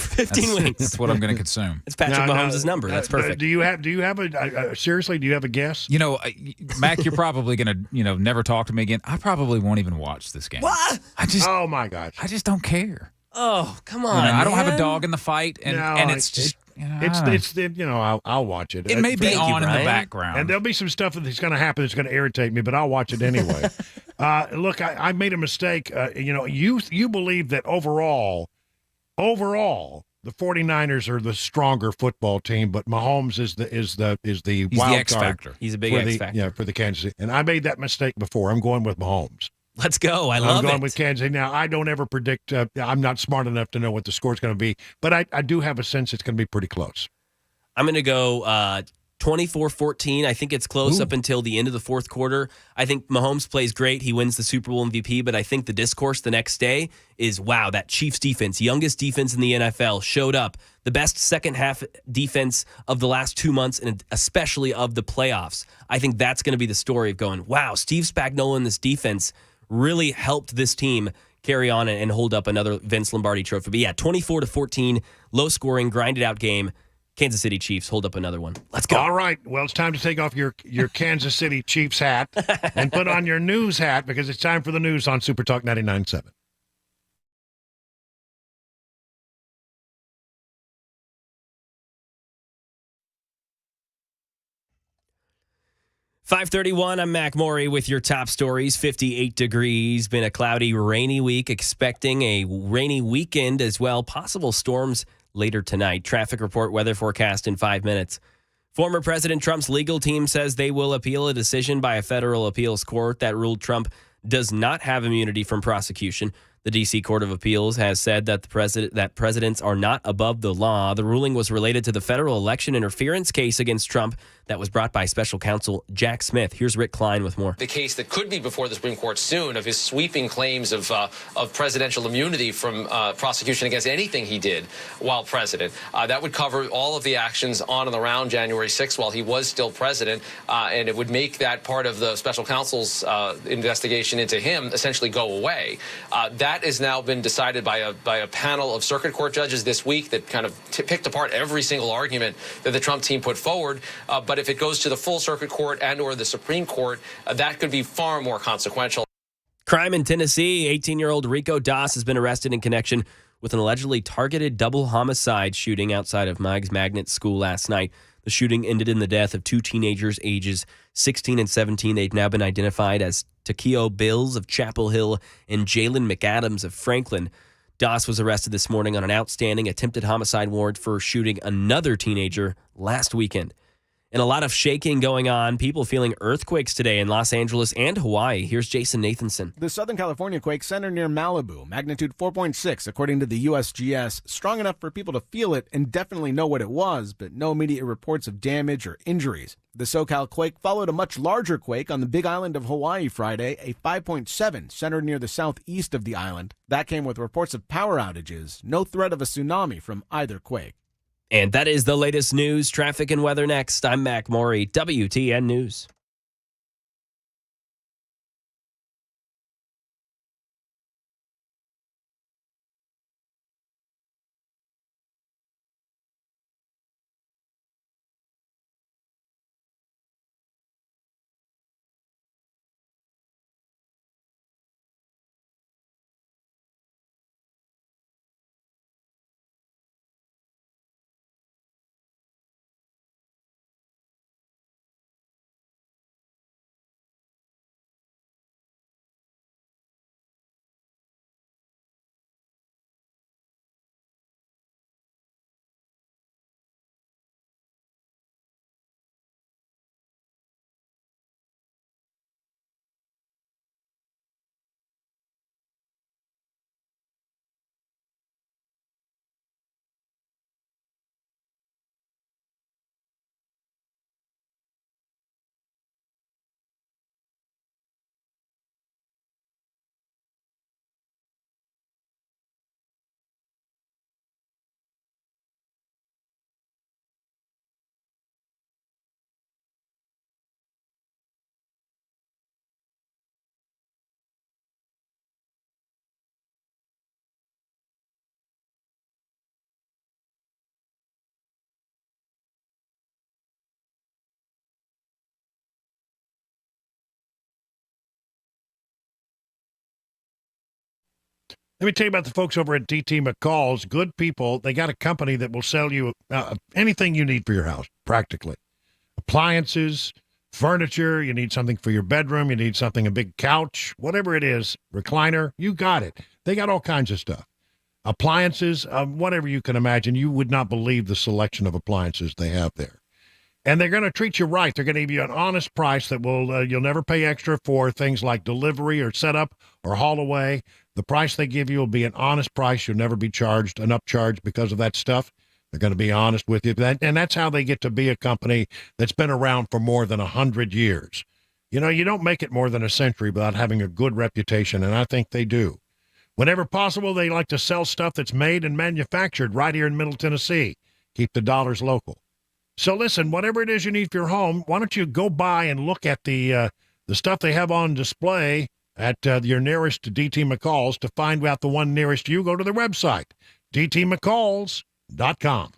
wings. That's what I'm going to consume. It's Patrick Mahomes' number. That's perfect. Do you have a seriously? Do you have a guess? Mac, you're probably going to never talk to me again. I probably won't even watch this game. What? Oh my gosh! I just don't care. Oh, come on! I don't have a dog in the fight, and it's just. I'll watch it. It may be on in the background, and there'll be some stuff that's going to happen that's going to irritate me, but I'll watch it anyway. Look, I made a mistake. You believe that overall, the 49ers are the stronger football team, but Mahomes is the wild X card factor. He's a big X factor. Yeah, for the Kansas City. And I made that mistake before. I'm going with Mahomes. Let's go. I'm going with Kansas City. Now, I don't ever predict. I'm not smart enough to know what the score's going to be, but I do have a sense it's going to be pretty close. I'm going to go 24-14. I think it's close up until the end of the fourth quarter. I think Mahomes plays great. He wins the Super Bowl MVP, but I think the discourse the next day is, wow, that Chiefs defense, youngest defense in the NFL, showed up. The best second half defense of the last 2 months, and especially of the playoffs. I think that's going to be the story of going, wow, Steve Spagnuolo and this defense really helped this team carry on and hold up another Vince Lombardi trophy. But yeah, 24-14, low scoring, grinded out game. Kansas City Chiefs hold up another one. Let's go. All right. Well, it's time to take off your Kansas City Chiefs hat and put on your news hat because it's time for the news on Super Talk 99.7. 5:31, I'm Mac Maury with your top stories. 58 degrees, been a cloudy, rainy week, expecting a rainy weekend as well. Possible storms later tonight. Traffic report, weather forecast in 5 minutes. Former President Trump's legal team says they will appeal a decision by a federal appeals court that ruled Trump does not have immunity from prosecution. The D.C. Court of Appeals has said that presidents are not above the law. The ruling was related to the federal election interference case against Trump that was brought by special counsel Jack Smith. Here's Rick Klein with more. The case that could be before the Supreme Court soon of his sweeping claims of presidential immunity from prosecution against anything he did while president. That would cover all of the actions on and around January 6th while he was still president, and it would make that part of the special counsel's investigation into him essentially go away. That has now been decided by a panel of circuit court judges this week that kind of picked apart every single argument that the Trump team put forward. But if it goes to the full circuit court and or the Supreme Court, that could be far more consequential. Crime in Tennessee. 18-year-old Rico Das has been arrested in connection with an allegedly targeted double homicide shooting outside of Meigs Magnet School last night. The shooting ended in the death of two teenagers ages 16 and 17. They've now been identified as Takeo Bills of Chapel Hill and Jalen McAdams of Franklin. Das was arrested this morning on an outstanding attempted homicide warrant for shooting another teenager last weekend. And a lot of shaking going on. People feeling earthquakes today in Los Angeles and Hawaii. Here's Jason Nathanson. The Southern California quake centered near Malibu, magnitude 4.6 according to the USGS. Strong enough for people to feel it and definitely know what it was, but no immediate reports of damage or injuries. The SoCal quake followed a much larger quake on the Big Island of Hawaii Friday, a 5.7 centered near the southeast of the island. That came with reports of power outages. No threat of a tsunami from either quake. And that is the latest news, traffic, and weather next. I'm Mac Maury, WTN News. Let me tell you about the folks over at DT McCall's. Good people. They got a company that will sell you anything you need for your house, practically. Appliances, furniture, you need something for your bedroom, you need something, a big couch, whatever it is, recliner, you got it. They got all kinds of stuff. Appliances, whatever you can imagine. You would not believe the selection of appliances they have there. And they're going to treat you right. They're going to give you an honest price that will you'll never pay extra for things like delivery or setup or haul away. The price they give you will be an honest price. You'll never be charged an upcharge because of that stuff. They're going to be honest with you. And that's how they get to be a company that's been around for more than 100 years. You know, you don't make it more than a century without having a good reputation, and I think they do. Whenever possible, they like to sell stuff that's made and manufactured right here in Middle Tennessee. Keep the dollars local. So listen, whatever it is you need for your home, why don't you go by and look at the stuff they have on display at your nearest DT McCall's. To find out the one nearest you, go to their website, dtmccalls.com.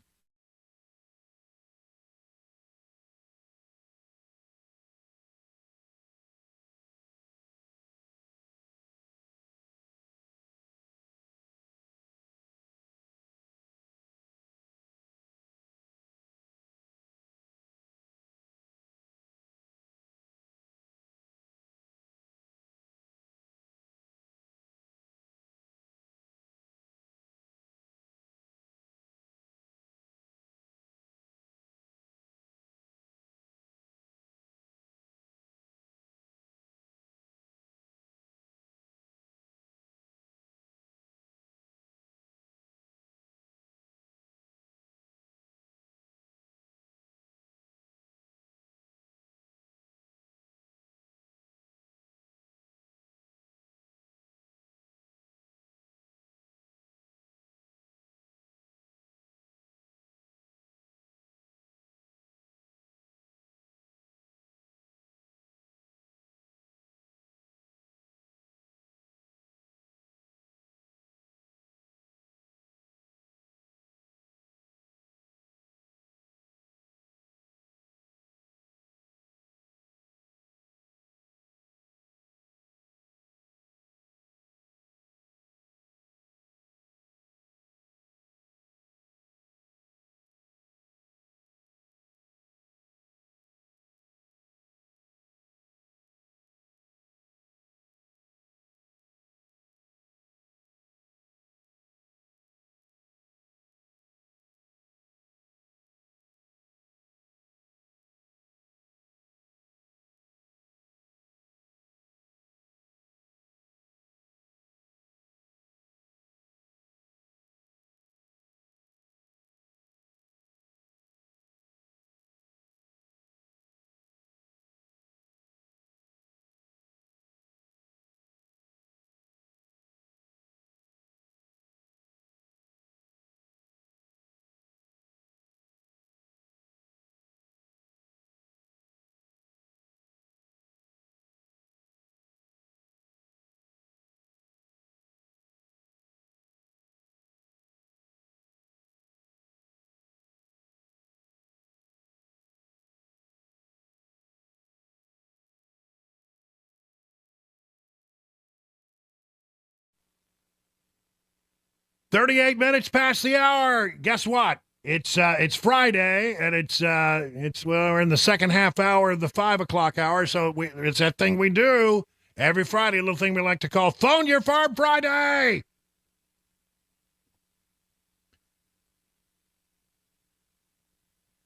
38 minutes past the hour. Guess what? It's Friday, and it's we're in the second half hour of the 5 o'clock hour, so it's that thing we do every Friday, a little thing we like to call Phone Your Farm Friday.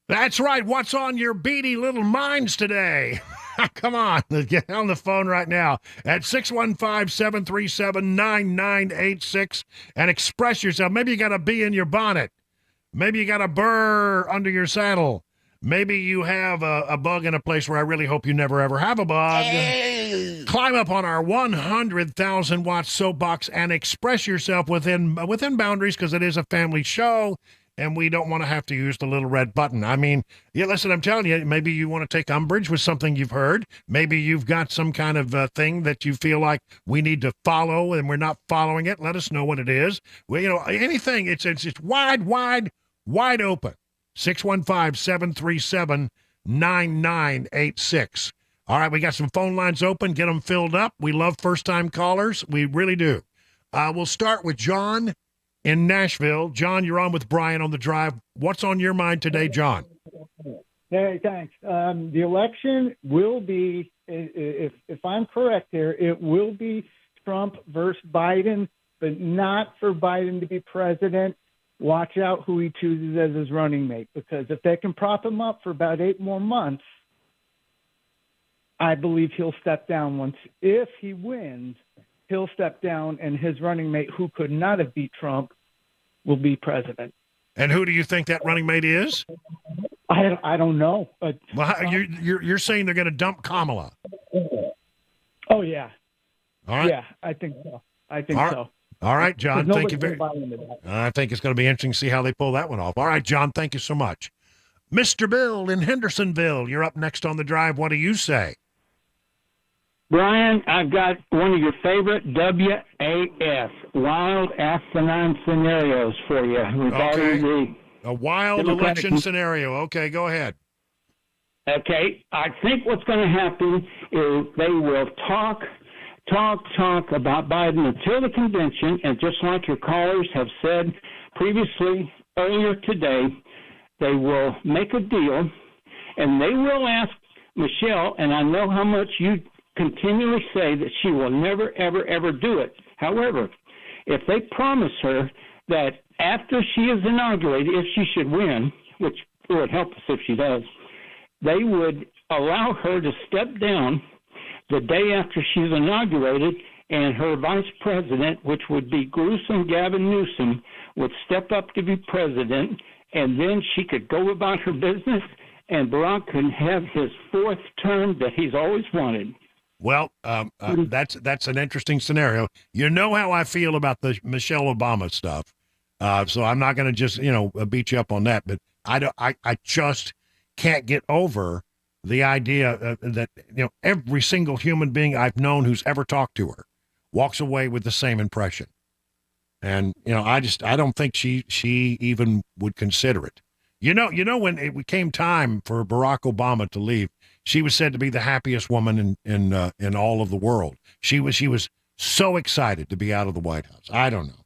That's right. What's on your beady little minds today? Come on, get on the phone right now at 615-737-9986 and express yourself. Maybe you got a bee in your bonnet. Maybe you got a burr under your saddle. Maybe you have a bug in a place where I really hope you never, ever have a bug. Climb up on our 100,000-watt soapbox and express yourself within boundaries, because it is a family show, and we don't want to have to use the little red button. I mean, yeah, listen, I'm telling you, maybe you want to take umbrage with something you've heard. Maybe you've got some kind of thing that you feel like we need to follow and we're not following it. Let us know what it is. Well, anything. It's wide open. 615-737-9986. All right, we got some phone lines open. Get them filled up. We love first-time callers. We really do. We'll start with John in Nashville. John, you're on with Brian on the drive. What's on your mind today, John? Hey, thanks. The election will be, if I'm correct here, it will be Trump versus Biden, but not for Biden to be president. Watch out who he chooses as his running mate, because if they can prop him up for about 8 more months, I believe he'll step down once. If he wins, he'll step down, and his running mate, who could not have beat Trump, will be president. And who do you think that running mate is? I don't know. Well, you're saying they're going to dump Kamala? Oh yeah. All right. Yeah, I think so. So. All right, John. Thank you Nobody's very gonna buy into that. I think it's going to be interesting to see how they pull that one off. All right, John. Thank you so much. Mr. Bill in Hendersonville, you're up next on the drive. What do you say? Brian, I've got one of your favorite WAS, wild asinine scenarios for you regarding a wild election scenario. Okay, go ahead. Okay, I think what's going to happen is they will talk about Biden until the convention, and just like your callers have said previously earlier today, they will make a deal, and they will ask Michelle, and I know how much you continually say that she will never, ever, ever do it. However, if they promise her that after she is inaugurated, if she should win, which would help us if she does, they would allow her to step down the day after she's inaugurated, and her vice president, which would be gruesome Gavin Newsom, would step up to be president, and then she could go about her business, and Barack could have his 4th term that he's always wanted. Well, that's an interesting scenario. You know how I feel about the Michelle Obama stuff, so I'm not going to just beat you up on that. But I just can't get over the idea that every single human being I've known who's ever talked to her walks away with the same impression, and I don't think she even would consider it. When it came time for Barack Obama to leave, she was said to be the happiest woman in all of the world. She was so excited to be out of the White House. I don't know.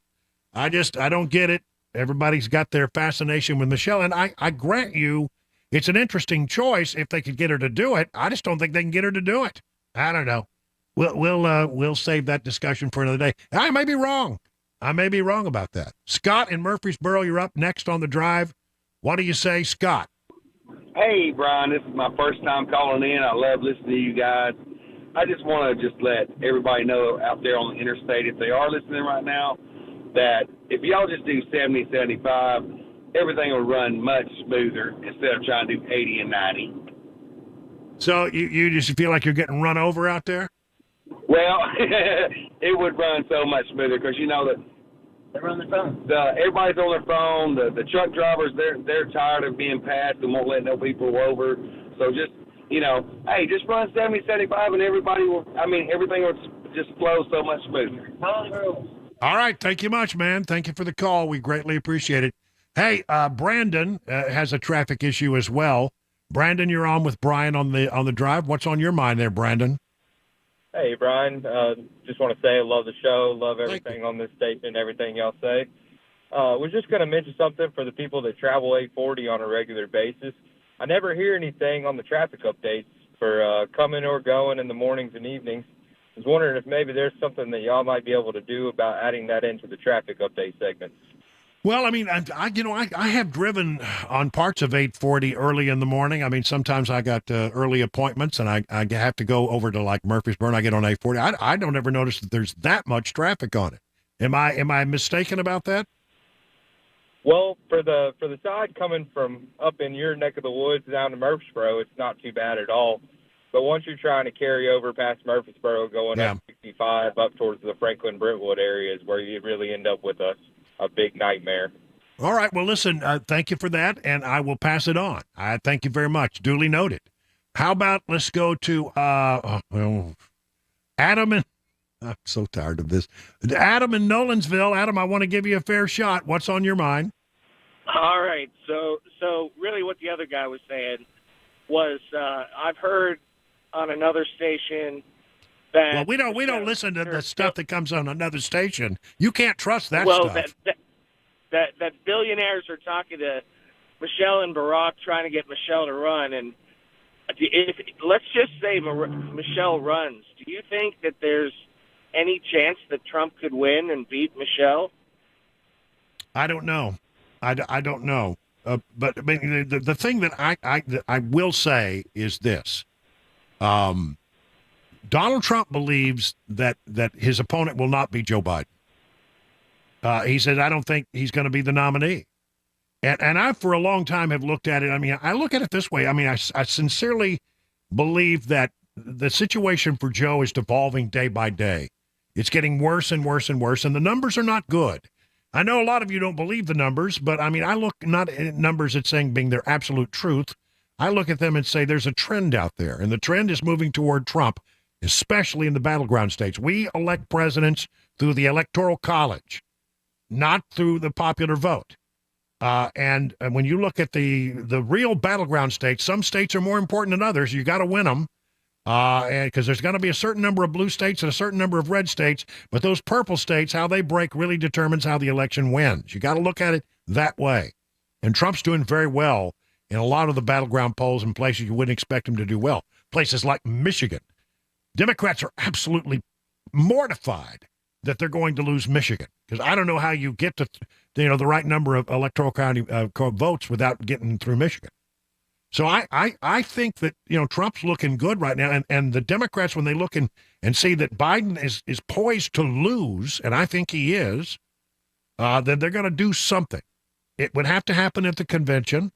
I don't get it. Everybody's got their fascination with Michelle, and I grant you, it's an interesting choice if they could get her to do it. I just don't think they can get her to do it. I don't know. We'll save that discussion for another day. I may be wrong. I may be wrong about that. Scott in Murfreesboro, you're up next on the drive. What do you say, Scott? Hey, Brian, this is my first time calling in. I love listening to you guys. I just want to let everybody know out there on the interstate, if they are listening right now, that if y'all just do 70, 75, everything will run much smoother instead of trying to do 80 and 90. So you just feel like you're getting run over out there? Well, it would run so much smoother because that they're on their phone. Everybody's on their phone. The truck drivers, they're tired of being passed and won't let no people over. So just, hey, just run 70, 75 and everything will just flow so much smoother. All right. Thank you much, man. Thank you for the call. We greatly appreciate it. Hey, Brandon has a traffic issue as well. Brandon, you're on with Brian on the drive. What's on your mind there, Brandon? Hey, Brian. Just want to say I love the show, love everything on this station, everything y'all say. Was just going to mention something for the people that travel 840 on a regular basis. I never hear anything on the traffic updates for coming or going in the mornings and evenings. I was wondering if maybe there's something that y'all might be able to do about adding that into the traffic update segments. Well, I mean, I have driven on parts of 840 early in the morning. I mean, sometimes I got early appointments, and I have to go over to like Murfreesboro. And I get on 840. I don't ever notice that there's that much traffic on it. Am I mistaken about that? Well, for the side coming from up in your neck of the woods down to Murfreesboro, it's not too bad at all. But once you're trying to carry over past Murfreesboro, going up 65 up towards the Franklin-Brentwood area is where you really end up with a big nightmare. All right. Well, listen, thank you for that, and I will pass it on. I thank you very much. Duly noted. How about let's go to Adam and I'm so tired of this. Adam in Nolensville. Adam, I want to give you a fair shot. What's on your mind? All right. So really what the other guy was saying was I've heard on another station that... Well, we don't listen to the stuff that comes on another station. You can't trust that stuff. That billionaires are talking to Michelle and Barack trying to get Michelle to run. And if let's just say Michelle runs, do you think that there's any chance that Trump could win and beat Michelle? I don't know. I don't know. But I mean, the thing that I will say is this. Donald Trump believes that his opponent will not be Joe Biden. He says, I don't think he's going to be the nominee. And I, for a long time, have looked at it. I mean, I look at it this way. I mean, I sincerely believe that the situation for Joe is devolving day by day. It's getting worse and worse and worse, and the numbers are not good. I know a lot of you don't believe the numbers, but I mean, I look not at numbers as saying being their absolute truth. I look at them and say there's a trend out there, and the trend is moving toward Trump, especially in the battleground states. We elect presidents through the Electoral College, not through the popular vote. And when you look at the real battleground states, some states are more important than others. You got to win them. Because there's going to be a certain number of blue states and a certain number of red states, but those purple states, how they break really determines how the election wins. You got to look at it that way. And Trump's doing very well in a lot of the battleground polls in places you wouldn't expect him to do well. Places like Michigan. Democrats are absolutely mortified that they're going to lose Michigan, because I don't know how you get to the right number of electoral county votes without getting through Michigan. So I think that, Trump's looking good right now. And the Democrats, when they look and see that Biden is poised to lose, and I think he is, then they're going to do something. It would have to happen at the convention.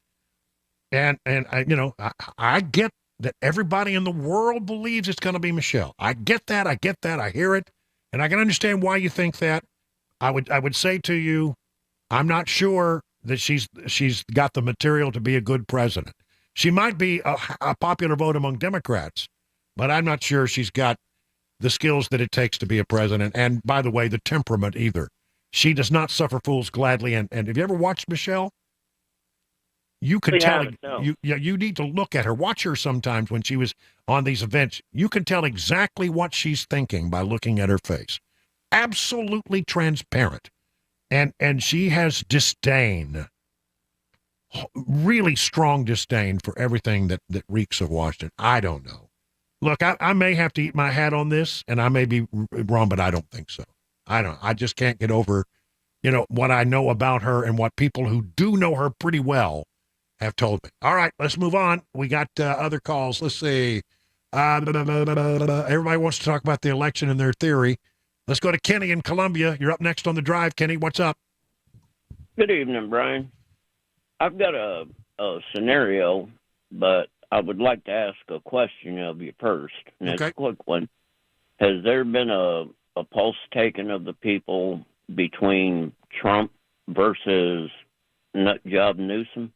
And I get that everybody in the world believes it's going to be Michelle. I get that. I hear it. And I can understand why you think that. I would say to you, I'm not sure that she's got the material to be a good president. She might be a popular vote among Democrats, but I'm not sure she's got the skills that it takes to be a president. And by the way, the temperament either. She does not suffer fools gladly. And have you ever watched Michelle? You can tell. You need to look at her. Watch her sometimes when she was on these events. You can tell exactly what she's thinking by looking at her face. Absolutely transparent. And she has disdain. Really strong disdain for everything that reeks of Washington. I don't know. Look, I may have to eat my hat on this, and I may be wrong, but I don't think so. I just can't get over, what I know about her and what people who do know her pretty well have told me. All right, let's move on. We got other calls. Let's see. Everybody wants to talk about the election and their theory. Let's go to Kenny in Columbia. You're up next on the drive, Kenny. What's up? Good evening, Brian. I've got a scenario, but I would like to ask a question of you first. And it's a quick one. Has there been a pulse taken of the people between Trump versus Nutjob Newsom?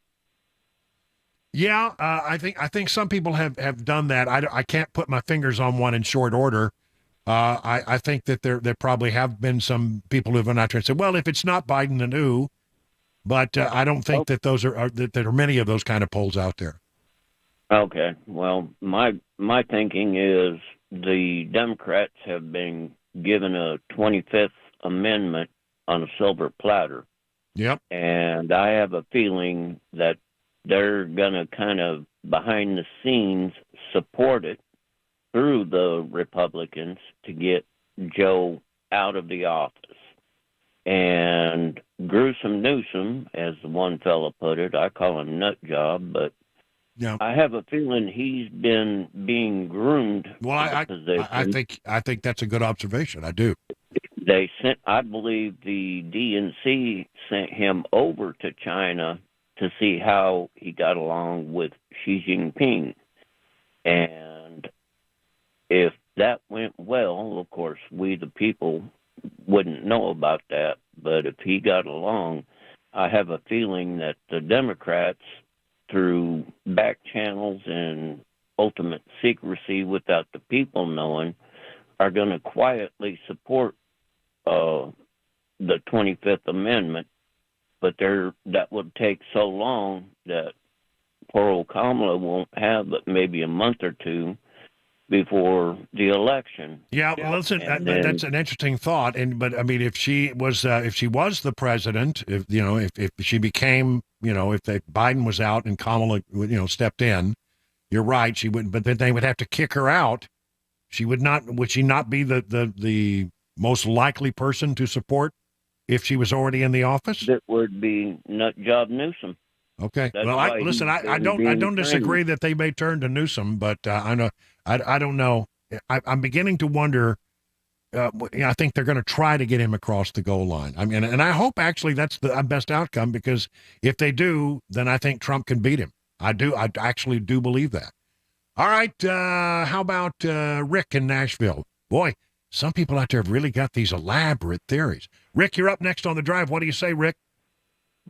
Yeah, I think some people have done that. I can't put my fingers on one in short order. I think that there probably have been some people who have been out there and said, well, if it's not Biden, then who? But I don't think that that there are many of those kind of polls out there. Okay. Well, my thinking is the Democrats have been given a 25th Amendment on a silver platter. Yep. And I have a feeling that they're going to kind of behind the scenes support it through the Republicans to get Joe out of the office. And Gruesome Newsom, as the one fella put it, I call him nut job, but I have a feeling he's been being groomed for the position. I think that's a good observation. I do. They sent, I believe, the DNC sent him over to China to see how he got along with Xi Jinping, and if that went well, of course, we the people wouldn't know about that, but if he got along, I have a feeling that the Democrats, through back channels and ultimate secrecy without the people knowing, are going to quietly support the 25th Amendment, but that would take so long that poor old Kamala won't have but maybe a month or two before the election. Yeah, well, listen, that's an interesting thought. But I mean, if she was the president, if she became, if Biden was out and Kamala, stepped in, you're right, she wouldn't. But then they would have to kick her out. Would she not be the most likely person to support if she was already in the office? That would be nut job Newsom. Okay. Well, I don't disagree that they may turn to Newsom, but I don't know. I'm beginning to wonder. I think they're going to try to get him across the goal line. I mean, and I hope actually that's the best outcome, because if they do, then I think Trump can beat him. I actually do believe that. All right. How about Rick in Nashville? Boy, some people out there have really got these elaborate theories. Rick, you're up next on The Drive. What do you say, Rick?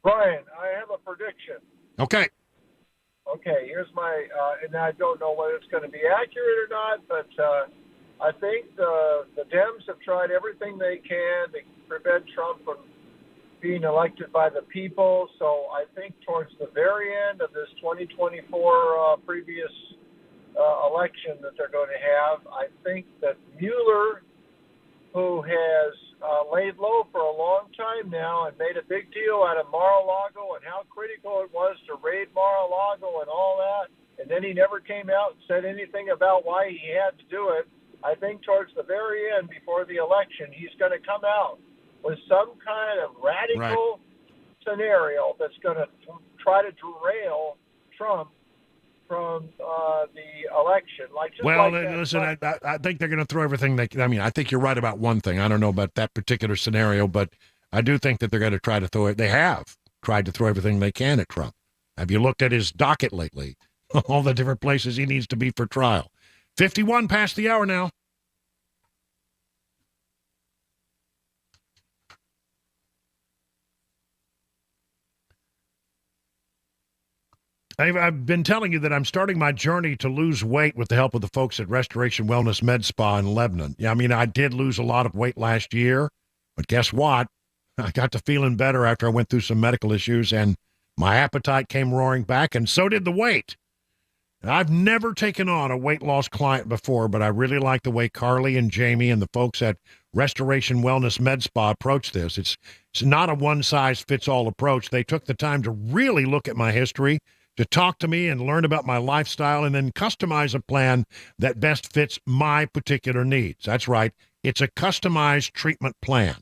Brian, I have a prediction. Okay. Okay, here's my, and I don't know whether it's going to be accurate or not, but I think the Dems have tried everything they can to prevent Trump from being elected by the people. So I think towards the very end of this 2024 previous election that they're going to have, I think that Mueller, who has laid low for a long time now and made a big deal out of Mar-a-Lago and how critical it was to raid Mar-a-Lago and all that, and then he never came out and said anything about why he had to do it. I think towards the very end, before the election, he's going to come out with some kind of radical scenario that's going to try to derail Trump from the election. Listen, I think they're going to throw everything they can. I mean, I think you're right about one thing. I don't know about that particular scenario, but I do think that they're going to try to throw it. They have tried to throw everything they can at Trump. Have you looked at his docket lately? All the different places he needs to be for trial. 51 past the hour now. I've been telling you that I'm starting my journey to lose weight with the help of the folks at Restoration Wellness Med Spa in Lebanon. Yeah, I mean, I did lose a lot of weight last year, but guess what? I got to feeling better after I went through some medical issues, and my appetite came roaring back, and so did the weight. I've never taken on a weight loss client before, but I really like the way Carly and Jamie and the folks at Restoration Wellness Med Spa approach this. It's not a one-size-fits-all approach. They took the time to really look at my history, to talk to me and learn about my lifestyle, and then customize a plan that best fits my particular needs. That's right. It's a customized treatment plan.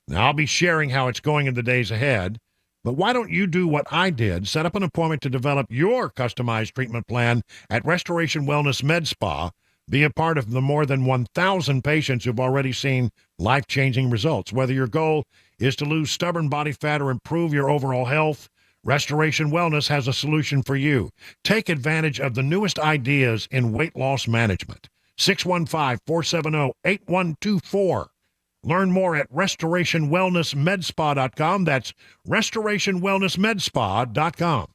Now, I'll be sharing how it's going in the days ahead, but why don't you do what I did? Set up an appointment to develop your customized treatment plan at Restoration Wellness Med Spa. Be a part of the more than 1,000 patients who've already seen life-changing results. Whether your goal is to lose stubborn body fat or improve your overall health, Restoration Wellness has a solution for you. Take advantage of the newest ideas in weight loss management. 615-470-8124. Learn more at restorationwellnessmedspa.com. That's restorationwellnessmedspa.com.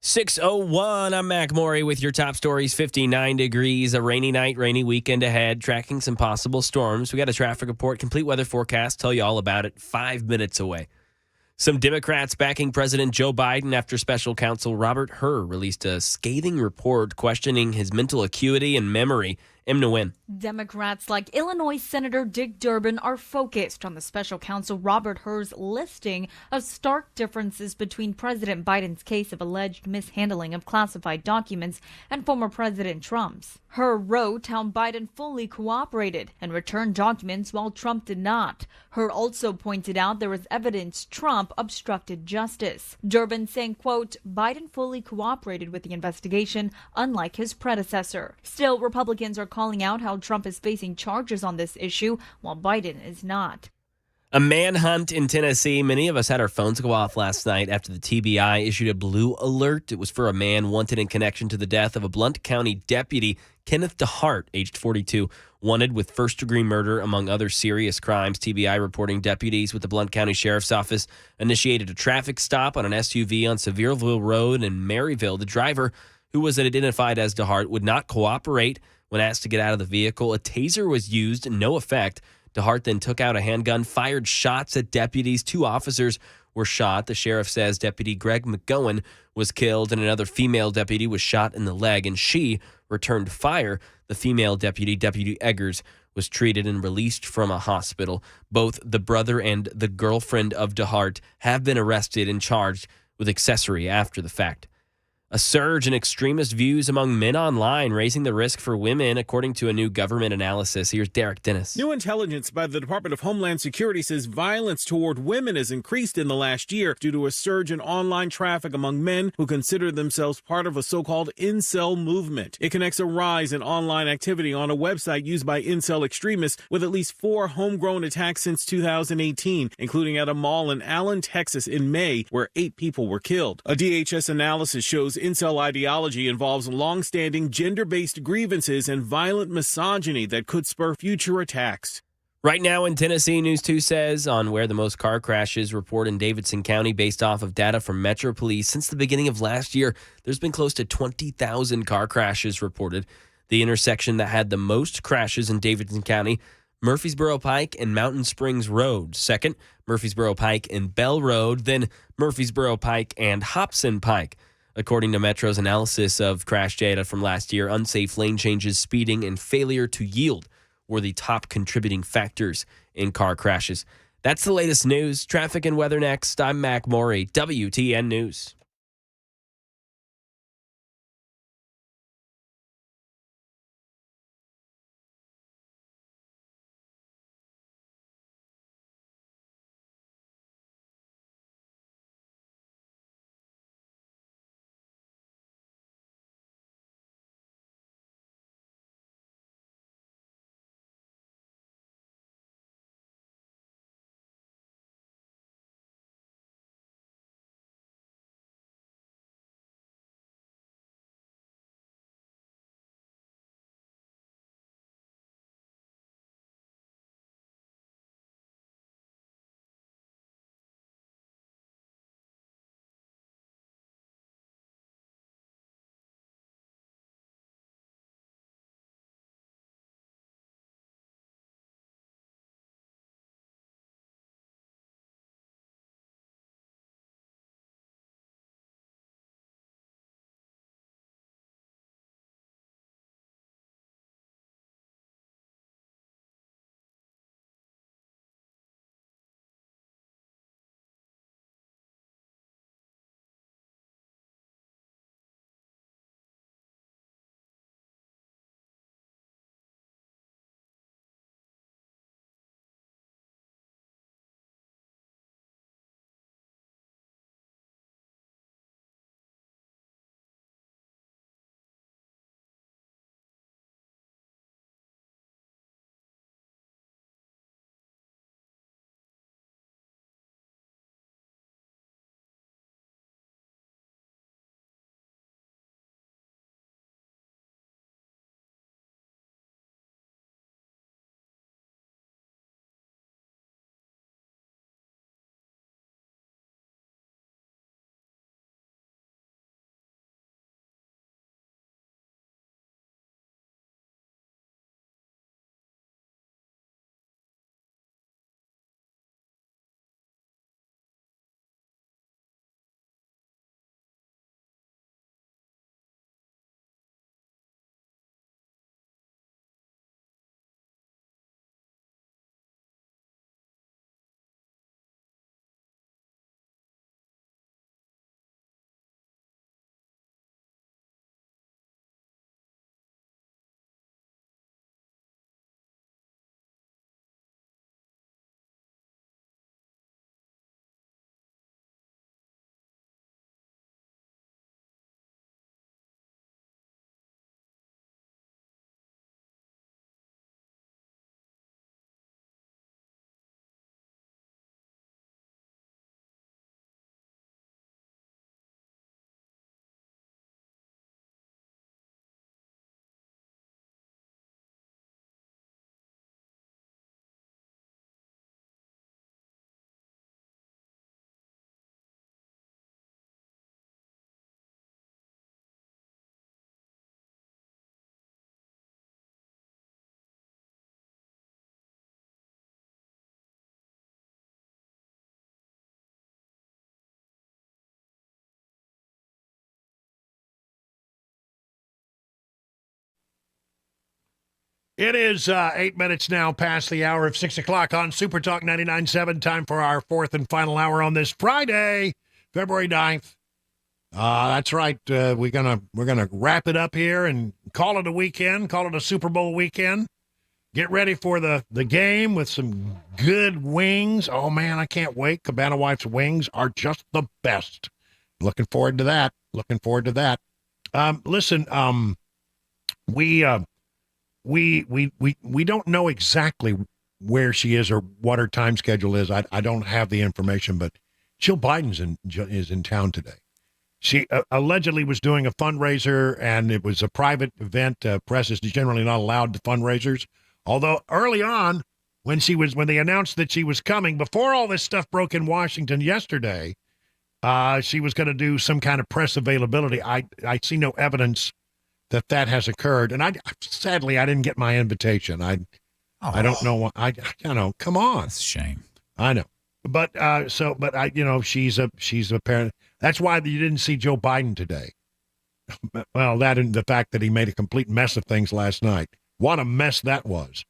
6:01, I'm Mac Maury with your top stories. 59 degrees, a rainy night, rainy weekend ahead, tracking some possible storms. We got a traffic report, complete weather forecast, tell you all about it 5 minutes away. Some Democrats backing President Joe Biden after special counsel Robert Hur released a scathing report questioning his mental acuity and memory. M. Nguyen. Democrats like Illinois Senator Dick Durbin are focused on the special counsel Robert Hur's listing of stark differences between President Biden's case of alleged mishandling of classified documents and former President Trump's. Hur wrote how Biden fully cooperated and returned documents while Trump did not. Hur also pointed out there was evidence Trump obstructed justice. Durbin saying, quote, Biden fully cooperated with the investigation, unlike his predecessor. Still, Republicans are calling out how Trump is facing charges on this issue while Biden is not. A manhunt in Tennessee. Many of us had our phones go off last night after the TBI issued a blue alert. It was for a man wanted in connection to the death of a Blount County deputy, Kenneth DeHart, aged 42, wanted with first-degree murder, among other serious crimes. TBI reporting deputies with the Blount County Sheriff's Office initiated a traffic stop on an SUV on Sevierville Road in Maryville. The driver, who was identified as DeHart, would not cooperate. When asked to get out of the vehicle, a taser was used, no effect. DeHart then took out a handgun, fired shots at deputies. 2 officers were shot. The sheriff says Deputy Greg McGowan was killed and another female deputy was shot in the leg, and she returned fire. The female deputy, Deputy Eggers, was treated and released from a hospital. Both the brother and the girlfriend of DeHart have been arrested and charged with accessory after the fact. A surge in extremist views among men online, raising the risk for women, according to a new government analysis. Here's Derek Dennis. New intelligence by the Department of Homeland Security says violence toward women has increased in the last year due to a surge in online traffic among men who consider themselves part of a so-called incel movement. It connects a rise in online activity on a website used by incel extremists with at least 4 homegrown attacks since 2018, including at a mall in Allen, Texas in May, where 8 people were killed. A DHS analysis shows incel ideology involves long-standing gender-based grievances and violent misogyny that could spur future attacks. Right now in Tennessee, News 2 says on where the most car crashes report in Davidson County based off of data from Metro Police. Since the beginning of last year, there's been close to 20,000 car crashes reported. The intersection that had the most crashes in Davidson County, Murfreesboro Pike and Mountain Springs Road. Second, Murfreesboro Pike and Bell Road. Then Murfreesboro Pike and Hobson Pike. According to Metro's analysis of crash data from last year, unsafe lane changes, speeding, and failure to yield were the top contributing factors in car crashes. That's the latest news. Traffic and weather next. I'm Mac Maury, WTN News. It is 8 minutes now past the hour of 6 o'clock on Super Talk 99.7. Time for our fourth and final hour on this Friday, February 9th. That's right. We're gonna wrap it up here and call it a weekend. Call it a Super Bowl weekend. Get ready for the game with some good wings. Oh man, I can't wait. Cabana Wife's wings are just the best. Looking forward to that. Listen, we don't know exactly where she is or what her time schedule is. I don't have the information, but Jill Biden is in town today. She allegedly was doing a fundraiser, and it was a private event. Press is generally not allowed to fundraisers. Although early on, when they announced that she was coming, before all this stuff broke in Washington yesterday, she was going to do some kind of press availability. I see no evidence that has occurred, and sadly I didn't get my invitation. I don't know why. I know. Come on, that's a shame. I know, but she's a parent. That's why you didn't see Joe Biden today. Well, that and the fact that he made a complete mess of things last night. What a mess that was.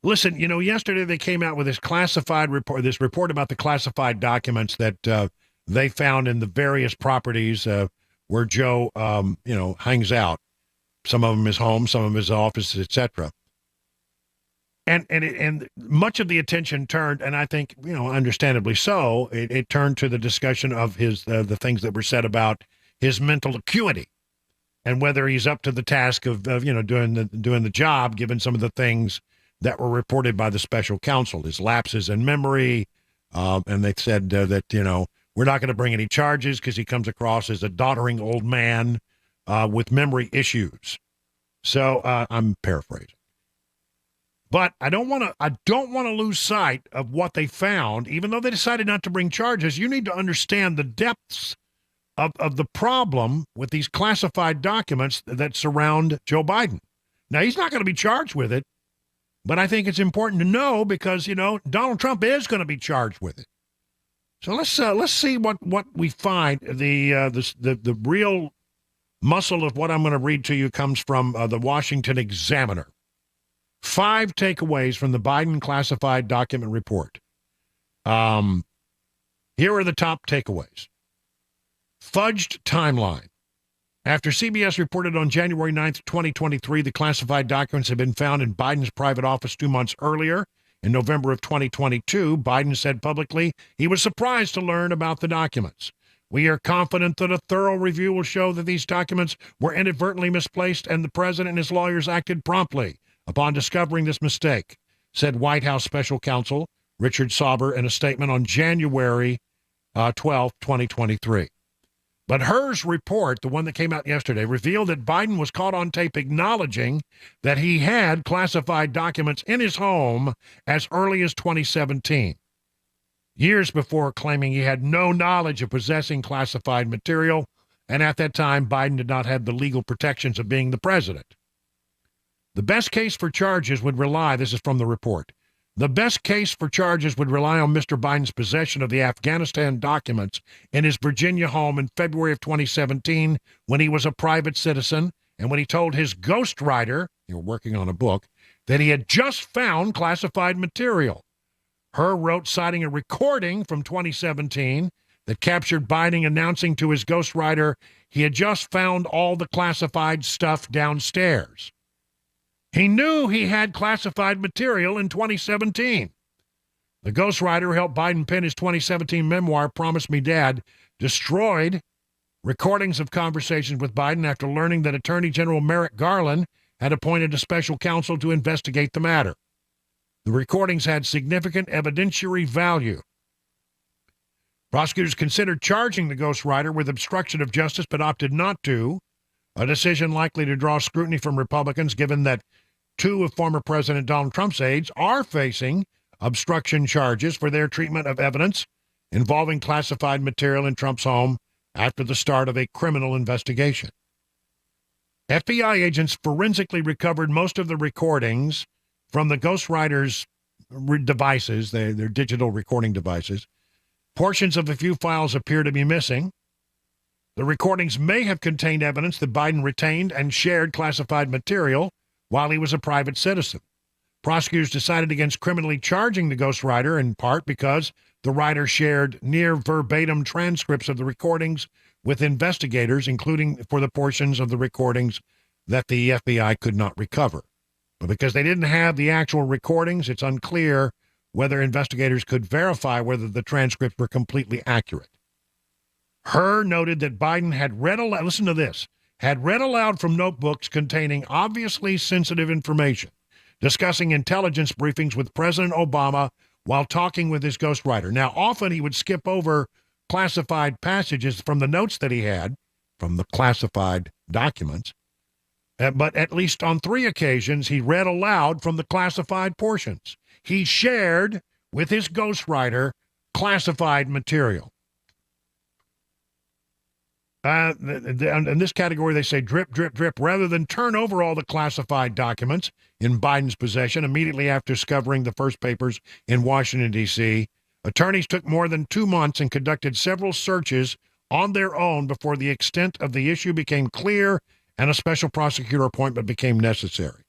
Listen, yesterday they came out with this classified report. This report about the classified documents that they found in the various properties where Joe, hangs out. Some of them his home, some of his office, etc. And much of the attention turned, and I think, understandably so, it turned to the discussion of his the things that were said about his mental acuity and whether he's up to the task of doing the job, given some of the things that were reported by the special counsel, his lapses in memory, and they said that, we're not going to bring any charges because he comes across as a doddering old man with memory issues. So I'm paraphrasing. But I don't want to lose sight of what they found. Even though they decided not to bring charges, you need to understand the depths of the problem with these classified documents that surround Joe Biden. Now, he's not going to be charged with it, but I think it's important to know because, Donald Trump is going to be charged with it. So let's see what we find. The real muscle of what I'm going to read to you comes from the Washington Examiner. 5 takeaways from the Biden classified document report. Here are the top takeaways. Fudged timeline. After CBS reported on January 9th, 2023, the classified documents had been found in Biden's private office 2 months earlier. In November of 2022, Biden said publicly he was surprised to learn about the documents. We are confident that a thorough review will show that these documents were inadvertently misplaced and the president and his lawyers acted promptly upon discovering this mistake, said White House Special Counsel Richard Sauber in a statement on January 12, 2023. But Hur's report, the one that came out yesterday, revealed that Biden was caught on tape acknowledging that he had classified documents in his home as early as 2017, years before claiming he had no knowledge of possessing classified material, and at that time, Biden did not have the legal protections of being the president. The best case for charges would rely, this is from the report, the best case for charges would rely on Mr. Biden's possession of the Afghanistan documents in his Virginia home in February of 2017 when he was a private citizen and when he told his ghostwriter, they were working on a book, that he had just found classified material. Hur wrote citing a recording from 2017 that captured Biden announcing to his ghostwriter he had just found all the classified stuff downstairs. He knew he had classified material in 2017. The ghostwriter who helped Biden pen his 2017 memoir, Promise Me Dad, destroyed recordings of conversations with Biden after learning that Attorney General Merrick Garland had appointed a special counsel to investigate the matter. The recordings had significant evidentiary value. Prosecutors considered charging the ghostwriter with obstruction of justice but opted not to, a decision likely to draw scrutiny from Republicans given that 2 of former President Donald Trump's aides are facing obstruction charges for their treatment of evidence involving classified material in Trump's home after the start of a criminal investigation. FBI agents forensically recovered most of the recordings from the ghostwriter's devices, their digital recording devices. Portions of a few files appear to be missing. The recordings may have contained evidence that Biden retained and shared classified material while he was a private citizen. Prosecutors decided against criminally charging the ghostwriter in part because the writer shared near verbatim transcripts of the recordings with investigators, including for the portions of the recordings that the FBI could not recover. But because they didn't have the actual recordings, it's unclear whether investigators could verify whether the transcripts were completely accurate. Hur noted that Biden had read aloud, listen to this, had read aloud from notebooks containing obviously sensitive information, discussing intelligence briefings with President Obama while talking with his ghostwriter. Now, often he would skip over classified passages from the notes that he had from the classified documents, but at least on 3 occasions, he read aloud from the classified portions. He shared with his ghostwriter classified material. In this category, they say drip, drip, drip, rather than turn over all the classified documents in Biden's possession immediately after discovering the first papers in Washington, D.C. Attorneys took more than 2 months and conducted several searches on their own before the extent of the issue became clear and a special prosecutor appointment became necessary.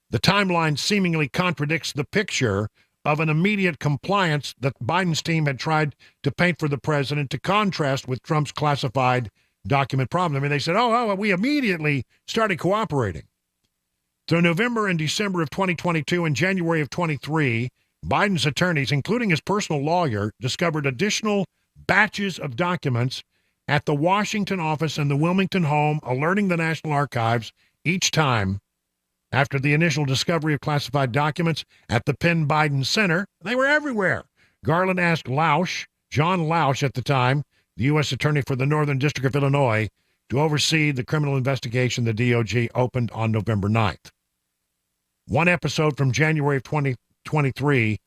The timeline seemingly contradicts the picture of an immediate compliance that Biden's team had tried to paint for the president to contrast with Trump's classified document problem. I mean, they said, we immediately started cooperating. Through November and December of 2022 and January of 23, Biden's attorneys, including his personal lawyer, discovered additional batches of documents at the Washington office and the Wilmington home, alerting the National Archives each time. After the initial discovery of classified documents at the Penn Biden Center, they were everywhere. Garland asked John Lausch at the time, the U.S. Attorney for the Northern District of Illinois, to oversee the criminal investigation the DOJ opened on November 9th. One episode from January of 2023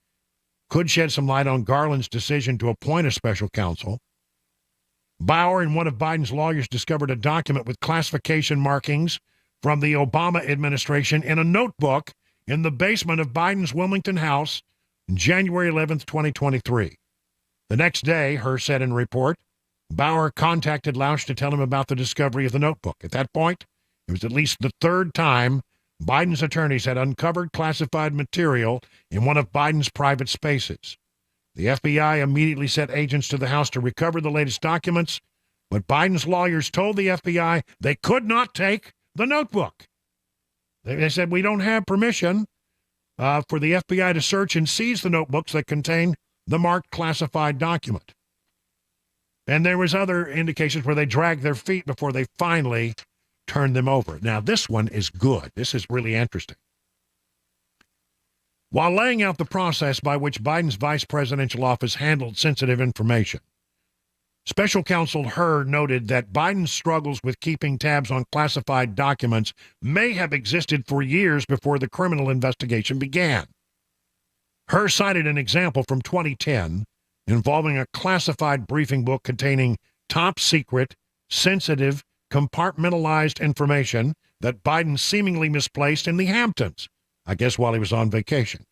could shed some light on Garland's decision to appoint a special counsel. Bauer and one of Biden's lawyers discovered a document with classification markings from the Obama administration in a notebook in the basement of Biden's Wilmington house on January 11th, 2023. The next day, Hur said in a report, Bauer contacted Lausch to tell him about the discovery of the notebook. At that point, it was at least the 3rd time Biden's attorneys had uncovered classified material in one of Biden's private spaces. The FBI immediately sent agents to the house to recover the latest documents, but Biden's lawyers told the FBI they could not take the notebook. They said, we don't have permission for the FBI to search and seize the notebooks that contain the marked classified document. And there was other indications where they dragged their feet before they finally turned them over. Now, this one is good. This is really interesting. While laying out the process by which Biden's vice presidential office handled sensitive information, Special Counsel Hur noted that Biden's struggles with keeping tabs on classified documents may have existed for years before the criminal investigation began. Hur cited an example from 2010 involving a classified briefing book containing top-secret, sensitive, compartmentalized information that Biden seemingly misplaced in the Hamptons, I guess while he was on vacation.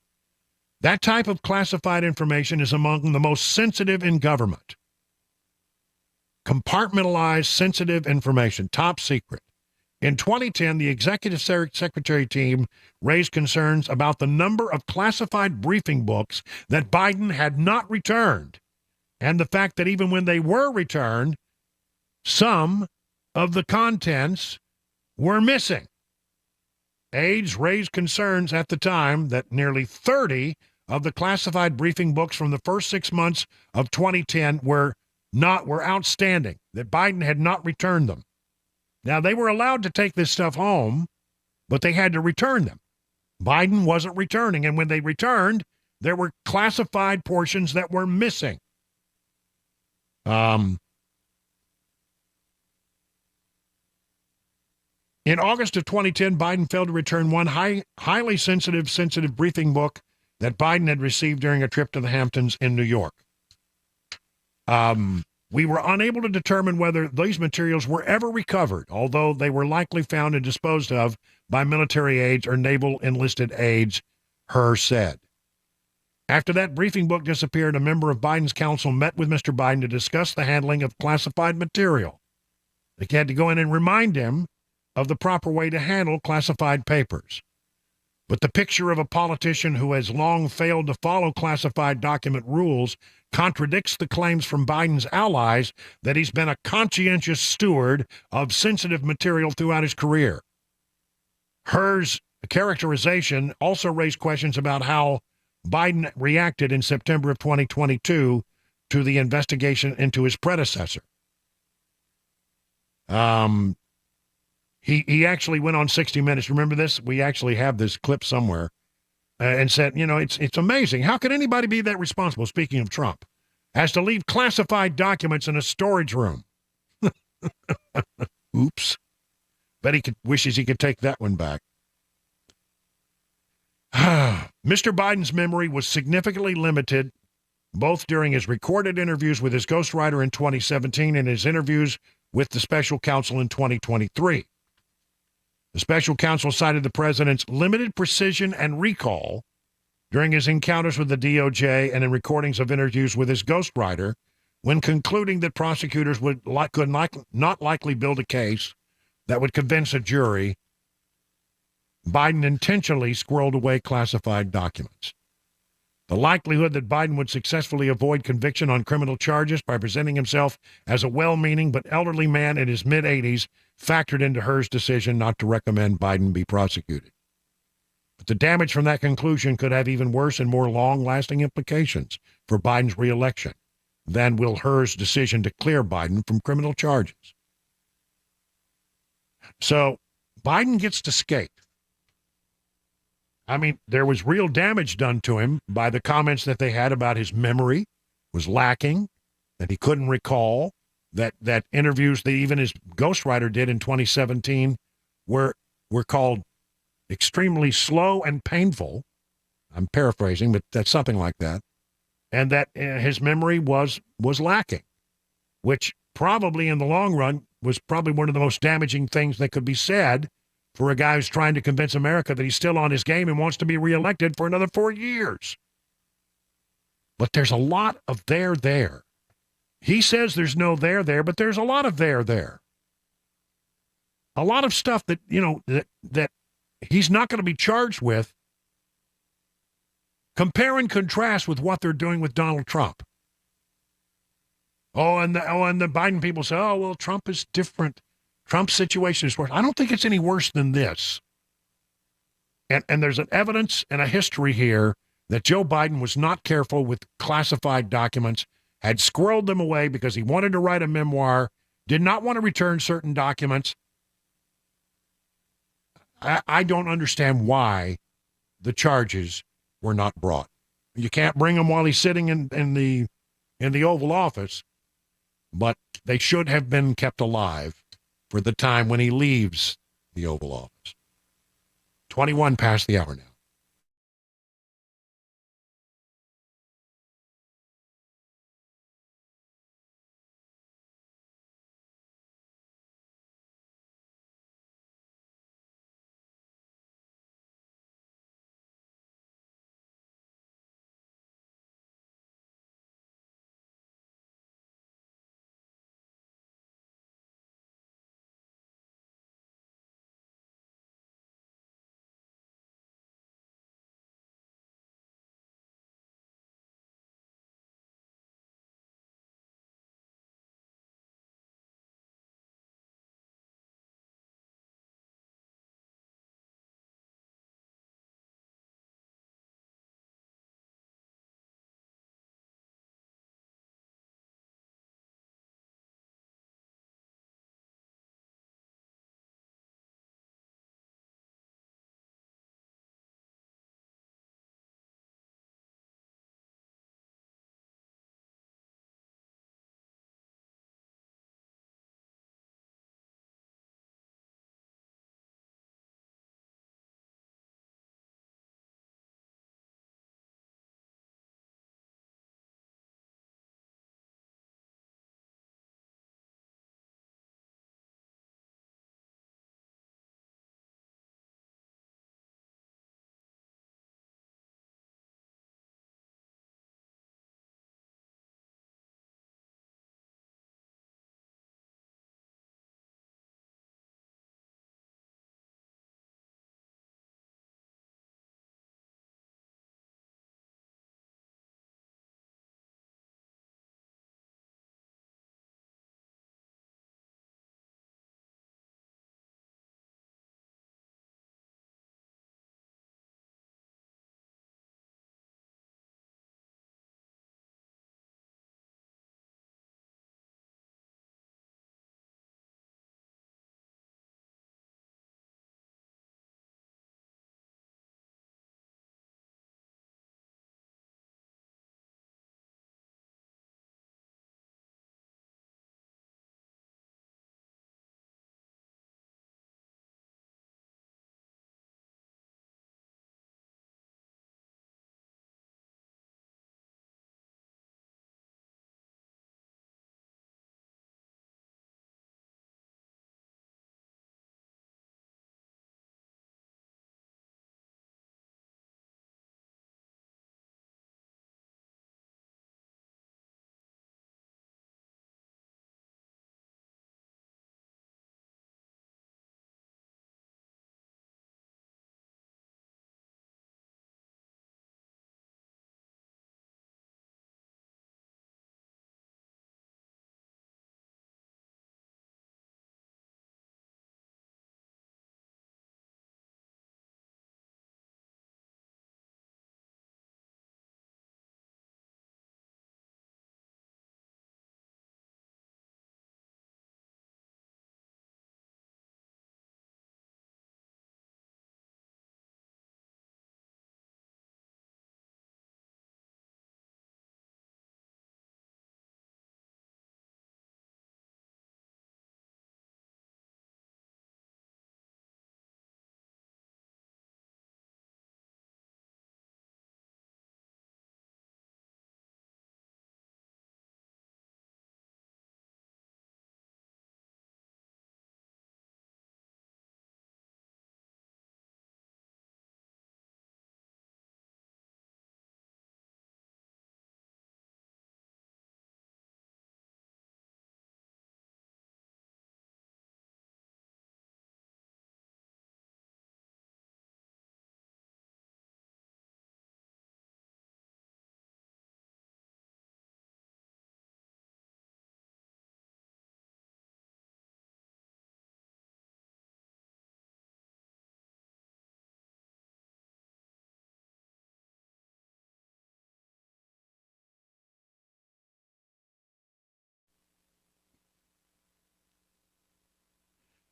That type of classified information is among the most sensitive in government. Compartmentalized, sensitive information, top secret. In 2010, the executive secretary team raised concerns about the number of classified briefing books that Biden had not returned, and the fact that even when they were returned, some of the contents were missing. Aides raised concerns at the time that nearly 30 of the classified briefing books from the first 6 months of 2010 were outstanding, that Biden had not returned them. Now, they were allowed to take this stuff home, but they had to return them. Biden wasn't returning, and when they returned, there were classified portions that were missing. In August of 2010, Biden failed to return one highly sensitive briefing book that Biden had received during a trip to the Hamptons in New York. We were unable to determine whether these materials were ever recovered, although they were likely found and disposed of by military aides or naval enlisted aides, Hur said. After that briefing book disappeared, a member of Biden's counsel met with Mr. Biden to discuss the handling of classified material. They had to go in and remind him of the proper way to handle classified papers. But the picture of a politician who has long failed to follow classified document rules contradicts the claims from Biden's allies that he's been a conscientious steward of sensitive material throughout his career. Hur's characterization also raised questions about how Biden reacted in September of 2022 to the investigation into his predecessor. He actually went on 60 Minutes. Remember this? We actually have this clip somewhere, and said, it's amazing. How could anybody be that responsible, speaking of Trump, as to leave classified documents in a storage room? Oops. Bet he wishes he could take that one back. Mr. Biden's memory was significantly limited, both during his recorded interviews with his ghostwriter in 2017 and his interviews with the special counsel in 2023. The special counsel cited the president's limited precision and recall during his encounters with the DOJ and in recordings of interviews with his ghostwriter when concluding that prosecutors could not likely build a case that would convince a jury. Biden intentionally squirreled away classified documents. The likelihood that Biden would successfully avoid conviction on criminal charges by presenting himself as a well-meaning but elderly man in his mid-80s factored into Hur's decision not to recommend Biden be prosecuted. But the damage from that conclusion could have even worse and more long-lasting implications for Biden's reelection than will Hur's decision to clear Biden from criminal charges. So Biden gets to skate. I mean, there was real damage done to him by the comments that they had about his memory was lacking, that he couldn't recall, that interviews that even his ghostwriter did in 2017 were called extremely slow and painful. I'm paraphrasing, but that's something like that. And that his memory was lacking, which probably in the long run was probably one of the most damaging things that could be said for a guy who's trying to convince America that he's still on his game and wants to be reelected for another 4 years. But there's a lot of there. He says there's no there, but there's a lot of there. A lot of stuff that, that he's not going to be charged with. Compare and contrast with what they're doing with Donald Trump. And the Biden people say, oh, well, Trump is different. Trump's situation is worse. I don't think it's any worse than this. And there's an evidence and a history here that Joe Biden was not careful with classified documents, had squirreled them away because he wanted to write a memoir, did not want to return certain documents. I don't understand why the charges were not brought. You can't bring them while he's sitting in the Oval Office, but they should have been kept alive for the time when he leaves the Oval Office. 21 past the hour now.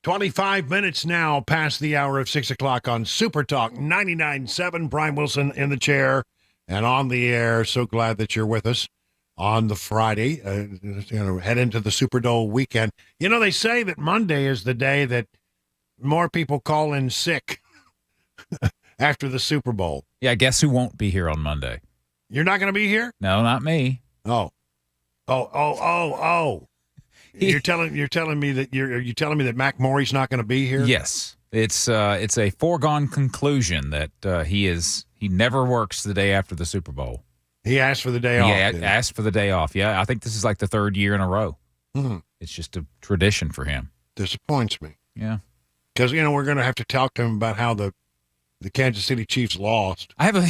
25 minutes now past the hour of 6 o'clock on Super Talk 99.7. Brian Wilson in the chair and on the air. So glad that you're with us on the Friday. Head into the Super Bowl weekend. You know, they say that Monday is the day that more people call in sick after the Super Bowl. Yeah, guess who won't be here on Monday? You're not going to be here? No, not me. Oh. You're telling me that Mac Morey's not going to be here? Yes, it's a foregone conclusion that he never works the day after the Super Bowl. He asked for the day off. Yeah, asked for the day off. Yeah, I think this is like the third year in a row. Mm-hmm. It's just a tradition for him. Disappoints me. Yeah, because we're going to have to talk to him about how the Kansas City Chiefs lost. I have a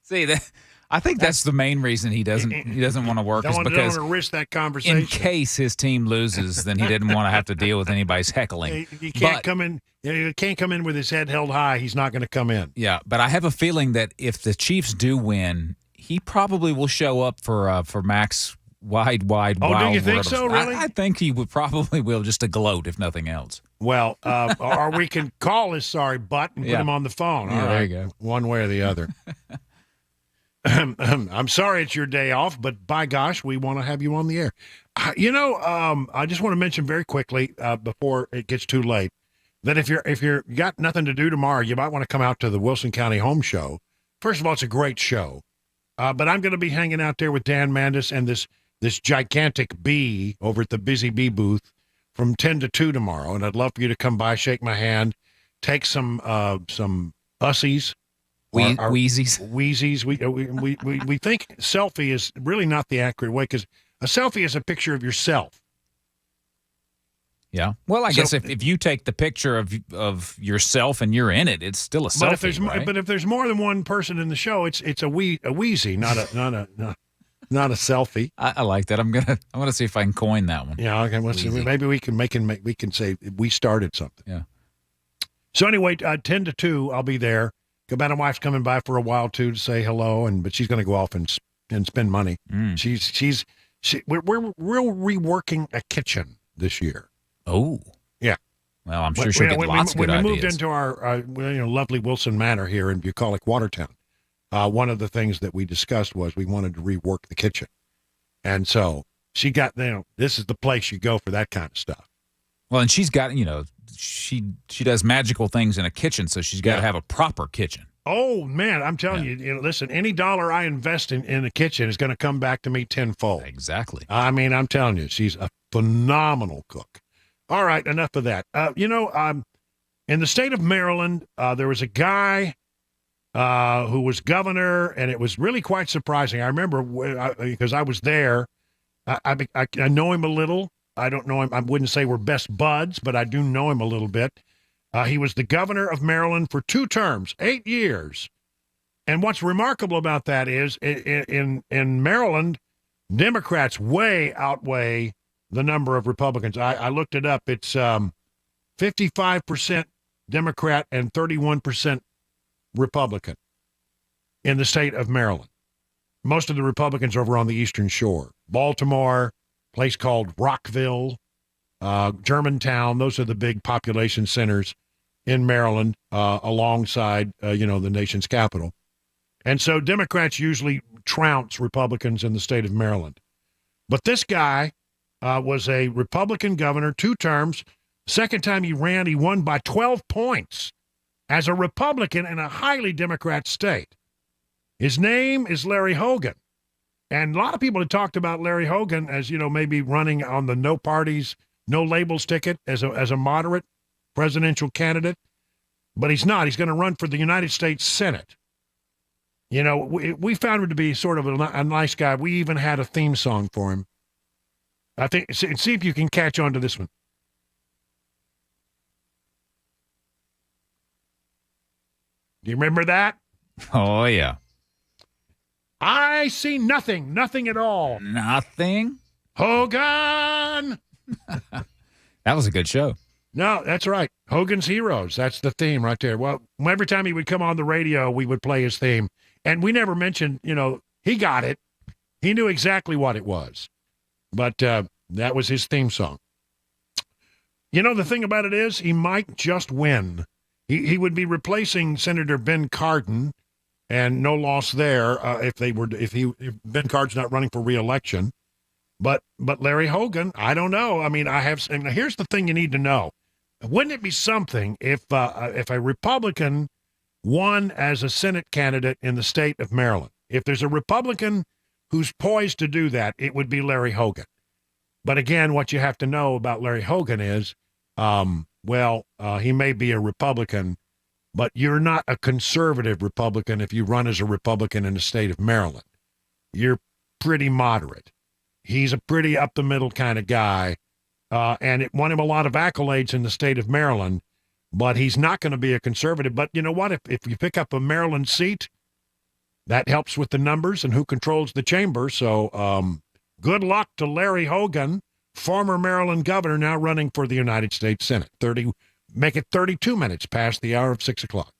see that. I think that's the main reason he doesn't want to work is because don't want to risk that conversation. In case his team loses, then he didn't want to have to deal with anybody's heckling. He can't come in. He can't come in with his head held high. He's not going to come in. Yeah, but I have a feeling that if the Chiefs do win, he probably will show up for Mac's wide do you think so? Really? I think he would probably will just to gloat, if nothing else. Well, or we can call his sorry butt and put him on the phone. Yeah, all right, there you go. One way or the other. I'm sorry it's your day off, but by gosh, we want to have you on the air. I just want to mention very quickly before it gets too late that if you're got nothing to do tomorrow, you might want to come out to the Wilson County Home Show. First of all, it's a great show, but I'm going to be hanging out there with Dan Mandis and this gigantic bee over at the Busy Bee booth from 10 to 2 tomorrow, and I'd love for you to come by, shake my hand, take some ussies. Wheezies. We think selfie is really not the accurate way because a selfie is a picture of yourself. Yeah. Well, I guess if you take the picture of yourself and you're in it, it's still a selfie. But if there's more than one person in the show, it's a wheezy, not a selfie. I like that. I'm gonna see if I can coin that one. Yeah. Okay. Well, maybe we can say we started something. Yeah. So anyway, 10 to 2, I'll be there. Cabana wife's coming by for a while too to say hello, but she's going to go off and spend money. We're reworking a kitchen this year. Oh, yeah. Well, I'm sure she'll get lots of good ideas. When we moved into our lovely Wilson Manor here in bucolic Watertown, one of the things that we discussed was we wanted to rework the kitchen, and so she got this is the place you go for that kind of stuff. Well, and she's got she does magical things in a kitchen, so she's got to have a proper kitchen. Oh man, I'm telling you, listen, any dollar I invest in the kitchen is going to come back to me tenfold. Exactly. I mean, I'm telling you, she's a phenomenal cook. All right, enough of that. In the state of Maryland, there was a guy who was governor, and it was really quite surprising. I remember because I was there. I know him a little. I don't know him. I wouldn't say we're best buds, but I do know him a little bit. He was the governor of Maryland for 2 terms, 8 years. And what's remarkable about that is in Maryland, Democrats way outweigh the number of Republicans. I looked it up. It's 55% Democrat and 31% Republican in the state of Maryland. Most of the Republicans are over on the Eastern Shore. Baltimore, place called Rockville, Germantown. Those are the big population centers in Maryland, alongside, the nation's capital. And so Democrats usually trounce Republicans in the state of Maryland. But this guy was a Republican governor, 2 terms. Second time he ran, he won by 12 points as a Republican in a highly Democrat state. His name is Larry Hogan. And a lot of people have talked about Larry Hogan as, maybe running on the no parties, no labels ticket as a moderate presidential candidate. But he's not. He's going to run for the United States Senate. We found him to be sort of a nice guy. We even had a theme song for him. I think, see if you can catch on to this one. Do you remember that? Oh, yeah. I see nothing at all. Nothing? Hogan! That was a good show. No, that's right. Hogan's Heroes. That's the theme right there. Well, every time he would come on the radio, we would play his theme. And we never mentioned, he got it. He knew exactly what it was. But that was his theme song. You know, the thing about it is he might just win. He would be replacing Senator Ben Cardin, and no loss there if Ben Cardin's not running for re-election. But Larry Hogan, I don't know. I mean, and here's the thing you need to know. Wouldn't it be something if a Republican won as a Senate candidate in the state of Maryland? If there's a Republican who's poised to do that, it would be Larry Hogan. But again, what you have to know about Larry Hogan is, he may be a Republican, but you're not a conservative Republican if you run as a Republican in the state of Maryland. You're pretty moderate. He's a pretty up-the-middle kind of guy, and it won him a lot of accolades in the state of Maryland, but he's not going to be a conservative. But you know what? If you pick up a Maryland seat, that helps with the numbers and who controls the chamber. So good luck to Larry Hogan, former Maryland governor, now running for the United States Senate. Make it 32 minutes past the hour of 6 o'clock.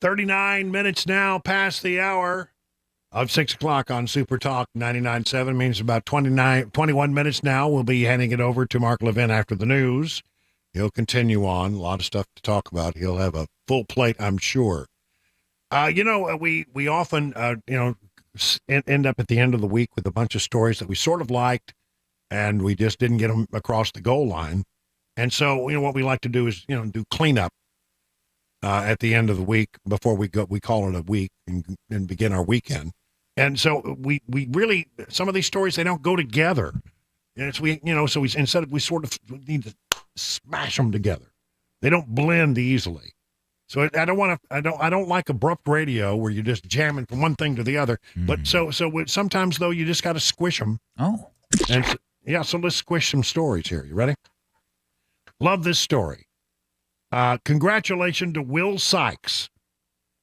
39 minutes now past the hour of 6 o'clock on Super Talk 99.7. Means about 21 minutes now. We'll be handing it over to Mark Levin after the news. He'll continue on. A lot of stuff to talk about. He'll have a full plate, I'm sure. We often, end up at the end of the week with a bunch of stories that we sort of liked, and we just didn't get them across the goal line. And so, what we like to do is, do cleanup at the end of the week before we call it a week and begin our weekend. And so we really, some of these stories, they don't go together. And so we sort of need to smash them together. They don't blend easily. So I don't like abrupt radio where you're just jamming from one thing to the other. But sometimes though, you just got to squish them. Oh. And so let's squish some stories here. You ready? Love this story. Congratulations to Will Sykes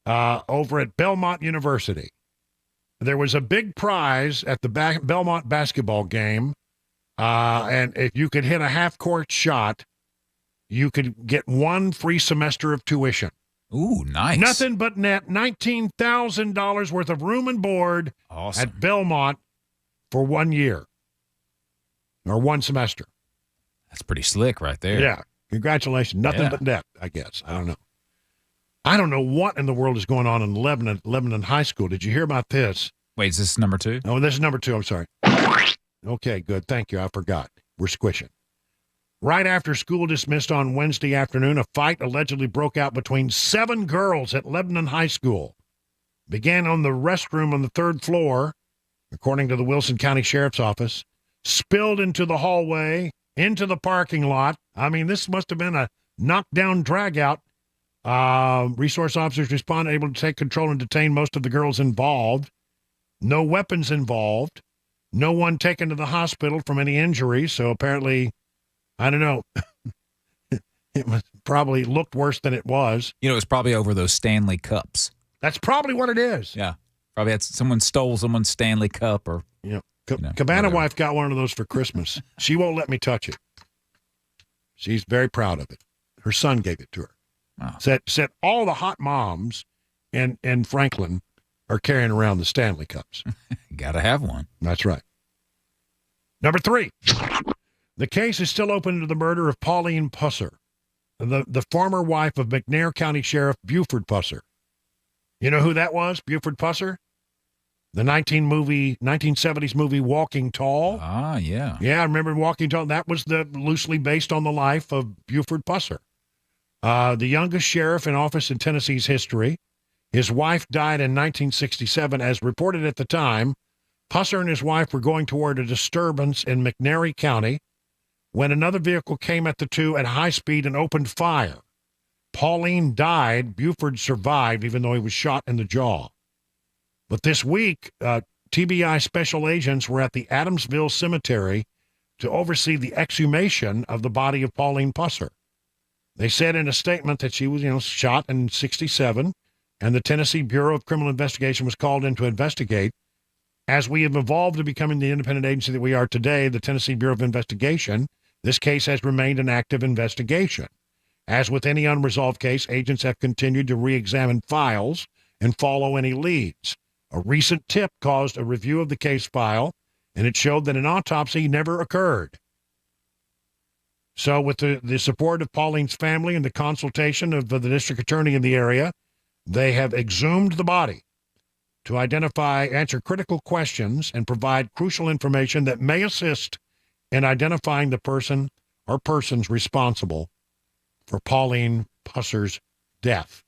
over at Belmont University. There was a big prize at the Belmont basketball game, and if you could hit a half-court shot, you could get one free semester of tuition. Ooh, nice. Nothing but net, $19,000 worth of room and board at Belmont for 1 year or one semester. That's pretty slick right there. Yeah. Congratulations. Nothing but net, I guess. I don't know. I don't know what in the world is going on in Lebanon High School. Did you hear about this? Wait, is this number 2? Oh, this is number 2. I'm sorry. Okay, good. Thank you. I forgot. We're squishing. Right after school dismissed on Wednesday afternoon, a fight allegedly broke out between 7 girls at Lebanon High School. Began on the restroom on the 3rd floor, according to the Wilson County Sheriff's Office, spilled into the hallway, into the parking lot. I mean, this must have been a knockdown drag-out. Resource officers responded, able to take control and detain most of the girls involved. No weapons involved. No one taken to the hospital from any injuries. So apparently, I don't know. It was probably looked worse than it was. It was probably over those Stanley Cups. That's probably what it is. Yeah. Probably had someone stole someone's Stanley Cup or... Cabana wife got one of those for Christmas. She won't let me touch it. She's very proud of it. Her son gave it to her. Oh. Said all the hot moms in Franklin are carrying around the Stanley Cups. Got to have one. That's right. Number 3. The case is still open to the murder of Pauline Pusser, the former wife of McNair County Sheriff Buford Pusser. You know who that was, Buford Pusser? The 1970s movie Walking Tall. Ah, yeah. Yeah, I remember Walking Tall. That was loosely based on the life of Buford Pusser. The youngest sheriff in office in Tennessee's history. His wife died in 1967. As reported at the time, Pusser and his wife were going toward a disturbance in McNairy County when another vehicle came at the two at high speed and opened fire. Pauline died. Buford survived, even though he was shot in the jaw. But this week, TBI special agents were at the Adamsville Cemetery to oversee the exhumation of the body of Pauline Pusser. They said in a statement that she was, shot in 1967, and the Tennessee Bureau of Criminal Investigation was called in to investigate. As we have evolved to becoming the independent agency that we are today, the Tennessee Bureau of Investigation, this case has remained an active investigation. As with any unresolved case, agents have continued to re-examine files and follow any leads. A recent tip caused a review of the case file, and it showed that an autopsy never occurred. So with the support of Pauline's family and the consultation of the district attorney in the area, they have exhumed the body to answer critical questions, and provide crucial information that may assist in identifying the person or persons responsible for Pauline Pusser's death.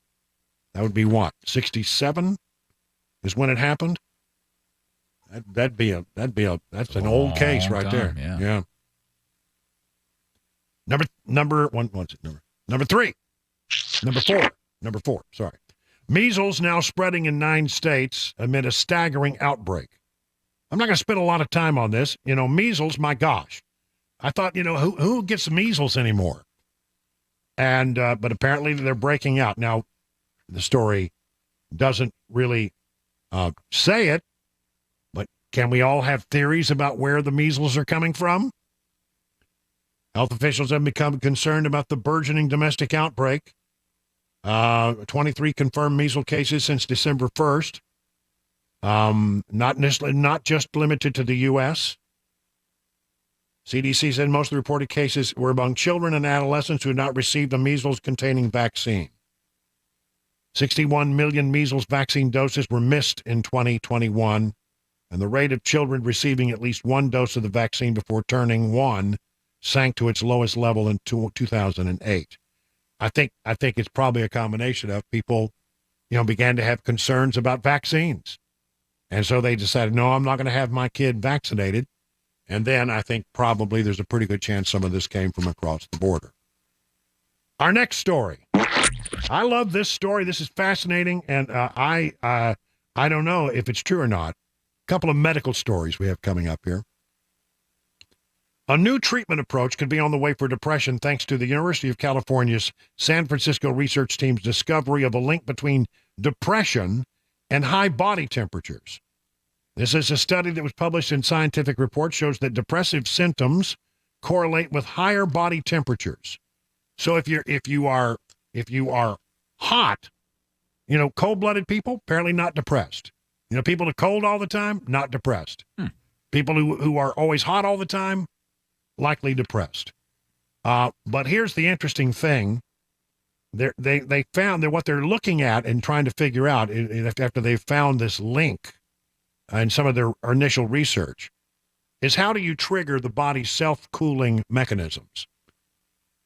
That would be what? 67 is when it happened? That's an old case right there. Yeah. Number 4. Sorry. Measles now spreading in 9 states amid a staggering outbreak. I'm not going to spend a lot of time on this. Measles, my gosh. I thought, who gets measles anymore? And but apparently they're breaking out. Now, the story doesn't really say it, but can we all have theories about where the measles are coming from? Health officials have become concerned about the burgeoning domestic outbreak 23 confirmed measles cases since December 1st. Not just limited to the U.S. CDC said most of the reported cases were among children and adolescents who had not received a measles-containing vaccine. 61 million measles vaccine doses were missed in 2021, and the rate of children receiving at least one dose of the vaccine before turning one sank to its lowest level in 2008. I think it's probably a combination of people, began to have concerns about vaccines. And so they decided, no, I'm not going to have my kid vaccinated. And then I think probably there's a pretty good chance some of this came from across the border. Our next story. I love this story. This is fascinating. And I don't know if it's true or not. A couple of medical stories we have coming up here. A new treatment approach could be on the way for depression thanks to the University of California's San Francisco research team's discovery of a link between depression and high body temperatures. This is a study that was published in Scientific Reports, shows that depressive symptoms correlate with higher body temperatures. So if you are hot, cold-blooded people, apparently not depressed. People that are cold all the time, not depressed. People who are always hot all the time, likely depressed. But here's the interesting thing. They found that what they're looking at and trying to figure out after they've found this link in some of their initial research is how do you trigger the body's self-cooling mechanisms?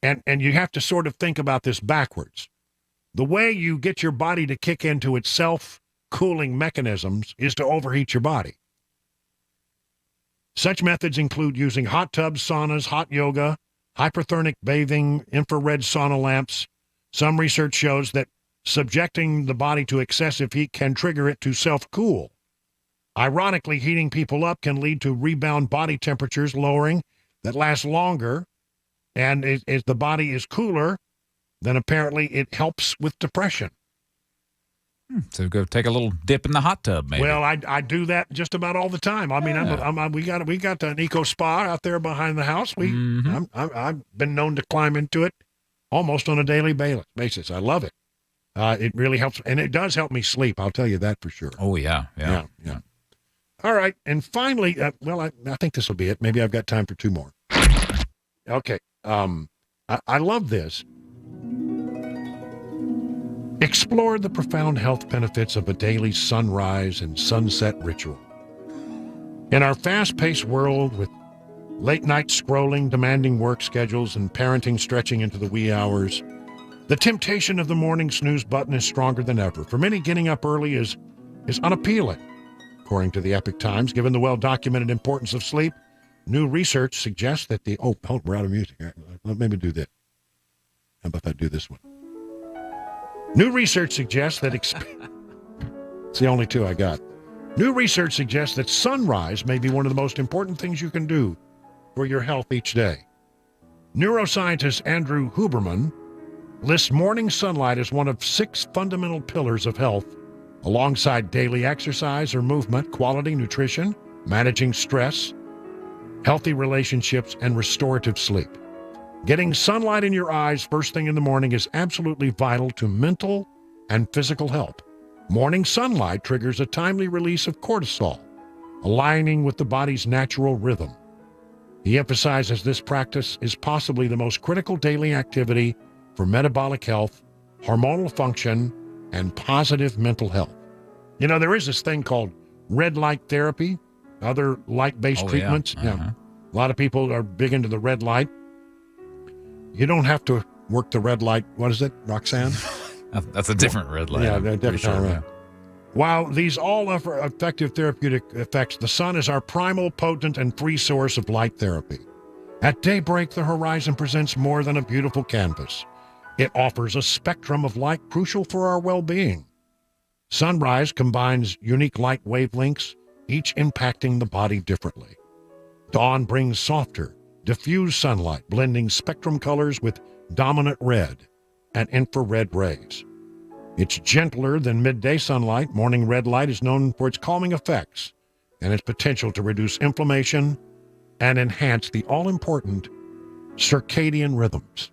And you have to sort of think about this backwards. The way you get your body to kick into its self-cooling mechanisms is to overheat your body. Such methods include using hot tubs, saunas, hot yoga, hyperthermic bathing, infrared sauna lamps. Some research shows that subjecting the body to excessive heat can trigger it to self-cool. Ironically, heating people up can lead to rebound body temperatures lowering that last longer, and as the body is cooler, then apparently it helps with depression. So go take a little dip in the hot tub, maybe. Well, I do that just about all the time. I mean, we got an eco spa out there behind the house. I've been known to climb into it almost on a daily basis. I love it. It really helps, and it does help me sleep. I'll tell you that for sure. Oh yeah. All right, and finally, I think this will be it. Maybe I've got time for two more. Okay, I love this. Explore the profound health benefits of a daily sunrise and sunset ritual. In our fast-paced world with late-night scrolling, demanding work schedules, and parenting stretching into the wee hours, the temptation of the morning snooze button is stronger than ever. For many, getting up early is unappealing. According to the Epoch Times, given the well-documented importance of sleep, new research suggests that we're out of music. Let me do this. How about I do this one? New research suggests that it's the only two I got. New research suggests that sunrise may be one of the most important things you can do for your health each day. Neuroscientist Andrew Huberman lists morning sunlight as one of 6 fundamental pillars of health, alongside daily exercise or movement, quality nutrition, managing stress, healthy relationships, and restorative sleep. Getting sunlight in your eyes first thing in the morning is absolutely vital to mental and physical health. Morning sunlight triggers a timely release of cortisol, aligning with the body's natural rhythm. He emphasizes this practice is possibly the most critical daily activity for metabolic health, hormonal function, and positive mental health. There is this thing called red light therapy, other light-based treatments. Yeah. Uh-huh. A lot of people are big into the red light. You don't have to work the red light. What is it, Roxanne? That's a different red light. Yeah, different. Sure, yeah. While these all offer effective therapeutic effects, the sun is our primal, potent, and free source of light therapy. At daybreak, the horizon presents more than a beautiful canvas. It offers a spectrum of light crucial for our well-being. Sunrise combines unique light wavelengths, each impacting the body differently. Dawn brings softer, diffuse sunlight, blending spectrum colors with dominant red and infrared rays. It's gentler than midday sunlight. Morning red light is known for its calming effects and its potential to reduce inflammation and enhance the all-important circadian rhythms.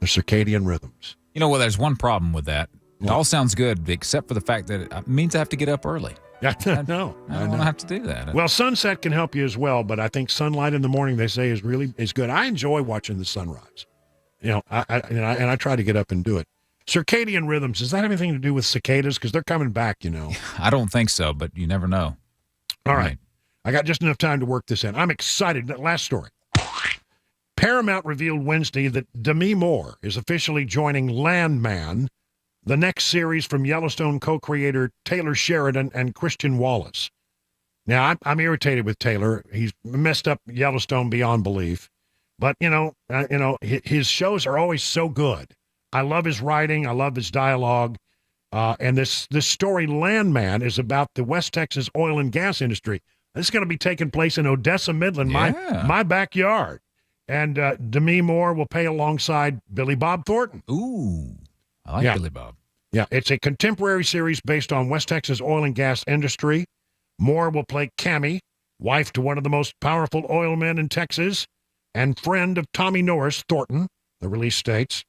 the circadian rhythms. You know, well, there's one problem with that. It all sounds good, except for the fact that it means I have to get up early. No, I don't want to have to do that. Well, sunset can help you as well, but I think sunlight in the morning, they say, is good. I enjoy watching the sunrise. You know, I try to get up and do it. Circadian rhythms, does that have anything to do with cicadas? Because they're coming back, you know. I don't think so, but you never know. All right. I got just enough time to work this in. I'm excited. That last story. Paramount revealed Wednesday that Demi Moore is officially joining Landman, the next series from Yellowstone co-creator Taylor Sheridan and Christian Wallace. Now, I'm irritated with Taylor. He's messed up Yellowstone beyond belief. But, his shows are always so good. I love his writing. I love his dialogue. And this story, Landman, is about the West Texas oil and gas industry. This is going to be taking place in Odessa, Midland, my backyard. And Demi Moore will play alongside Billy Bob Thornton. Ooh, I like Billy Bob. Yeah, it's a contemporary series based on West Texas oil and gas industry. Moore will play Cammie, wife to one of the most powerful oil men in Texas, and friend of Tommy Norris, Thornton, the release states.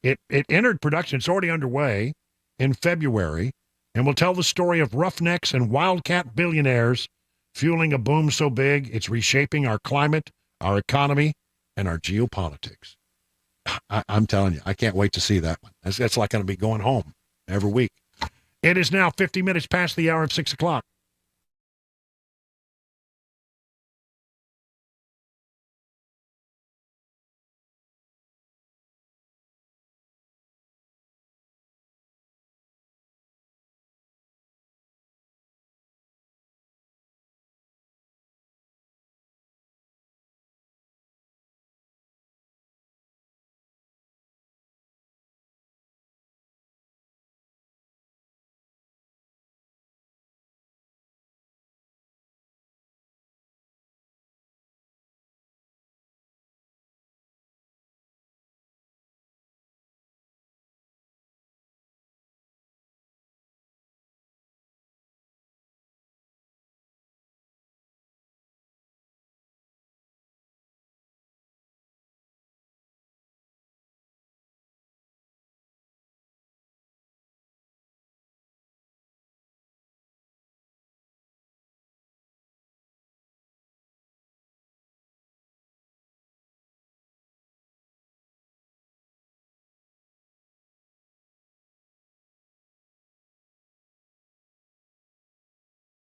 It entered production, it's already underway, in February, and will tell the story of roughnecks and wildcat billionaires fueling a boom so big it's reshaping our climate, our economy, and our geopolitics. I'm telling you, I can't wait to see that one. That's like going to be going home every week. It is now 50 minutes past the hour of 6 o'clock.